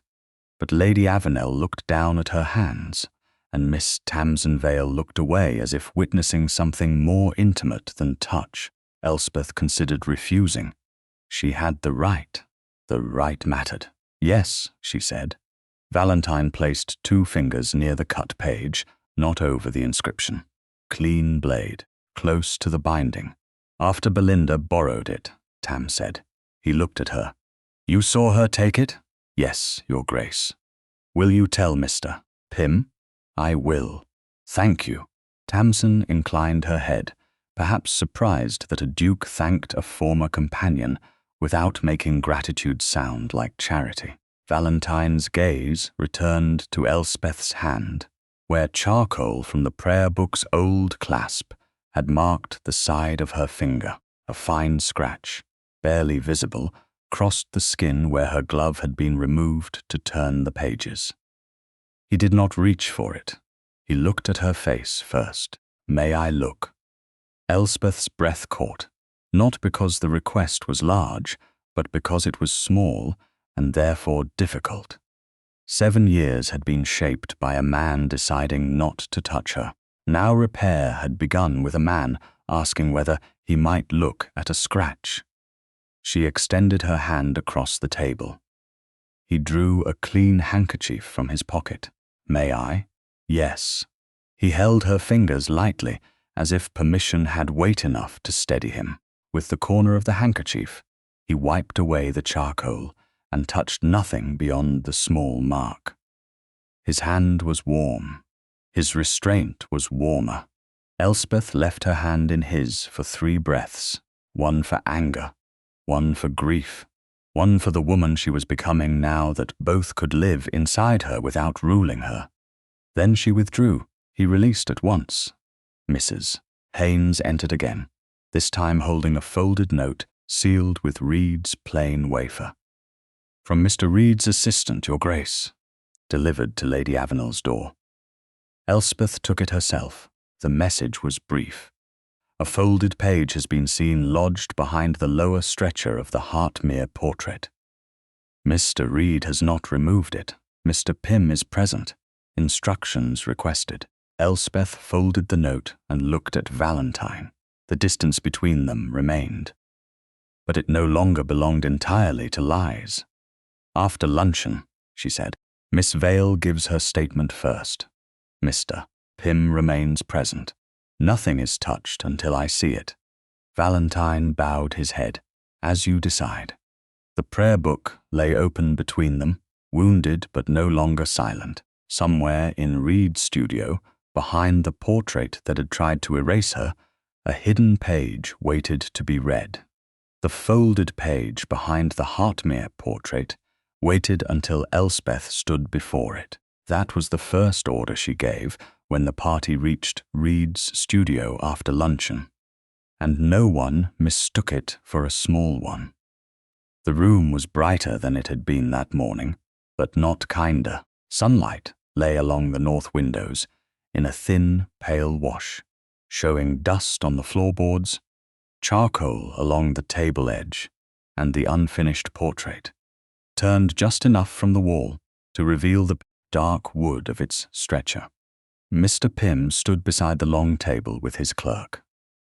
Speaker 1: but Lady Avenel looked down at her hands, and Miss Tamsin Vale looked away as if witnessing something more intimate than touch. Elspeth considered refusing. She had the right. The right mattered. Yes, she said. Valentine placed 2 fingers near the cut page, not over the inscription. Clean blade, close to the binding. After Belinda borrowed it, Tam said. He looked at her. You saw her take it? Yes, Your Grace. Will you tell Mr. Pym? I will. Thank you. Tamsin inclined her head, perhaps surprised that a duke thanked a former companion without making gratitude sound like charity. Valentine's gaze returned to Elspeth's hand, where charcoal from the prayer book's old clasp had marked the side of her finger. A fine scratch, barely visible, crossed the skin where her glove had been removed to turn the pages. He did not reach for it. He looked at her face first. May I look? Elspeth's breath caught, not because the request was large, but because it was small and therefore difficult. 7 years had been shaped by a man deciding not to touch her. Now repair had begun with a man asking whether he might look at a scratch. She extended her hand across the table. He drew a clean handkerchief from his pocket. "May I?" "Yes." He held her fingers lightly, as if permission had weight enough to steady him. With the corner of the handkerchief, he wiped away the charcoal and touched nothing beyond the small mark. His hand was warm. His restraint was warmer. Elspeth left her hand in his for 3 breaths, one for anger, one for grief, one for the woman she was becoming now that both could live inside her without ruling her. Then she withdrew. He released at once. Mrs. Haynes entered again, this time holding a folded note sealed with Reed's plain wafer. "From Mr. Reed's assistant, Your Grace," delivered to Lady Avenel's door. Elspeth took it herself. The message was brief. A folded page has been seen lodged behind the lower stretcher of the Hartmere portrait. "Mr. Reed has not removed it. Mr. Pym is present. Instructions requested." Elspeth folded the note and looked at Valentine. The distance between them remained. But it no longer belonged entirely to lies. "After luncheon," she said, "Miss Vale gives her statement first. Mr. Pym remains present. Nothing is touched until I see it." Valentine bowed his head. "As you decide." The prayer book lay open between them, wounded but no longer silent. Somewhere in Reed's studio, behind the portrait that had tried to erase her, a hidden page waited to be read. The folded page behind the Hartmere portrait waited until Elspeth stood before it. That was the first order she gave when the party reached Reed's studio after luncheon, and no one mistook it for a small one. The room was brighter than it had been that morning, but not kinder. Sunlight lay along the north windows in a thin, pale wash, showing dust on the floorboards, charcoal along the table edge, and the unfinished portrait, turned just enough from the wall to reveal the dark wood of its stretcher. Mr. Pym stood beside the long table with his clerk.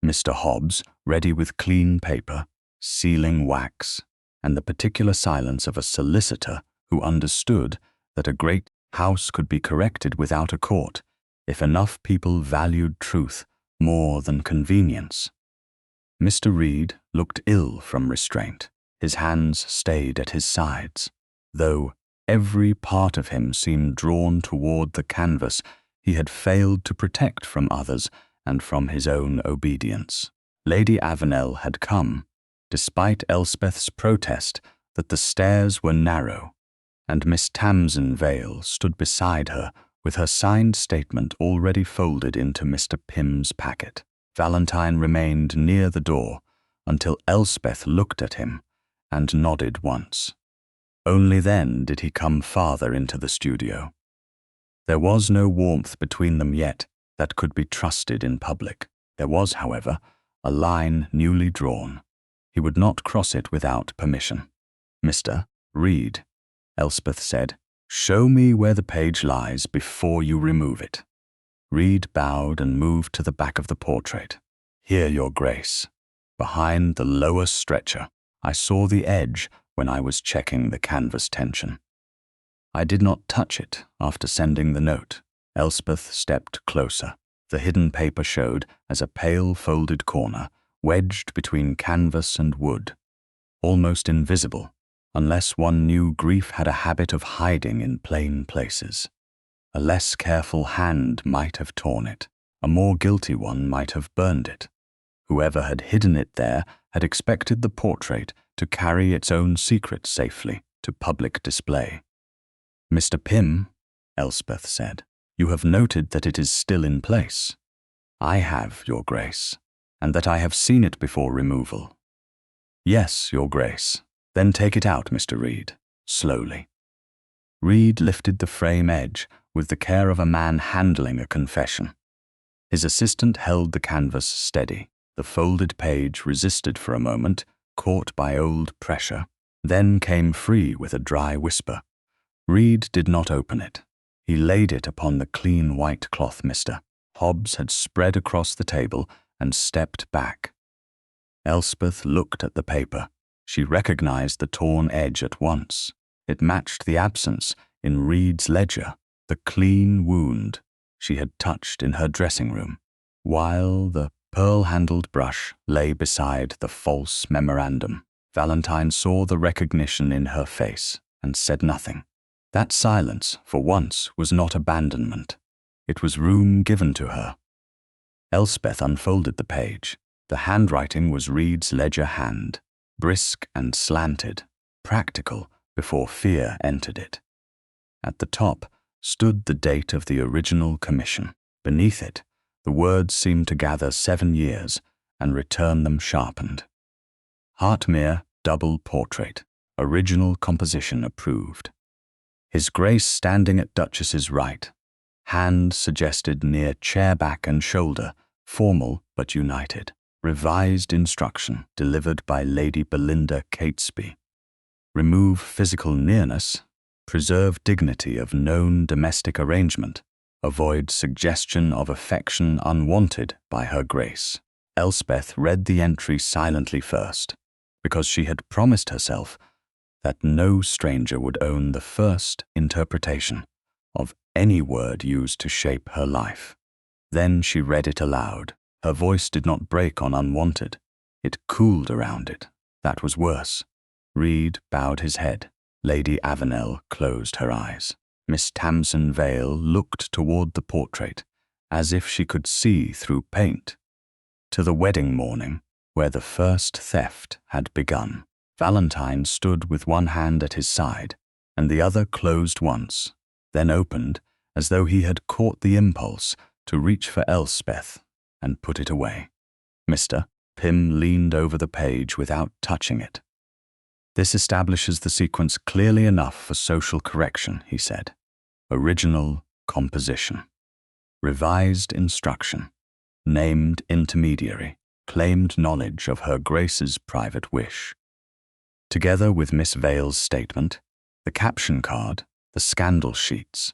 Speaker 1: Mr. Hobbs, ready with clean paper, sealing wax, and the particular silence of a solicitor who understood that a great house could be corrected without a court if enough people valued truth more than convenience. Mr. Reed looked ill from restraint. His hands stayed at his sides, though every part of him seemed drawn toward the canvas he had failed to protect from others and from his own obedience. Lady Avenel had come, despite Elspeth's protest that the stairs were narrow, and Miss Tamsin Vale stood beside her with her signed statement already folded into Mr. Pym's packet. Valentine remained near the door until Elspeth looked at him and nodded once. Only then did he come farther into the studio. There was no warmth between them yet that could be trusted in public. There was, however, a line newly drawn. He would not cross it without permission. "Mr. Reed," Elspeth said, "show me where the page lies before you remove it." Reed bowed and moved to the back of the portrait. "Here, Your Grace. Behind the lower stretcher. I saw the edge when I was checking the canvas tension. I did not touch it after sending the note." Elspeth stepped closer. The hidden paper showed as a pale folded corner wedged between canvas and wood, almost invisible, unless one knew grief had a habit of hiding in plain places. A less careful hand might have torn it. A more guilty one might have burned it. Whoever had hidden it there had expected the portrait to carry its own secret safely to public display. "Mr. Pym," Elspeth said, "you have noted that it is still in place." "I have, Your Grace, and that I have seen it before removal." "Yes, Your Grace. Then take it out, Mr. Reed, slowly." Reed lifted the frame edge with the care of a man handling a confession. His assistant held the canvas steady. The folded page resisted for a moment, caught by old pressure, then came free with a dry whisper. Reed did not open it. He laid it upon the clean white cloth Mr. Hobbs had spread across the table and stepped back. Elspeth looked at the paper. She recognized the torn edge at once. It matched the absence in Reed's ledger, the clean wound she had touched in her dressing room, while the pearl-handled brush lay beside the false memorandum. Valentine saw the recognition in her face and said nothing. That silence, for once, was not abandonment. It was room given to her. Elspeth unfolded the page. The handwriting was Reed's ledger hand, brisk and slanted, practical before fear entered it. At the top stood the date of the original commission. Beneath it, the words seemed to gather 7 years and return them sharpened. Hartmere double portrait, original composition approved. His Grace standing at Duchess's right, hand suggested near chair back and shoulder, formal but united. Revised instruction delivered by Lady Belinda Catesby. Remove physical nearness, preserve dignity of known domestic arrangement, avoid suggestion of affection unwanted by her Grace. Elspeth read the entry silently first, because she had promised herself that no stranger would own the first interpretation of any word used to shape her life. Then she read it aloud. Her voice did not break on unwanted. It cooled around it. That was worse. Reed bowed his head. Lady Avenel closed her eyes. Miss Tamsin Vale looked toward the portrait, as if she could see through paint, to the wedding morning, where the first theft had begun. Valentine stood with one hand at his side, and the other closed once, then opened, as though he had caught the impulse to reach for Elspeth and put it away. Mr. Pym leaned over the page without touching it. This establishes the sequence clearly enough for social correction, he said. Original composition. Revised instruction. Named intermediary. Claimed knowledge of her Grace's private wish. Together with Miss Vale's statement, the caption card, the scandal sheets,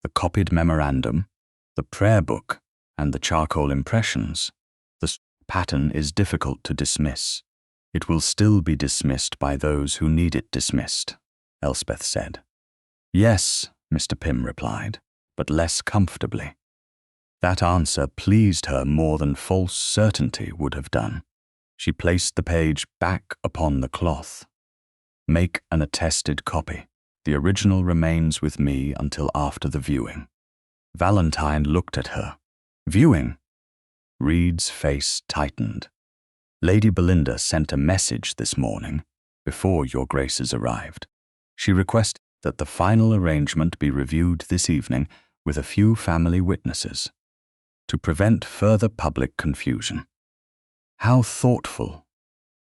Speaker 1: the copied memorandum, the prayer book, and the charcoal impressions, the pattern is difficult to dismiss. It will still be dismissed by those who need it dismissed, Elspeth said. Yes, Mr. Pym replied, but less comfortably. That answer pleased her more than false certainty would have done. She placed the page back upon the cloth. Make an attested copy. The original remains with me until after the viewing. Valentine looked at her. Viewing? Reed's face tightened. Lady Belinda sent a message this morning, before your Graces arrived. She requested that the final arrangement be reviewed this evening with a few family witnesses, to prevent further public confusion. How thoughtful,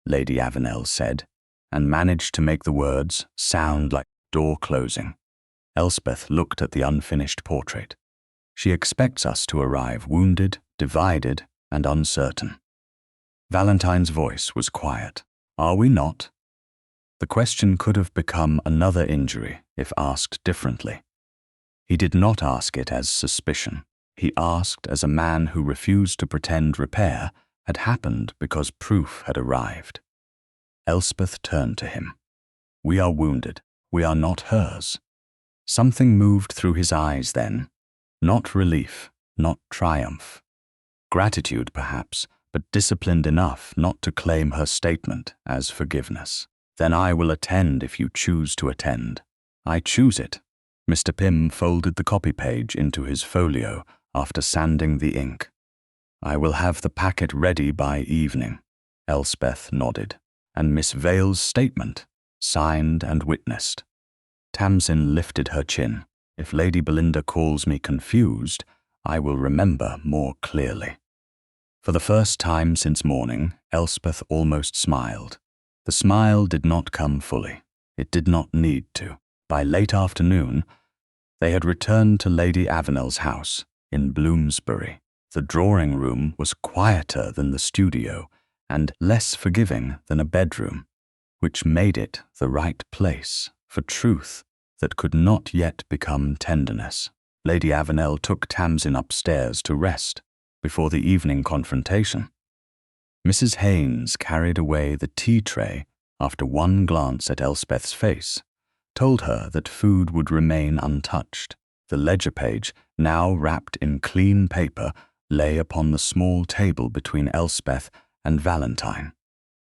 Speaker 1: Lady Avenel said, and managed to make the words sound like door closing. Elspeth looked at the unfinished portrait. She expects us to arrive wounded, divided, and uncertain. Valentine's voice was quiet. Are we not? The question could have become another injury if asked differently. He did not ask it as suspicion. He asked as a man who refused to pretend repair had happened because proof had arrived. Elspeth turned to him. We are wounded. We are not hers. Something moved through his eyes then. Not relief, not triumph. Gratitude, perhaps, but disciplined enough not to claim her statement as forgiveness. Then I will attend if you choose to attend. I choose it. Mr. Pym folded the copy page into his folio after sanding the ink. I will have the packet ready by evening. Elspeth nodded. And Miss Vale's statement, signed and witnessed. Tamsin lifted her chin. If Lady Belinda calls me confused, I will remember more clearly. For the first time since morning, Elspeth almost smiled. The smile did not come fully. It did not need to. By late afternoon, they had returned to Lady Avenel's house in Bloomsbury. The drawing room was quieter than the studio and less forgiving than a bedroom, which made it the right place for truth that could not yet become tenderness. Lady Avenel took Tamsin upstairs to rest. before the evening confrontation. Mrs. Haynes carried away the tea tray after one glance at Elspeth's face, told her that food would remain untouched. The ledger page, now wrapped in clean paper, lay upon the small table between Elspeth and Valentine.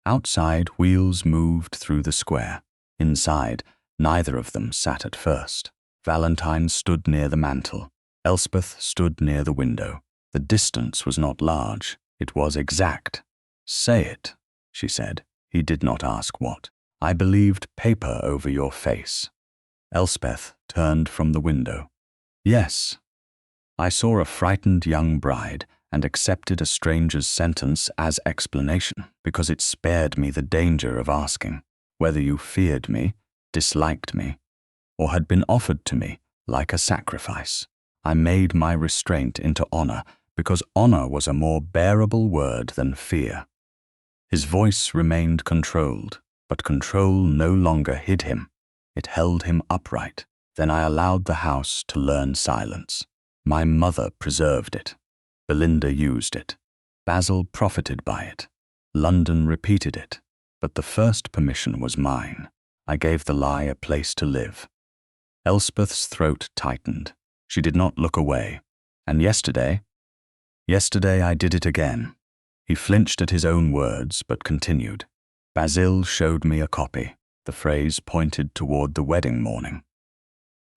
Speaker 1: Outside, wheels moved through the square. Inside, neither of them sat at first. Valentine stood near the mantel. Elspeth stood near the window. The distance was not large. It was exact. "Say it," she said. He did not ask what. "I believed paper over your face." Elspeth turned from the window. "Yes. I saw a frightened young bride and accepted a stranger's sentence as explanation because it spared me the danger of asking whether you feared me, disliked me, or had been offered to me like a sacrifice. I made my restraint into honor because honor was a more bearable word than fear." His voice remained controlled, but control no longer hid him. It held him upright. Then I allowed the house to learn silence. My mother preserved it. Belinda used it. Basil profited by it. London repeated it. But the first permission was mine. I gave the lie a place to live. Elspeth's throat tightened. She did not look away. "And yesterday I did it again." He flinched at his own words, but continued. "Basil showed me a copy." The phrase pointed toward the wedding morning.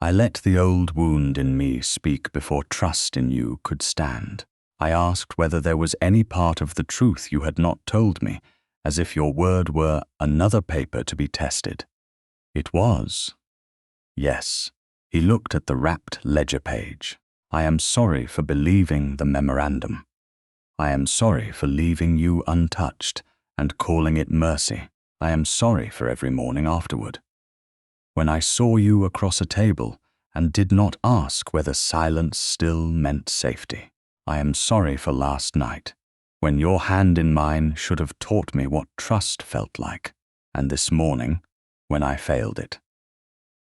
Speaker 1: "I let the old wound in me speak before trust in you could stand. I asked whether there was any part of the truth you had not told me, as if your word were another paper to be tested. It was." "Yes." He looked at the wrapped ledger page. "I am sorry for believing the memorandum. I am sorry for leaving you untouched and calling it mercy. I am sorry for every morning afterward. When I saw you across a table and did not ask whether silence still meant safety. I am sorry for last night, when your hand in mine should have taught me what trust felt like, and this morning, when I failed it."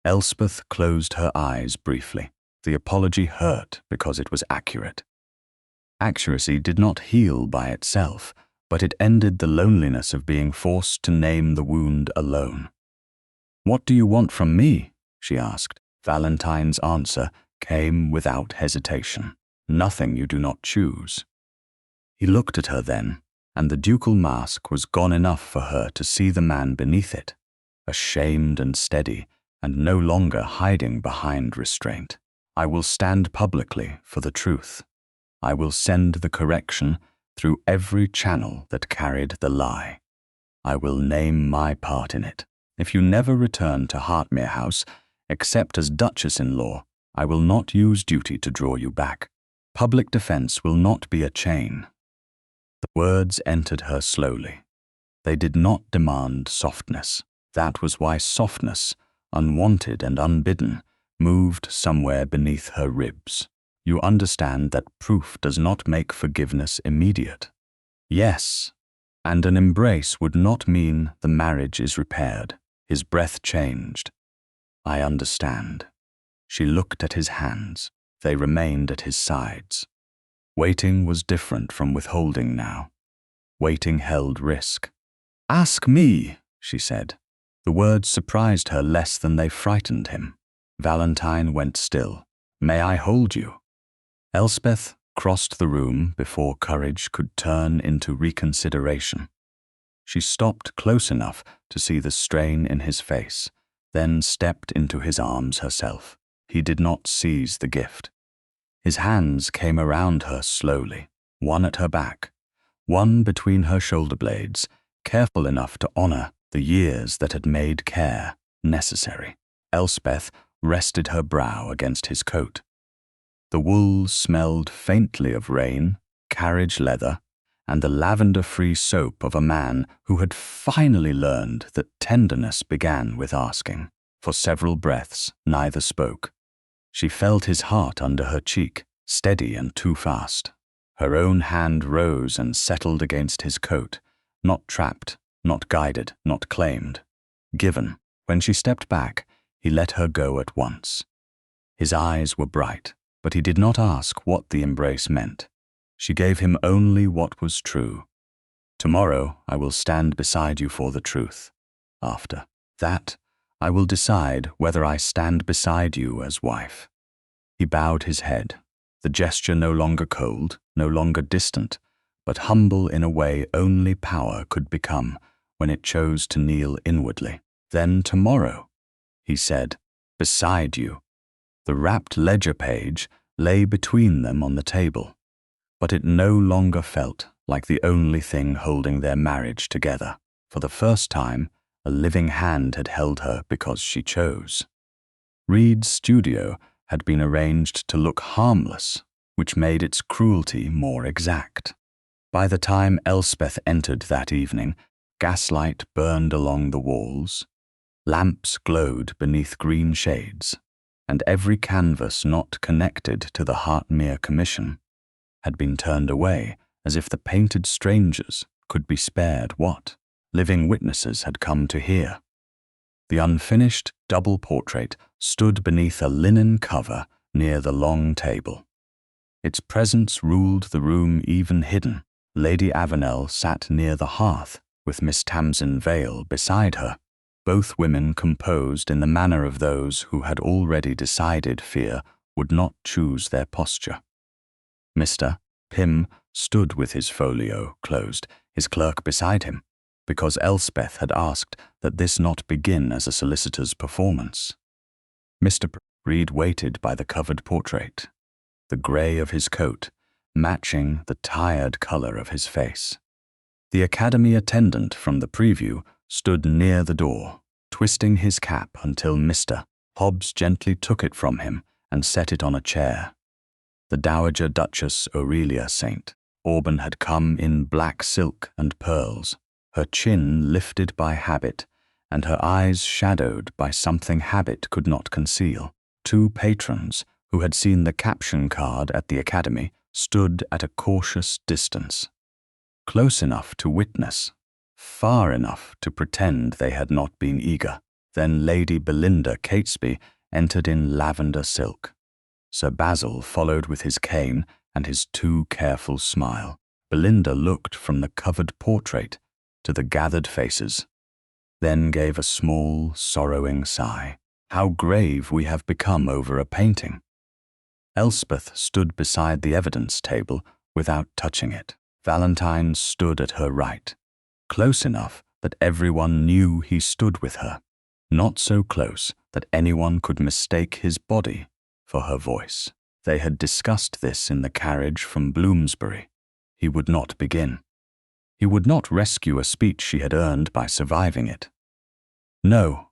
Speaker 1: Elspeth closed her eyes briefly. The apology hurt because it was accurate. Accuracy did not heal by itself, but it ended the loneliness of being forced to name the wound alone. "What do you want from me?" she asked. Valentine's answer came without hesitation. "Nothing you do not choose." He looked at her then, and the ducal mask was gone enough for her to see the man beneath it, ashamed and steady, and no longer hiding behind restraint. "I will stand publicly for the truth. I will send the correction through every channel that carried the lie. I will name my part in it. If you never return to Hartmere House, except as Duchess-in-law, I will not use duty to draw you back. Public defense will not be a chain." The words entered her slowly. They did not demand softness. That was why softness, unwanted and unbidden, moved somewhere beneath her ribs. "You understand that proof does not make forgiveness immediate." "Yes, and an embrace would not mean the marriage is repaired." His breath changed. "I understand." She looked at his hands. They remained at his sides. Waiting was different from withholding now. Waiting held risk. "Ask me," she said. The words surprised her less than they frightened him. Valentine went still. "May I hold you?" Elspeth crossed the room before courage could turn into reconsideration. She stopped close enough to see the strain in his face, then stepped into his arms herself. He did not seize the gift. His hands came around her slowly, one at her back, one between her shoulder blades, careful enough to honor the years that had made care necessary. Elspeth rested her brow against his coat. The wool smelled faintly of rain, carriage leather, and the lavender-free soap of a man who had finally learned that tenderness began with asking. For several breaths, neither spoke. She felt his heart under her cheek, steady and too fast. Her own hand rose and settled against his coat, not trapped, not guided, not claimed. Given. When she stepped back, he let her go at once. His eyes were bright, but he did not ask what the embrace meant. She gave him only what was true. Tomorrow I will stand beside you for the truth. After that, I will decide whether I stand beside you as wife. He bowed his head, the gesture no longer cold, no longer distant, but humble in a way only power could become when it chose to kneel inwardly. Then tomorrow, he said, beside you. The wrapped ledger page lay between them on the table, but it no longer felt like the only thing holding their marriage together. For the first time, a living hand had held her because she chose. Reed's studio had been arranged to look harmless, which made its cruelty more exact. By the time Elspeth entered that evening, gaslight burned along the walls, lamps glowed beneath green shades, and every canvas not connected to the Hartmere Commission had been turned away as if the painted strangers could be spared what living witnesses had come to hear. The unfinished double portrait stood beneath a linen cover near the long table. Its presence ruled the room even hidden. Lady Avenel sat near the hearth with Miss Tamsin Vale beside her, both women composed in the manner of those who had already decided fear would not choose their posture. Mr. Pym stood with his folio closed, his clerk beside him, because Elspeth had asked that this not begin as a solicitor's performance. Mr. Reed waited by the covered portrait, the grey of his coat matching the tired colour of his face. The academy attendant from the preview stood near the door, twisting his cap until Mr. Hobbs gently took it from him and set it on a chair. The Dowager Duchess Aurelia St. Aubyn had come in black silk and pearls, her chin lifted by habit and her eyes shadowed by something habit could not conceal. Two patrons, who had seen the caption card at the academy, stood at a cautious distance, close enough to witness, far enough to pretend they had not been eager. Then Lady Belinda Catesby entered in lavender silk. Sir Basil followed with his cane and his too careful smile. Belinda looked from the covered portrait to the gathered faces, then gave a small, sorrowing sigh. How grave we have become over a painting. Elspeth stood beside the evidence table without touching it. Valentine stood at her right, close enough that everyone knew he stood with her, not so close that anyone could mistake his body for her voice. They had discussed this in the carriage from Bloomsbury. He would not begin. He would not rescue a speech she had earned by surviving it. No,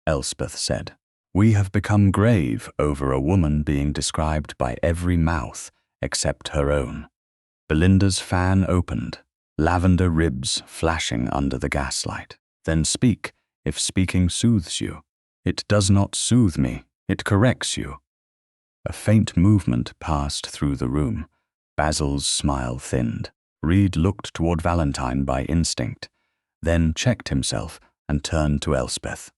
Speaker 1: Elspeth said. We have become grave over a woman being described by every mouth except her own. Belinda's fan opened, lavender ribs flashing under the gaslight. Then speak, if speaking soothes you. It does not soothe me, it corrects you. A faint movement passed through the room. Basil's smile thinned. Reed looked toward Valentine by instinct, then checked himself and turned to Elspeth.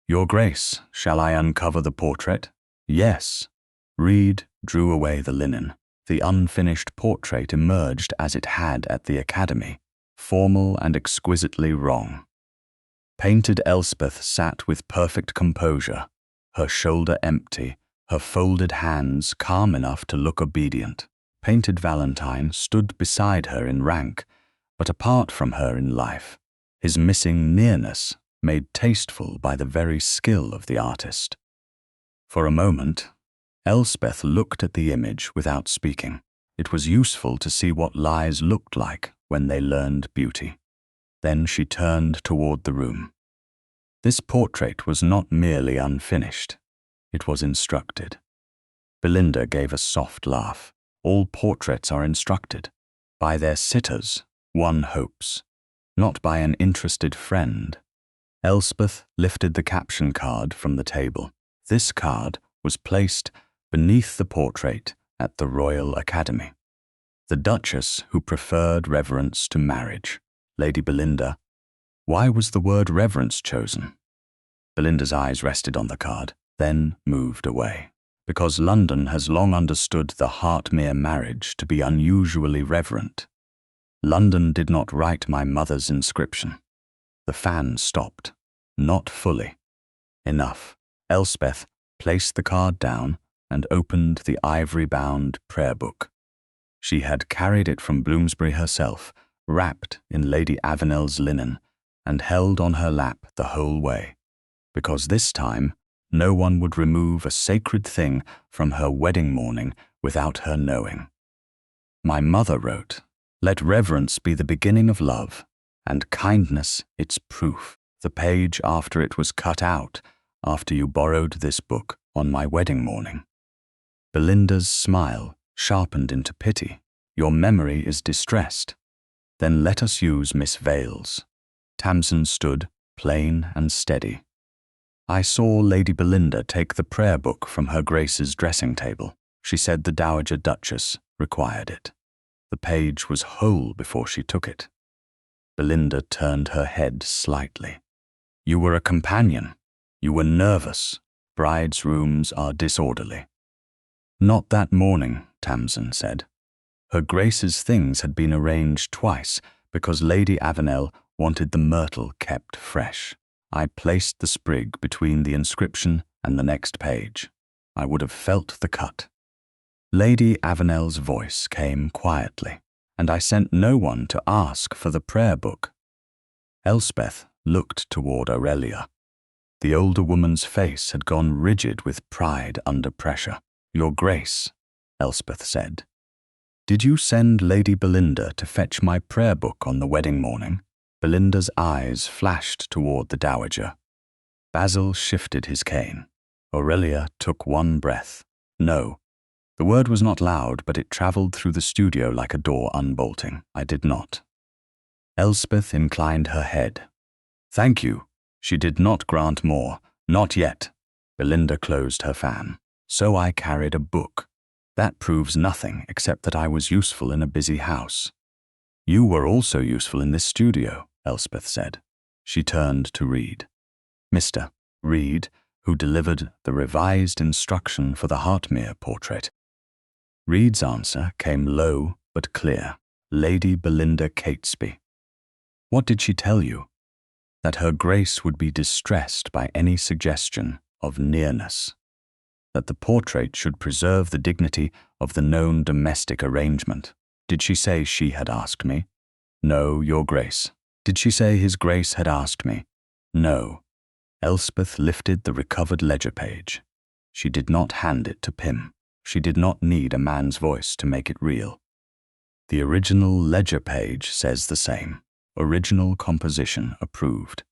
Speaker 1: Your Grace, shall I uncover the portrait? Yes. Reed drew away the linen. The unfinished portrait emerged as it had at the academy, formal and exquisitely wrong. Painted Elspeth sat with perfect composure, her shoulder empty, her folded hands calm enough to look obedient. Painted Valentine stood beside her in rank, but apart from her in life, his missing nearness made tasteful by the very skill of the artist. For a moment, Elspeth looked at the image without speaking. It was useful to see what lies looked like when they learned beauty. Then she turned toward the room. This portrait was not merely unfinished. It was instructed. Belinda gave a soft laugh. All portraits are instructed. By their sitters, one hopes, not by an interested friend. Elspeth lifted the caption card from the table. This card was placed beneath the portrait at the Royal Academy. The Duchess who preferred reverence to marriage. Lady Belinda. Why was the word reverence chosen? Belinda's eyes rested on the card, then moved away. because London has long understood the Hartmere marriage to be unusually reverent. London did not write my mother's inscription. The fan stopped. Not fully. Enough. Elspeth placed the card down and opened the ivory-bound prayer book. She had carried it from Bloomsbury herself, wrapped in Lady Avenel's linen, and held on her lap the whole way, because this time no one would remove a sacred thing from her wedding morning without her knowing. My mother wrote, "Let reverence be the beginning of love, and kindness its proof," the page after it was cut out after you borrowed this book on my wedding morning. Belinda's smile sharpened into pity. "Your memory is distressed. Then let us use Miss Vale's." Tamsin stood, plain and steady. I saw Lady Belinda take the prayer book from her Grace's dressing table. She said the Dowager Duchess required it. The page was whole before she took it. Belinda turned her head slightly. "You were a companion. You were nervous. Brides' rooms are disorderly." "Not that morning," Tamsin said. Her Grace's things had been arranged twice because Lady Avenel wanted the myrtle kept fresh. I placed the sprig between the inscription and the next page. I would have felt the cut. Lady Avenel's voice came quietly, and I sent no one to ask for the prayer book. Elspeth looked toward Aurelia. The older woman's face had gone rigid with pride under pressure. "Your Grace," Elspeth said, "did you send Lady Belinda to fetch my prayer book on the wedding morning?" Belinda's eyes flashed toward the Dowager. Basil shifted his cane. Aurelia took one breath. "No." The word was not loud, but it travelled through the studio like a door unbolting. "I did not." Elspeth inclined her head. "Thank you." She did not grant more. "Not yet." Belinda closed her fan. "So I carried a book. That proves nothing except that I was useful in a busy house." "You were also useful in this studio," Elspeth said. She turned to Reed. Mr. Reed, who delivered the revised instruction for the Hartmere portrait. Reed's answer came low but clear. "Lady Belinda Catesby." "What did she tell you?" "That her Grace would be distressed by any suggestion of nearness. That the portrait should preserve the dignity of the known domestic arrangement." "Did she say she had asked me?" "No, Your Grace." "Did she say His Grace had asked me?" "No." Elspeth lifted the recovered ledger page. She did not hand it to Pym. She did not need a man's voice to make it real. The original ledger page says the same. Original composition approved.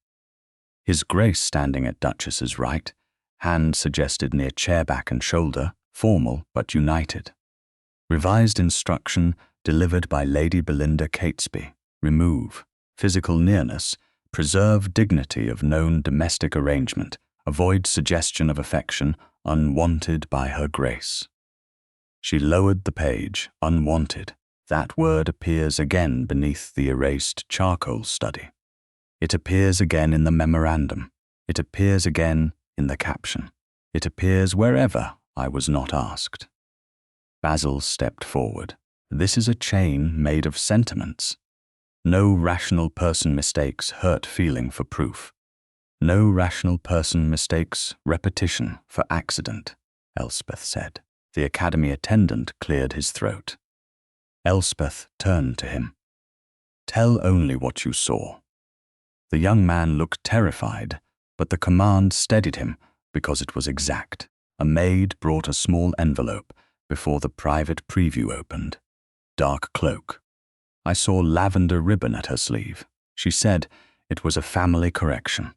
Speaker 1: His Grace standing at Duchess's right, hand suggested near chair back and shoulder, formal but united. Revised instruction delivered by Lady Belinda Catesby. Remove physical nearness, preserve dignity of known domestic arrangement, avoid suggestion of affection unwanted by her Grace. She lowered the page, unwanted. That word appears again beneath the erased charcoal study. It appears again in the memorandum. It appears again in the caption. It appears wherever I was not asked. Basil stepped forward. "This is a chain made of sentiments. No rational person mistakes hurt feeling for proof. No rational person mistakes repetition for accident," Elspeth said. The academy attendant cleared his throat. Elspeth turned to him. "Tell only what you saw." The young man looked terrified, but the command steadied him because it was exact. A maid brought a small envelope before the private preview opened. Dark cloak. I saw lavender ribbon at her sleeve. She said it was a family correction.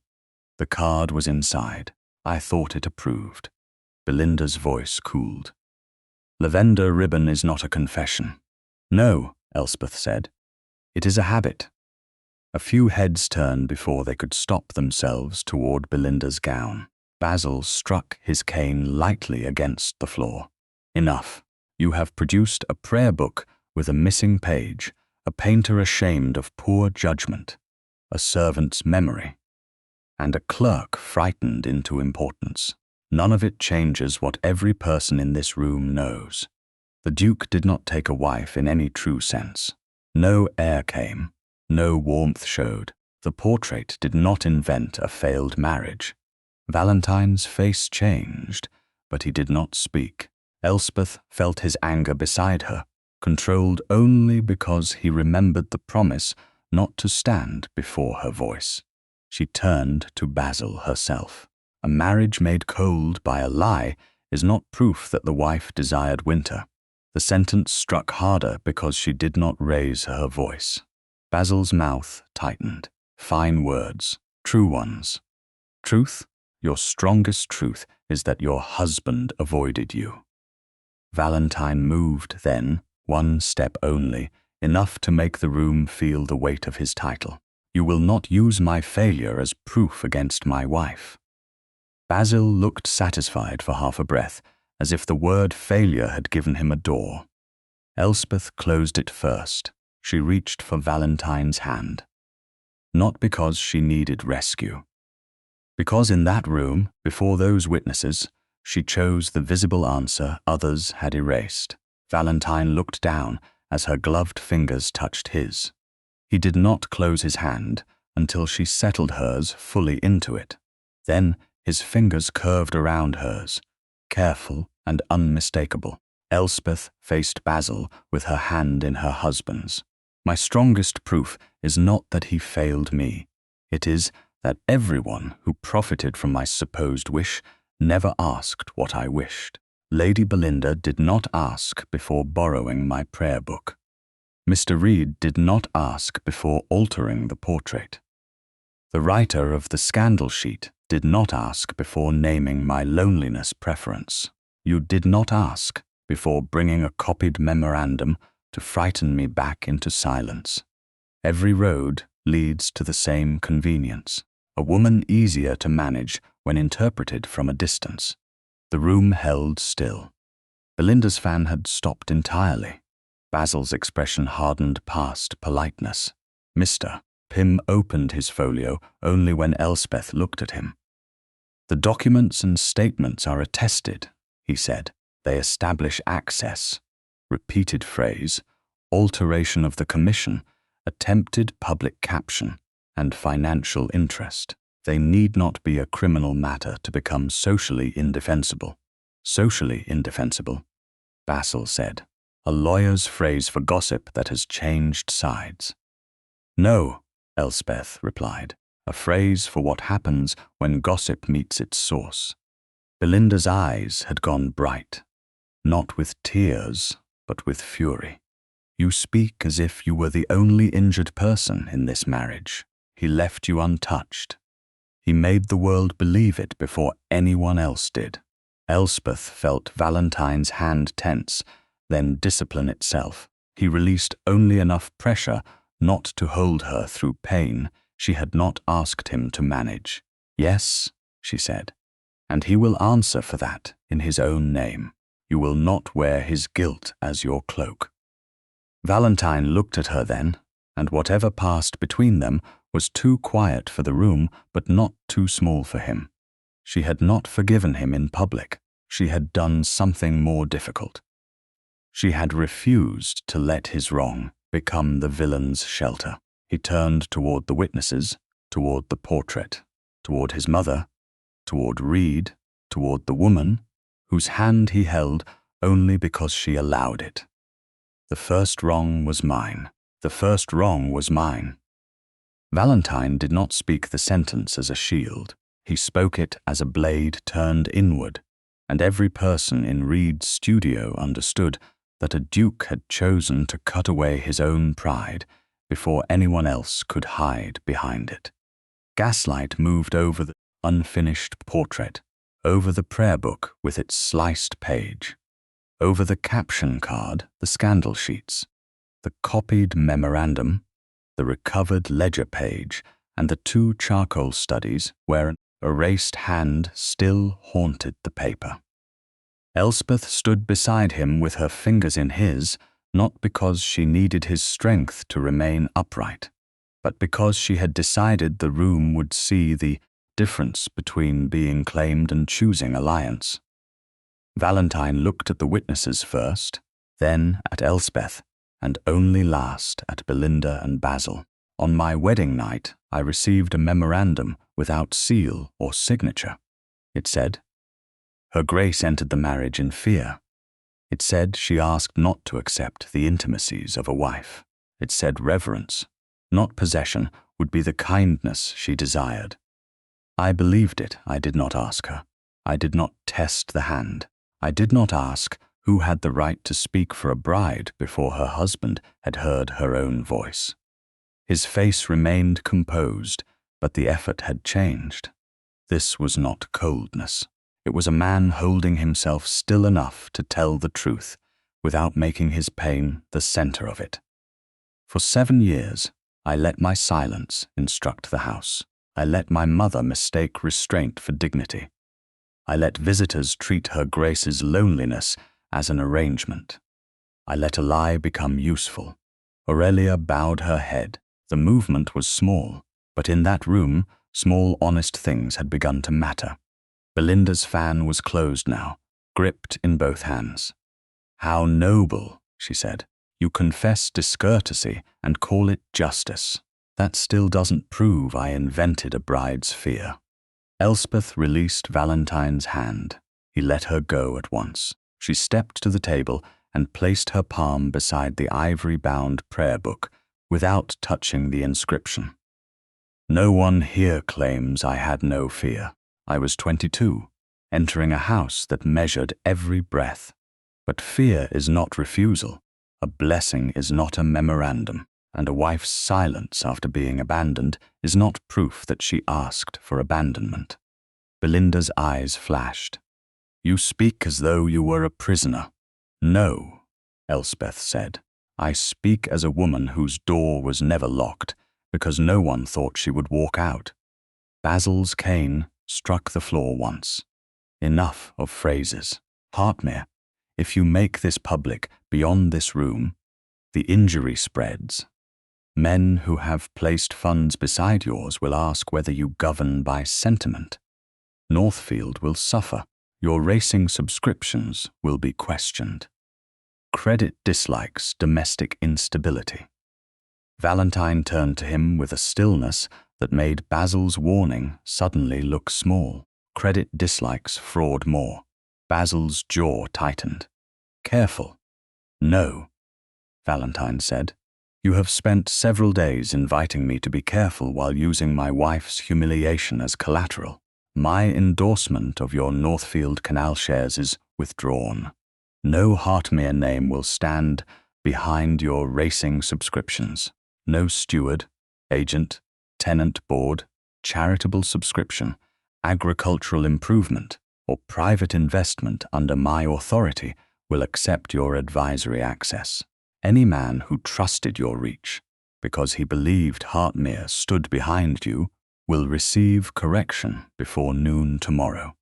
Speaker 1: The card was inside. I thought it approved. Belinda's voice cooled. "Lavender ribbon is not a confession." "No," Elspeth said. "It is a habit." A few heads turned before they could stop themselves toward Belinda's gown. Basil struck his cane lightly against the floor. "Enough. You have produced a prayer book with a missing page, a painter ashamed of poor judgment, a servant's memory, and a clerk frightened into importance. None of it changes what every person in this room knows. The Duke did not take a wife in any true sense. No heir came. No warmth showed. The portrait did not invent a failed marriage. Valentine's face changed, but he did not speak. Elspeth felt his anger beside her, controlled only because he remembered the promise not to stand before her voice. She turned to Basil herself. A marriage made cold by a lie is not proof that the wife desired winter. The sentence struck harder because she did not raise her voice. Basil's mouth tightened. Fine words, true ones. Truth, your strongest truth, is that your husband avoided you. Valentine moved then, one step only, enough to make the room feel the weight of his title. You will not use my failure as proof against my wife. Basil looked satisfied for half a breath, as if the word failure had given him a door. Elspeth closed it first. She reached for Valentine's hand. Not because she needed rescue. Because in that room, before those witnesses, she chose the visible answer others had erased. Valentine looked down as her gloved fingers touched his. He did not close his hand until she settled hers fully into it. Then his fingers curved around hers, careful and unmistakable. Elspeth faced Basil with her hand in her husband's. My strongest proof is not that he failed me. It is that everyone who profited from my supposed wish never asked what I wished. Lady Belinda did not ask before borrowing my prayer book. Mr. Reed did not ask before altering the portrait. The writer of the scandal sheet did not ask before naming my loneliness preference. You did not ask before bringing a copied memorandum to frighten me back into silence. Every road leads to the same convenience. A woman easier to manage when interpreted from a distance. The room held still. Belinda's fan had stopped entirely. Basil's expression hardened past politeness. Mr. Pym opened his folio only when Elspeth looked at him. The documents and statements are attested, he said. They establish access. Repeated phrase, alteration of the commission, attempted public caption, and financial interest. They need not be a criminal matter to become socially indefensible. Socially indefensible, Basil said, a lawyer's phrase for gossip that has changed sides. No, Elspeth replied, a phrase for what happens when gossip meets its source. Belinda's eyes had gone bright, not with tears, but with fury. You speak as if you were the only injured person in this marriage. He left you untouched. He made the world believe it before anyone else did. Elspeth felt Valentine's hand tense, then discipline itself. He released only enough pressure not to hold her through pain she had not asked him to manage. Yes, she said, and he will answer for that in his own name. You will not wear his guilt as your cloak. Valentine looked at her then, and whatever passed between them was too quiet for the room, but not too small for him. She had not forgiven him in public. She had done something more difficult. She had refused to let his wrong become the villain's shelter. He turned toward the witnesses, toward the portrait, toward his mother, toward Reed, toward the woman, whose hand he held only because she allowed it. The first wrong was mine. The first wrong was mine. Valentine did not speak the sentence as a shield. He spoke it as a blade turned inward, and every person in Reed's studio understood that a duke had chosen to cut away his own pride before anyone else could hide behind it. Gaslight moved over the unfinished portrait, over the prayer book with its sliced page, over the caption card, the scandal sheets, the copied memorandum, the recovered ledger page, and the 2 charcoal studies where an erased hand still haunted the paper. Elspeth stood beside him with her fingers in his, not because she needed his strength to remain upright, but because she had decided the room would see the difference between being claimed and choosing alliance. Valentine looked at the witnesses first, then at Elspeth, and only last at Belinda and Basil. On my wedding night, I received a memorandum without seal or signature. It said, "Her Grace entered the marriage in fear." It said she asked not to accept the intimacies of a wife. It said reverence, not possession, would be the kindness she desired. I believed it. I did not ask her. I did not test the hand. I did not ask who had the right to speak for a bride before her husband had heard her own voice. His face remained composed, but the effort had changed. This was not coldness. It was a man holding himself still enough to tell the truth without making his pain the center of it. For 7 years, I let my silence instruct the house. I let my mother mistake restraint for dignity. I let visitors treat Her Grace's loneliness as an arrangement. I let a lie become useful. Aurelia bowed her head. The movement was small, but in that room, small honest things had begun to matter. Belinda's fan was closed now, gripped in both hands. "How noble," she said. "You confess discourtesy and call it justice. That still doesn't prove I invented a bride's fear." Elspeth released Valentine's hand. He let her go at once. She stepped to the table and placed her palm beside the ivory-bound prayer book without touching the inscription. "No one here claims I had no fear. I was 22, entering a house that measured every breath. But fear is not refusal. A blessing is not a memorandum, and a wife's silence after being abandoned is not proof that she asked for abandonment." Belinda's eyes flashed. "You speak as though you were a prisoner." "No," Elspeth said. "I speak as a woman whose door was never locked because no one thought she would walk out." Basil's cane struck the floor once. Enough of phrases. "Hartmere, if you make this public beyond this room, the injury spreads. Men who have placed funds beside yours will ask whether you govern by sentiment. Northfield will suffer. Your racing subscriptions will be questioned. Credit dislikes domestic instability." Valentine turned to him with a stillness that made Basil's warning suddenly look small. Credit dislikes fraud more. Basil's jaw tightened. "Careful." "No," Valentine said. "You have spent several days inviting me to be careful while using my wife's humiliation as collateral. My endorsement of your Northfield Canal shares is withdrawn. No Hartmere name will stand behind your racing subscriptions. No steward, agent, tenant board, charitable subscription, agricultural improvement, or private investment under my authority will accept your advisory access. Any man who trusted your reach because he believed Hartmere stood behind you will receive correction before noon tomorrow."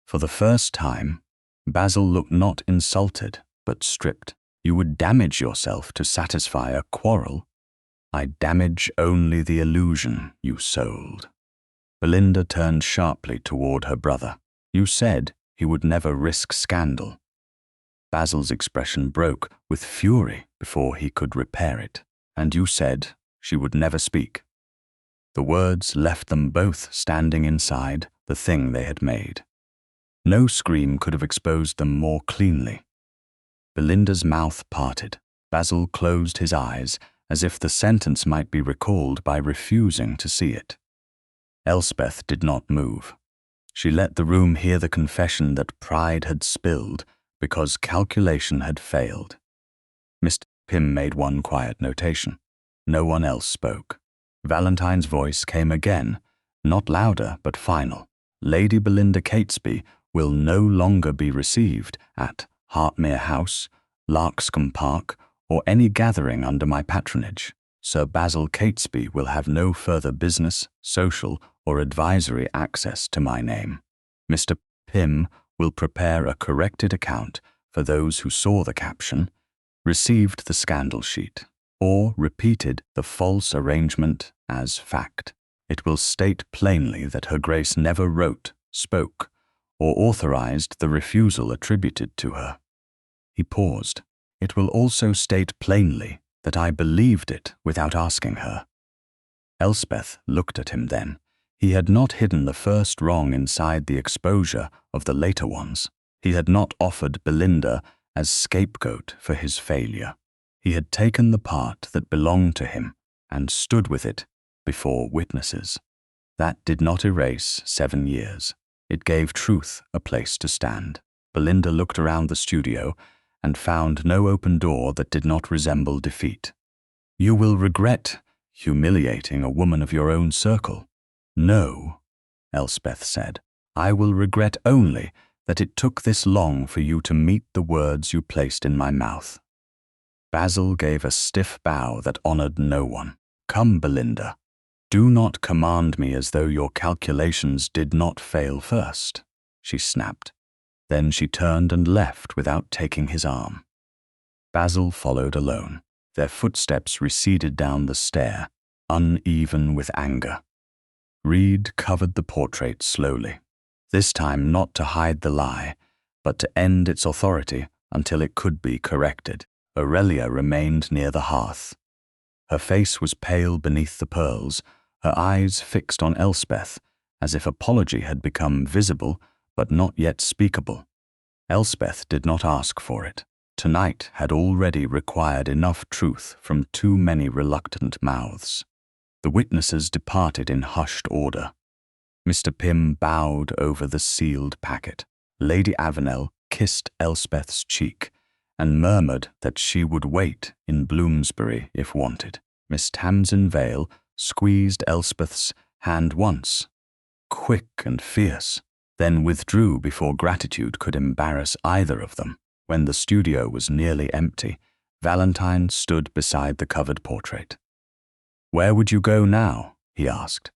Speaker 1: For the first time, Basil looked not insulted, but stripped. "You would damage yourself to satisfy a quarrel." "I damage only the illusion you sold." Belinda turned sharply toward her brother. "You said he would never risk scandal." Basil's expression broke with fury before he could repair it. "And you said she would never speak." The words left them both standing inside the thing they had made. No scream could have exposed them more cleanly. Belinda's mouth parted. Basil closed his eyes as if the sentence might be recalled by refusing to see it. Elspeth did not move. She let the room hear the confession that pride had spilled because calculation had failed. Mr. Pym made one quiet notation. No one else spoke. Valentine's voice came again, not louder but final. "Lady Belinda Catesby will no longer be received at Hartmere House, Larkscombe Park, or any gathering under my patronage. Sir Basil Catesby will have no further business, social, or advisory access to my name. Mr. Pym will prepare a corrected account for those who saw the caption, received the scandal sheet, or repeated the false arrangement as fact. It will state plainly that Her Grace never wrote, spoke, or authorized the refusal attributed to her. He paused. It will also state plainly that I believed it without asking her. Elspeth looked at him then. He had not hidden the first wrong inside the exposure of the later ones. He had not offered Belinda as scapegoat for his failure. He had taken the part that belonged to him and stood with it before witnesses. That did not erase 7 years. It gave truth a place to stand. Belinda looked around the studio and found no open door that did not resemble defeat. You will regret humiliating a woman of your own circle. No, Elspeth said. I will regret only that it took this long for you to meet the words you placed in my mouth. Basil gave a stiff bow that honored no one. Come, Belinda. Do not command me as though your calculations did not fail first, she snapped. Then she turned and left without taking his arm. Basil followed alone. Their footsteps receded down the stair, uneven with anger. Reed covered the portrait slowly, this time not to hide the lie, but to end its authority until it could be corrected. Aurelia remained near the hearth. Her face was pale beneath the pearls, her eyes fixed on Elspeth, as if apology had become visible but not yet speakable. Elspeth did not ask for it. Tonight had already required enough truth from too many reluctant mouths. The witnesses departed in hushed order. Mr. Pym bowed over the sealed packet. Lady Avenel kissed Elspeth's cheek and murmured that she would wait in Bloomsbury if wanted. Miss Tamsin Vale squeezed Elspeth's hand once, quick and fierce, then withdrew before gratitude could embarrass either of them. When the studio was nearly empty, Valentine stood beside the covered portrait. Where would you go now? He asked.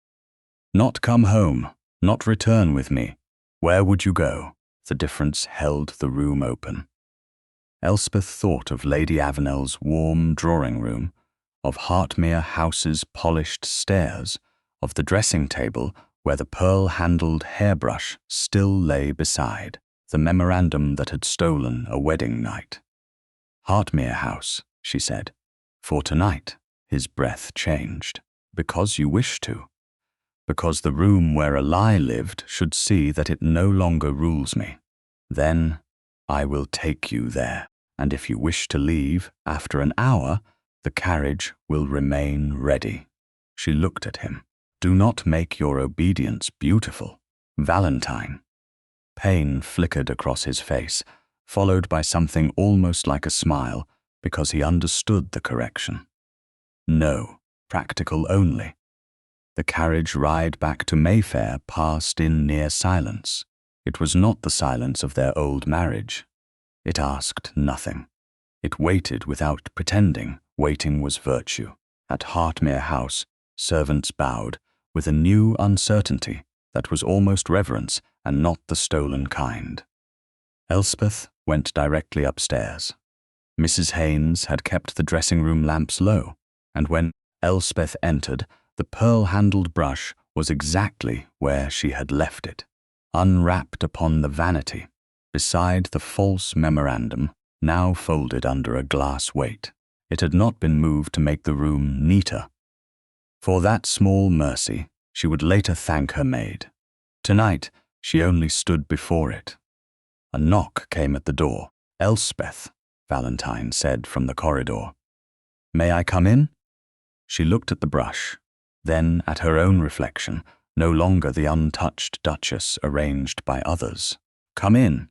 Speaker 1: Not come home, not return with me. Where would you go? The difference held the room open. Elspeth thought of Lady Avenel's warm drawing room, of Hartmere House's polished stairs, of the dressing table where the pearl-handled hairbrush still lay beside, the memorandum that had stolen a wedding night. Hartmere House, she said. For tonight, his breath changed. Because you wish to. Because the room where a lie lived should see that it no longer rules me. Then I will take you there, and if you wish to leave after an hour, the carriage will remain ready. She looked at him. Do not make your obedience beautiful, Valentine. Pain flickered across his face, followed by something almost like a smile, because he understood the correction. No, practical only. The carriage ride back to Mayfair passed in near silence. It was not the silence of their old marriage. It asked nothing. It waited without pretending. Waiting was virtue. At Hartmere House, servants bowed, with a new uncertainty that was almost reverence and not the stolen kind. Elspeth went directly upstairs. Mrs. Haynes had kept the dressing-room lamps low, and when Elspeth entered, the pearl-handled brush was exactly where she had left it, unwrapped upon the vanity, beside the false memorandum, now folded under a glass weight. It had not been moved to make the room neater. For that small mercy, she would later thank her maid. Tonight, she only stood before it. A knock came at the door. Elspeth, Valentine said from the corridor. May I come in? She looked at the brush, then at her own reflection, no longer the untouched Duchess arranged by others. Come in.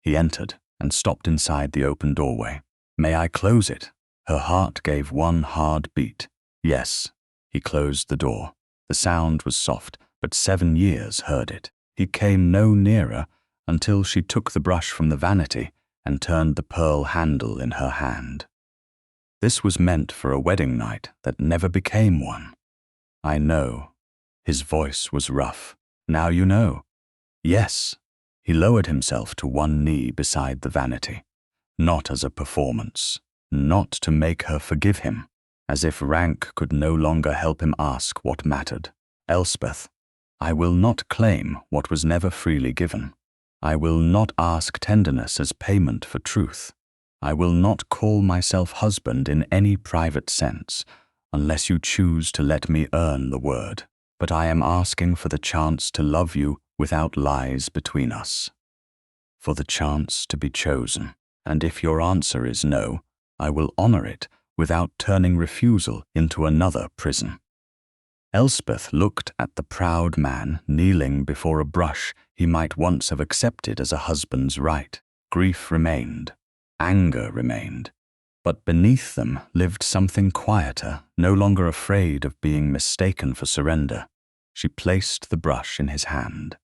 Speaker 1: He entered and stopped inside the open doorway. May I close it? Her heart gave one hard beat. Yes. He closed the door. The sound was soft, but 7 years heard it. He came no nearer until she took the brush from the vanity and turned the pearl handle in her hand. This was meant for a wedding night that never became one. I know. His voice was rough. Now you know. Yes. He lowered himself to one knee beside the vanity. Not as a performance. Not to make her forgive him. As if rank could no longer help him ask what mattered. Elspeth, I will not claim what was never freely given. I will not ask tenderness as payment for truth. I will not call myself husband in any private sense, unless you choose to let me earn the word. But I am asking for the chance to love you without lies between us. For the chance to be chosen. And if your answer is no, I will honor it without turning refusal into another prison. Elspeth looked at the proud man kneeling before a brush he might once have accepted as a husband's right. Grief remained. Anger remained. But beneath them lived something quieter, no longer afraid of being mistaken for surrender. She placed the brush in his hand.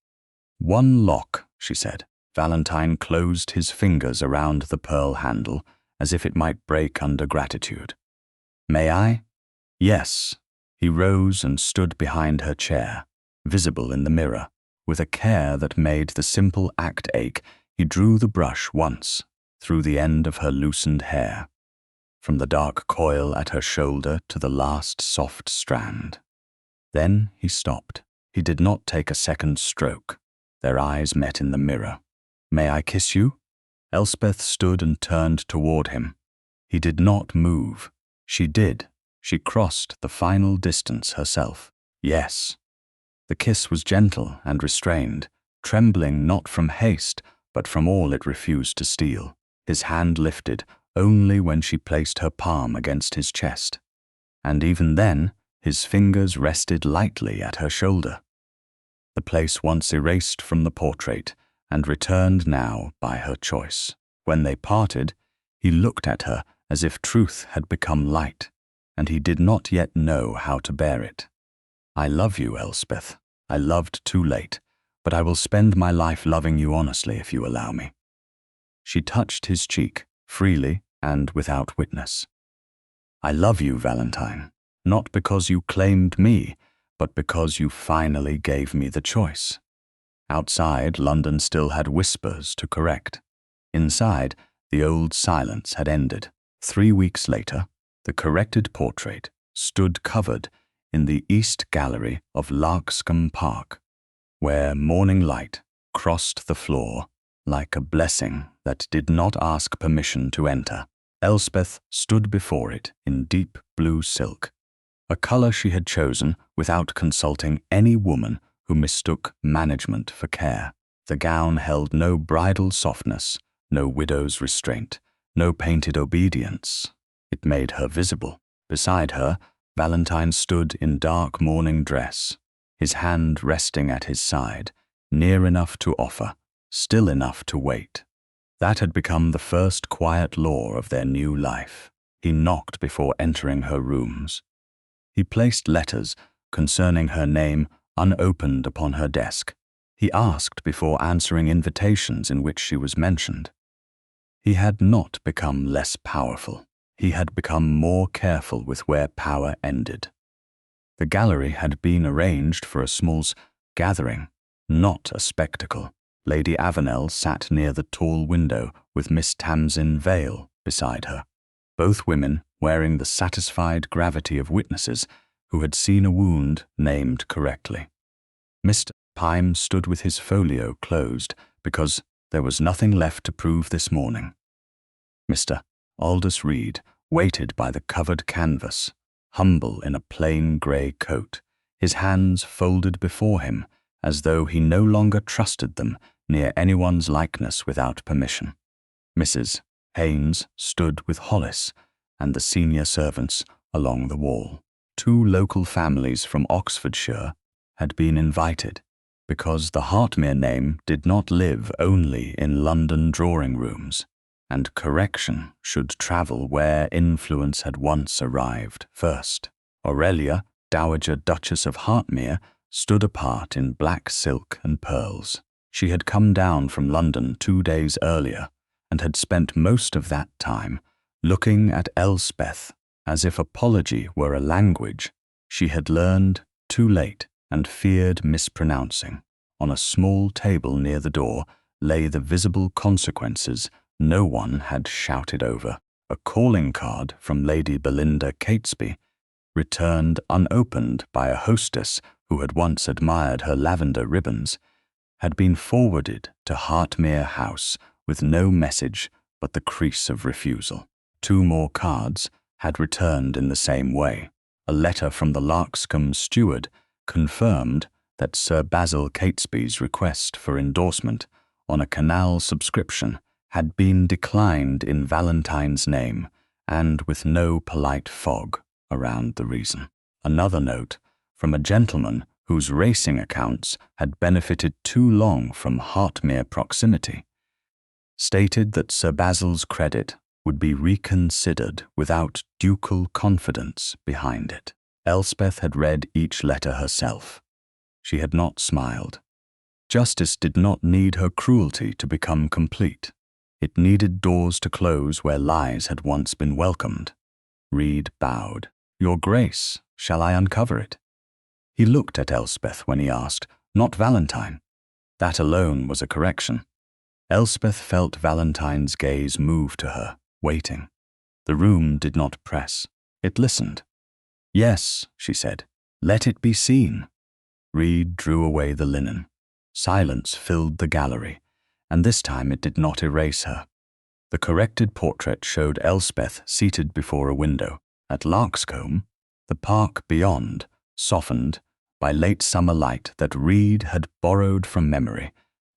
Speaker 1: One lock, she said. Valentine closed his fingers around the pearl handle as if it might break under gratitude. May I? Yes. He rose and stood behind her chair, visible in the mirror. With a care that made the simple act ache, he drew the brush once, through the end of her loosened hair, from the dark coil at her shoulder to the last soft strand. Then he stopped. He did not take a second stroke. Their eyes met in the mirror. May I kiss you? Elspeth stood and turned toward him. He did not move. She did. She crossed the final distance herself. Yes. The kiss was gentle and restrained, trembling not from haste, but from all it refused to steal. His hand lifted only when she placed her palm against his chest. And even then, his fingers rested lightly at her shoulder. The place once erased from the portrait and returned now by her choice. When they parted, he looked at her as if truth had become light, and he did not yet know how to bear it. I love you, Elspeth. I loved too late, but I will spend my life loving you honestly if you allow me. She touched his cheek, freely and without witness. I love you, Valentine, not because you claimed me, but because you finally gave me the choice. Outside, London still had whispers to correct. Inside, the old silence had ended. 3 weeks later, the corrected portrait stood covered in the East Gallery of Larkscombe Park, where morning light crossed the floor like a blessing that did not ask permission to enter. Elspeth stood before it in deep blue silk, a color she had chosen without consulting any woman who mistook management for care. The gown held no bridal softness, no widow's restraint, no painted obedience. It made her visible. Beside her, Valentine stood in dark mourning dress, his hand resting at his side, near enough to offer, still enough to wait. That had become the first quiet law of their new life. He knocked before entering her rooms. He placed letters concerning her name unopened upon her desk. He asked before answering invitations in which she was mentioned. He had not become less powerful. He had become more careful with where power ended. The gallery had been arranged for a small gathering, not a spectacle. Lady Avenel sat near the tall window with Miss Tamsin Vale beside her, both women wearing the satisfied gravity of witnesses who had seen a wound named correctly. Mr. Pyme stood with his folio closed because there was nothing left to prove this morning. Mr. Aldous Reed waited by the covered canvas, humble in a plain grey coat, his hands folded before him as though he no longer trusted them near anyone's likeness without permission. Mrs. Haynes stood with Hollis and the senior servants along the wall. 2 local families from Oxfordshire had been invited because the Hartmere name did not live only in London drawing rooms, and correction should travel where influence had once arrived first. Aurelia, Dowager Duchess of Hartmere, stood apart in black silk and pearls. She had come down from London 2 days earlier and had spent most of that time looking at Elspeth as if apology were a language she had learned too late and feared mispronouncing. On a small table near the door lay the visible consequences no one had shouted over. A calling card from Lady Belinda Catesby, returned unopened by a hostess who had once admired her lavender ribbons, had been forwarded to Hartmere House with no message but the crease of refusal. 2 more cards had returned in the same way. A letter from the Larkscombe steward confirmed that Sir Basil Catesby's request for endorsement on a canal subscription had been declined in Valentine's name and with no polite fog around the reason. Another note from a gentleman whose racing accounts had benefited too long from Hartmere proximity stated that Sir Basil's credit would be reconsidered without ducal confidence behind it. Elspeth had read each letter herself. She had not smiled. Justice did not need her cruelty to become complete. It needed doors to close where lies had once been welcomed. Reed bowed. "Your Grace, shall I uncover it?" He looked at Elspeth when he asked, not Valentine. That alone was a correction. Elspeth felt Valentine's gaze move to her, waiting. The room did not press. It listened. "Yes," she said, "let it be seen." Reed drew away the linen. Silence filled the gallery, and this time it did not erase her. The corrected portrait showed Elspeth seated before a window. At Larkscombe, the park beyond, softened by late summer light that Reed had borrowed from memory,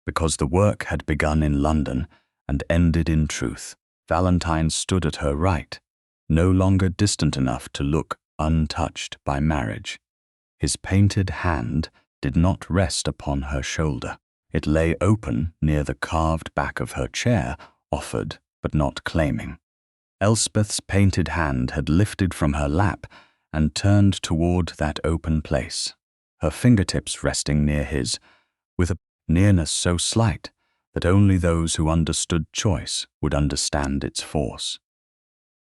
Speaker 1: because the work had begun in London and ended in truth. Valentine stood at her right, no longer distant enough to look untouched by marriage. His painted hand did not rest upon her shoulder. It lay open near the carved back of her chair, offered but not claiming. Elspeth's painted hand had lifted from her lap and turned toward that open place, her fingertips resting near his, with a nearness so slight that only those who understood choice would understand its force.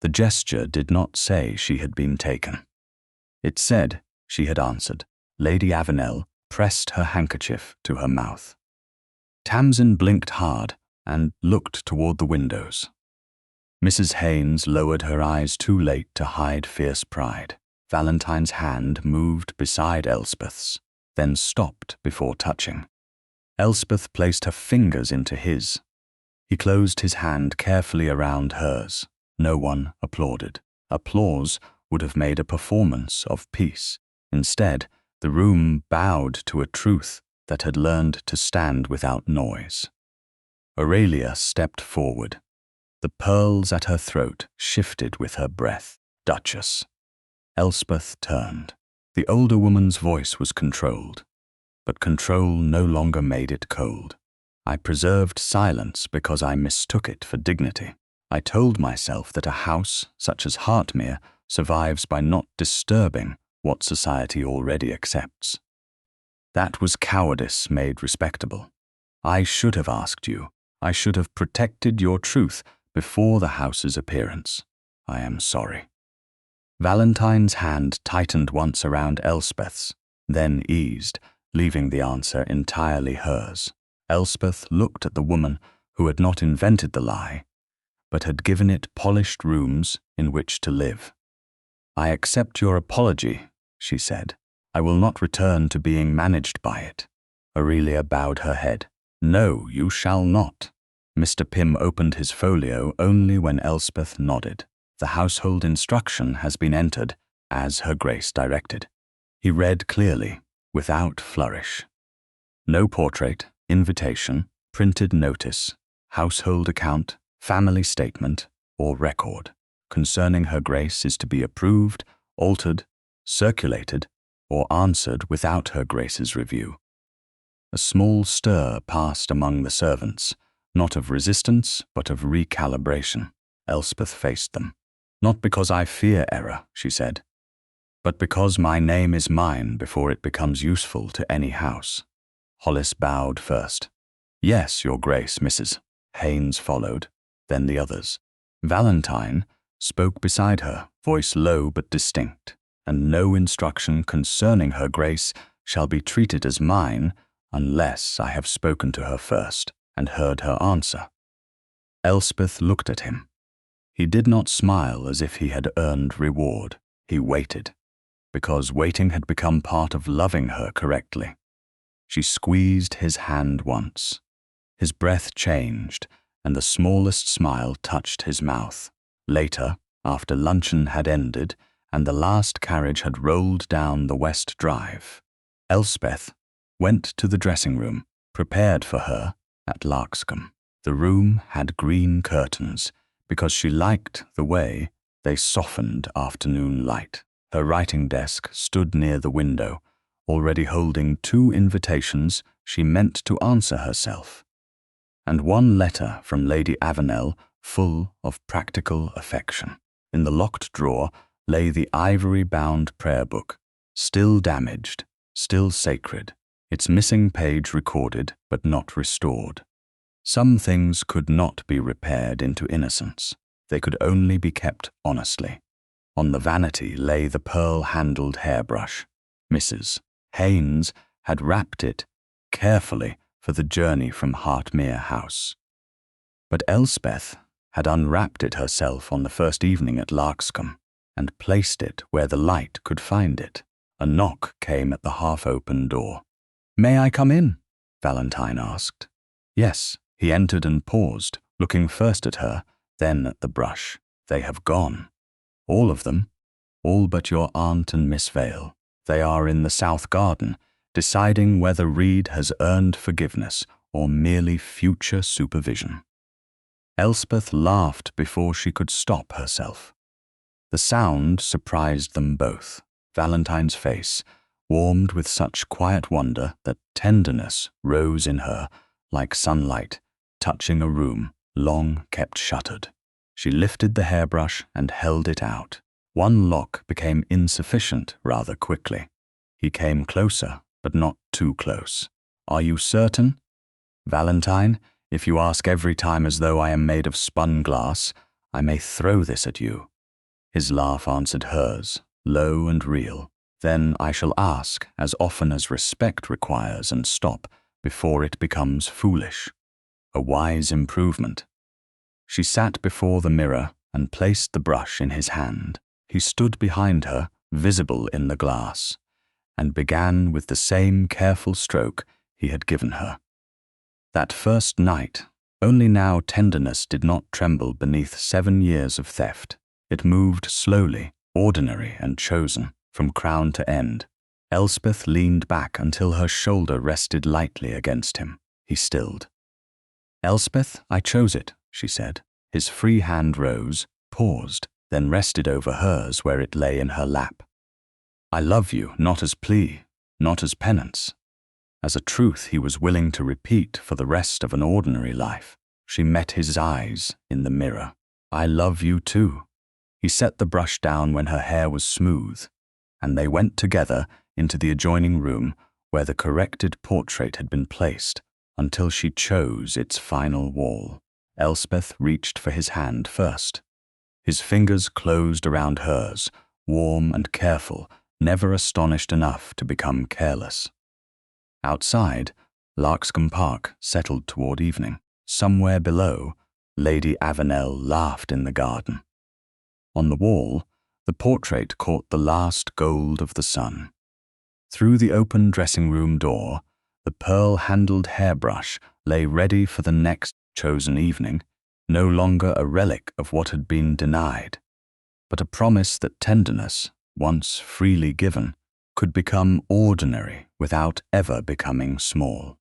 Speaker 1: The gesture did not say she had been taken. It said she had answered. Lady Avenel pressed her handkerchief to her mouth. Tamsin blinked hard and looked toward the windows. Mrs. Haynes lowered her eyes too late to hide fierce pride. Valentine's hand moved beside Elspeth's, then stopped before touching. Elspeth placed her fingers into his. He closed his hand carefully around hers. No one applauded. Applause would have made a performance of peace. Instead, the room bowed to a truth that had learned to stand without noise. Aurelia stepped forward. The pearls at her throat shifted with her breath. "Duchess." Elspeth turned. The older woman's voice was controlled, but control no longer made it cold. I preserved silence because I mistook it for dignity. I told myself that a house such as Hartmere survives by not disturbing what society already accepts. That was cowardice made respectable. I should have asked you. I should have protected your truth before the house's appearance. I am sorry. Valentine's hand tightened once around Elspeth's, then eased, leaving the answer entirely hers. Elspeth looked at the woman who had not invented the lie, but had given it polished rooms in which to live. "I accept your apology," she said. "I will not return to being managed by it." Aurelia bowed her head. "No, you shall not." Mr. Pym opened his folio only when Elspeth nodded. "The household instruction has been entered, as Her Grace directed." He read clearly, without flourish. No portrait, invitation, printed notice, household account, family statement, or record concerning Her Grace is to be approved, altered, circulated, or answered without Her Grace's review. A small stir passed among the servants, not of resistance, but of recalibration. Elspeth faced them. "Not because I fear error," she said, "but because my name is mine before it becomes useful to any house." Hollis bowed first. "Yes, Your Grace, Mrs." Haynes followed, then the others. Valentine spoke beside her, voice low but distinct. "And no instruction concerning Her Grace shall be treated as mine unless I have spoken to her first and heard her answer." Elspeth looked at him. He did not smile as if he had earned reward. He waited. because waiting had become part of loving her correctly. She squeezed his hand once. His breath changed, and the smallest smile touched his mouth. Later, after luncheon had ended and the last carriage had rolled down the West Drive, Elspeth went to the dressing room, prepared for her at Larkscombe. The room had green curtains because she liked the way they softened afternoon light. Her writing desk stood near the window, already holding 2 invitations she meant to answer herself, and 1 letter from Lady Avenel full of practical affection. In the locked drawer lay the ivory-bound prayer book, still damaged, still sacred, its missing page recorded but not restored. Some things could not be repaired into innocence. They could only be kept honestly. On the vanity lay the pearl-handled hairbrush. Mrs. Haynes had wrapped it carefully for the journey from Hartmere House. But Elspeth had unwrapped it herself on the first evening at Larkscombe and placed it where the light could find it. A knock came at the half-open door. "May I come in?" Valentine asked. Yes, he entered and paused, looking first at her, then at the brush. "They have gone. All of them, all but your aunt and Miss Vale. They are in the south garden, deciding whether Reed has earned forgiveness or merely future supervision." Elspeth laughed before she could stop herself. The sound surprised them both. Valentine's face warmed with such quiet wonder that tenderness rose in her like sunlight touching a room long kept shuttered. She lifted the hairbrush and held it out. 1 lock became insufficient rather quickly. He came closer, but not too close. "Are you certain?" "Valentine, if you ask every time as though I am made of spun glass, I may throw this at you." His laugh answered hers, low and real. "Then I shall ask as often as respect requires and stop before it becomes foolish." A wise improvement. She sat before the mirror and placed the brush in his hand. He stood behind her, visible in the glass, and began with the same careful stroke he had given her. That first night, only now tenderness did not tremble beneath 7 years of theft. It moved slowly, ordinary and chosen, from crown to end. Elspeth leaned back until her shoulder rested lightly against him. He stilled. "Elspeth, I chose it," she said. His free hand rose, paused, then rested over hers where it lay in her lap. "I love you, not as plea, not as penance. As a truth he was willing to repeat for the rest of an ordinary life." She met his eyes in the mirror. "I love you too." He set the brush down when her hair was smooth, and they went together into the adjoining room where the corrected portrait had been placed until she chose its final wall. Elspeth reached for his hand first. His fingers closed around hers, warm and careful, never astonished enough to become careless. Outside, Larkscombe Park settled toward evening. Somewhere below, Lady Avenel laughed in the garden. On the wall, the portrait caught the last gold of the sun. Through the open dressing-room door, the pearl-handled hairbrush lay ready for the next chosen evening, no longer a relic of what had been denied, but a promise that tenderness, once freely given, could become ordinary without ever becoming small.